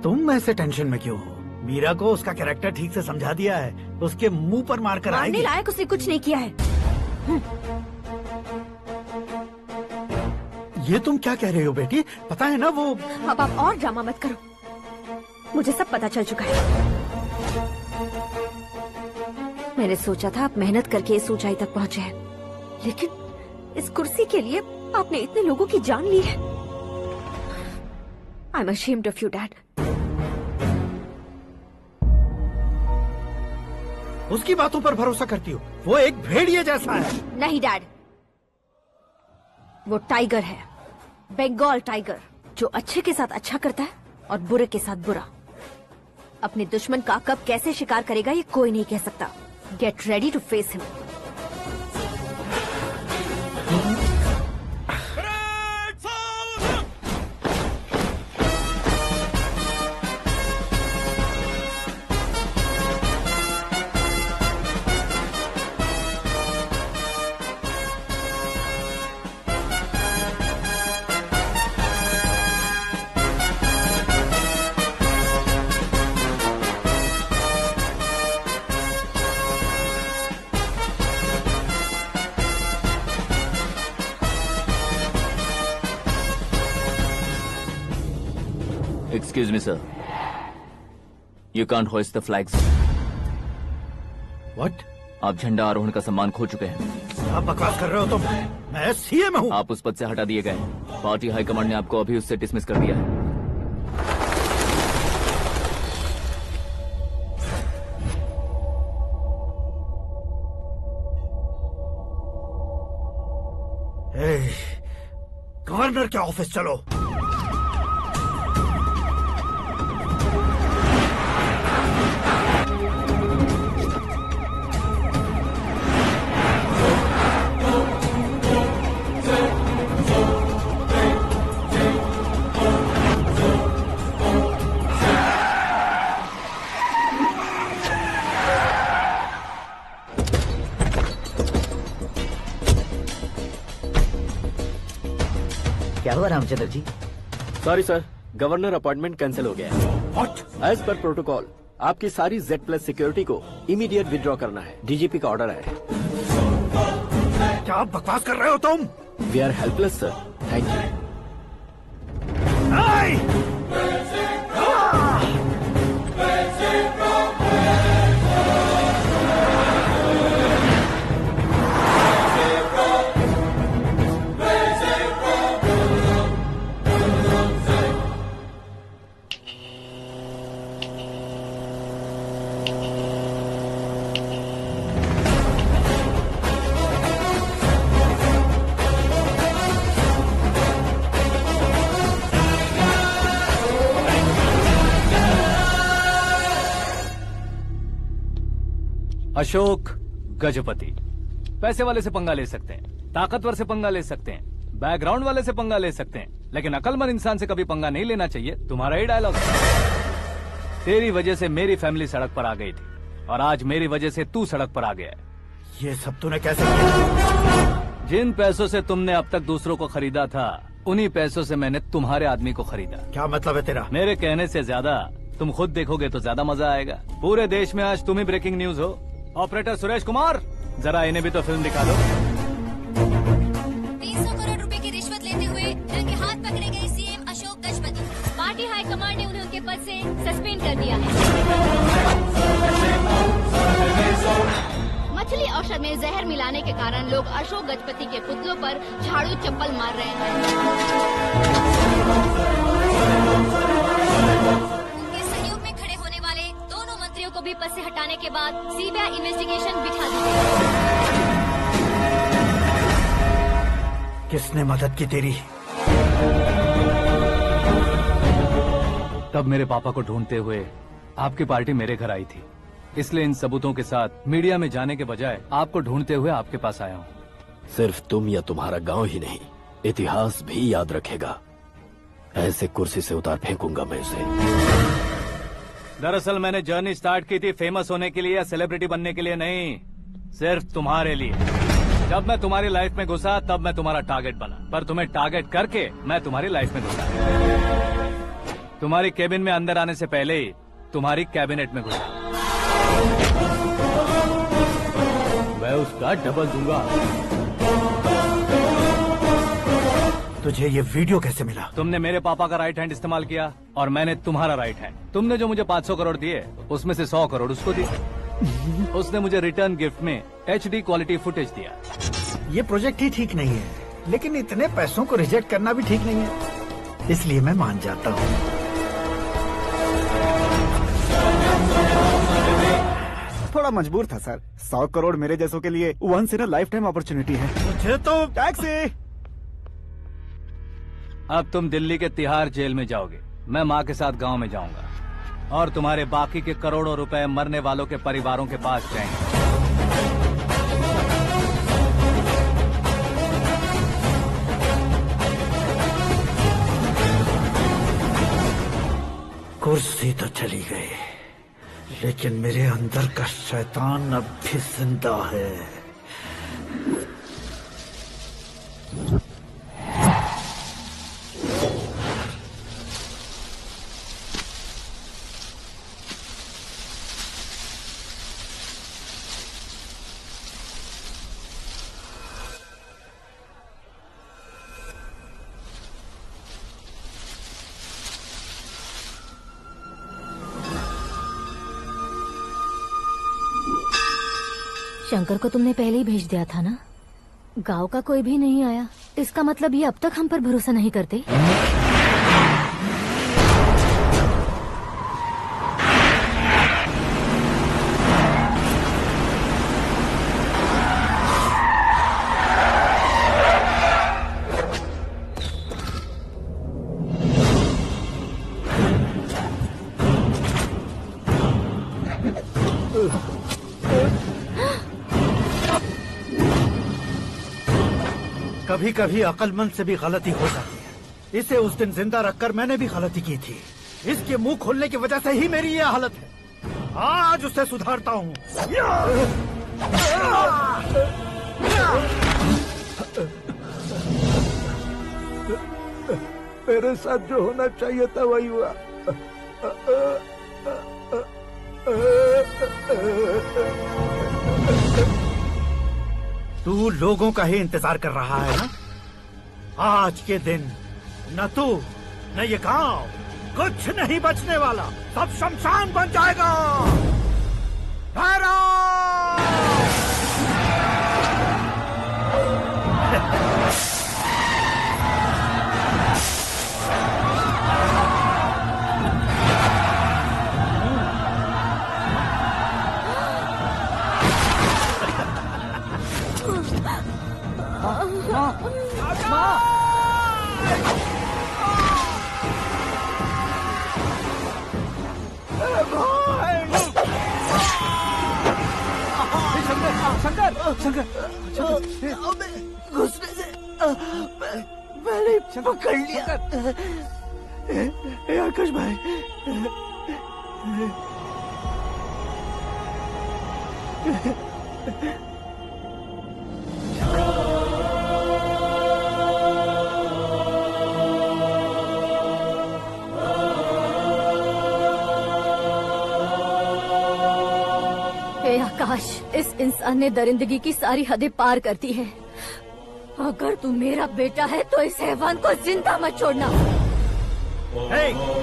तुम ऐसे टेंशन में क्यों हो? मीरा को उसका कैरेक्टर ठीक से समझा दिया है, उसके मुंह पर मारकर आएगी। मारने लायक उसने कुछ नहीं किया है। ये तुम क्या कह रहे हो बेटी? पता है ना वो। अब आप और ड्रामा मत करो, मुझे सब पता चल चुका है। मैंने सोचा था आप मेहनत करके इस ऊंचाई तक पहुंचे हैं, लेकिन इस कुर्सी के लिए आपने इतने लोगों की जान ली है। I am ashamed of you dad. उसकी बातों पर भरोसा करती हो? वो एक भेड़िए जैसा है। नहीं डैड, वो टाइगर है, बंगाल टाइगर, जो अच्छे के साथ अच्छा करता है और बुरे के साथ बुरा। अपने दुश्मन का कब कैसे शिकार करेगा ये कोई नहीं कह सकता। Get ready to face him. Excuse me, sir. You can't hoist the flags. What? आप झंडा आरोहण का सम्मान खो चुके हैं। आप बकवास कर रहे हो तुम? मैं सीएम हूँ। आप उस पद से हटा दिए गए। पार्टी हाईकमांड ने आपको अभी उससे डिसमिस कर दिया है। गवर्नर के ऑफिस चलो। क्या हुआ Ramchandra ji? Sorry sir, governor appointment cancel हो गया है। What? एज पर प्रोटोकॉल आपकी सारी Z+ सिक्योरिटी को इमीडिएट विड्रॉ करना है। डीजीपी का ऑर्डर है। क्या बकवास कर रहे हो तुम? We are helpless sir, thank you. Ashok Gajapati पैसे वाले से पंगा ले सकते हैं, ताकतवर से पंगा ले सकते हैं, बैकग्राउंड वाले से पंगा ले सकते हैं, लेकिन अकलमंद इंसान से कभी पंगा नहीं लेना चाहिए। तुम्हारा ही डायलॉग। तेरी वजह से मेरी फैमिली सड़क पर आ गई थी और आज मेरी वजह से तू सड़क पर आ गया है। ये सब तूने कैसे किया? जिन पैसों से तुमने अब तक दूसरों को खरीदा था, उन्हीं पैसों से मैंने तुम्हारे आदमी को खरीदा। क्या मतलब है तेरा? मेरे कहने से ज्यादा तुम खुद देखोगे तो ज्यादा मजा आएगा। पूरे देश में आज तुम ही ब्रेकिंग न्यूज हो। ऑपरेटर सुरेश कुमार, जरा इन्हें भी तो फिल्म दिखा दो। 300 करोड़ रुपए की रिश्वत लेते हुए रंगे हाथ पकड़े गए CM Ashok Gajapati. Party high command ने उन्हें उनके पद से सस्पेंड कर दिया है। मछली औषध में जहर मिलाने के कारण लोग अशोक गजपति के पुतलों पर झाड़ू चप्पल मार रहे हैं। उनके सहयोग में खड़े होने वाले दोनों मंत्रियों को भी पद से हटाने के बाद सीबीआई इन्वेस्टिगेशन बिठा दी गई। किसने मदद की तेरी? तब मेरे पापा को ढूंढते हुए आपकी पार्टी मेरे घर आई थी, इसलिए इन सबूतों के साथ मीडिया में जाने के बजाय आपको ढूंढते हुए आपके पास आया हूँ। सिर्फ तुम या तुम्हारा गांव ही नहीं, इतिहास भी याद रखेगा। ऐसे कुर्सी से उतार फेंकूंगा मैं उसे। दरअसल मैंने जर्नी स्टार्ट की थी फेमस होने के लिए या सेलिब्रिटी बनने के लिए नहीं, सिर्फ तुम्हारे लिए। जब मैं तुम्हारी लाइफ में घुसा तब मैं तुम्हारा टारगेट बना, पर तुम्हें टारगेट करके मैं तुम्हारी लाइफ में घुसा। तुम्हारी केबिन में अंदर आने से पहले ही तुम्हारी कैबिनेट में घुसा। मैं उसका डबल दूंगा। तुझे ये वीडियो कैसे मिला? तुमने मेरे पापा का राइट हैंड इस्तेमाल किया और मैंने तुम्हारा राइट हैंड। तुमने जो मुझे 500 करोड़ दिए उसमें से 100 करोड़ उसको दिए। उसने मुझे रिटर्न गिफ्ट में HD क्वालिटी फुटेज दिया। ये प्रोजेक्ट ही ठीक नहीं है, लेकिन इतने पैसों को रिजेक्ट करना भी ठीक नहीं है, इसलिए मैं मान जाता हूँ। थोड़ा मजबूर था सर। 100 करोड़ मेरे जैसों के लिए once in a lifetime opportunity है। मुझे तो टैक्सी। अब तुम दिल्ली के तिहाड़ जेल में जाओगे, मैं माँ के साथ गांव में जाऊंगा और तुम्हारे बाकी के करोड़ों रुपए मरने वालों के परिवारों के पास जाएंगे। कुर्सी तो चली गई, लेकिन मेरे अंदर का शैतान अब भी जिंदा है। शंकर को तुमने पहले ही भेज दिया था ना? गांव का कोई भी नहीं आया, इसका मतलब ये अब तक हम पर भरोसा नहीं करते। कभी कभी अक्लमंद से भी गलती हो जाती है। इसे उस दिन जिंदा रखकर मैंने भी गलती की थी। इसके मुंह खोलने की वजह से ही मेरी ये हालत है। आज उसे सुधारता हूँ। मेरे साथ जो होना चाहिए था वही हुआ। तू लोगों का ही इंतजार कर रहा है ना? आज के दिन न तू न ये गांव कुछ नहीं बचने वाला, सब शमशान बन जाएगा। शंकर, घुसने से मैंने पकड़ लिया। आकाश भाई, आकाश, इस इंसान ने दरिंदगी की सारी हदें पार कर दी है। अगर तू मेरा बेटा है तो इस हैवान को जिंदा मत छोड़ना।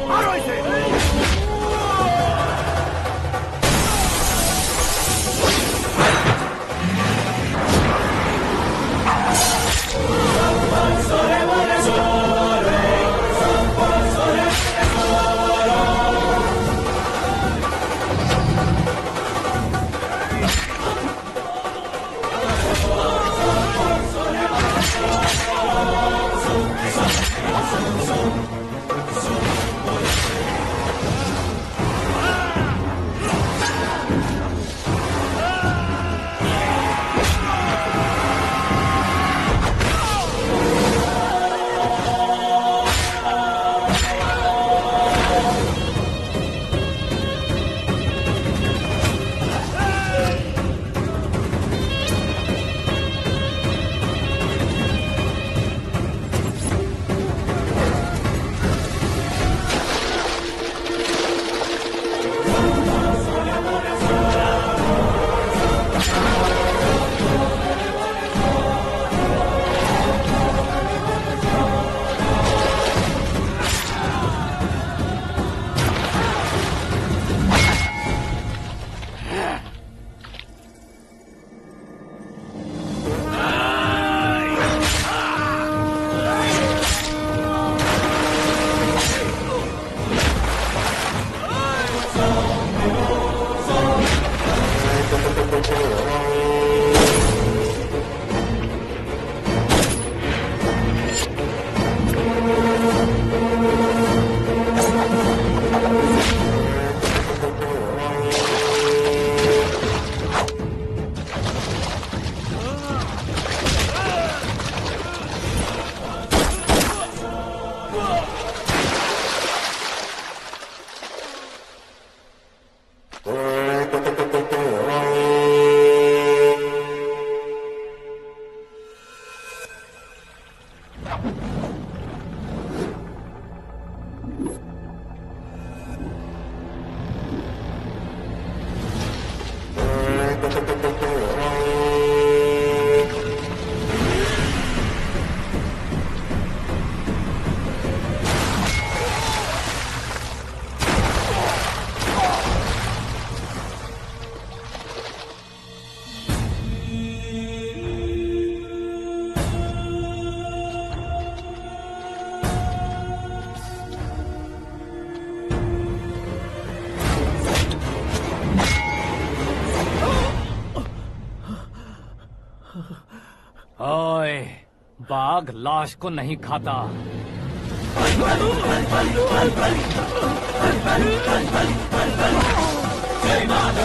मारो इसे। ओए, बाघ लाश को नहीं खाता। जय माता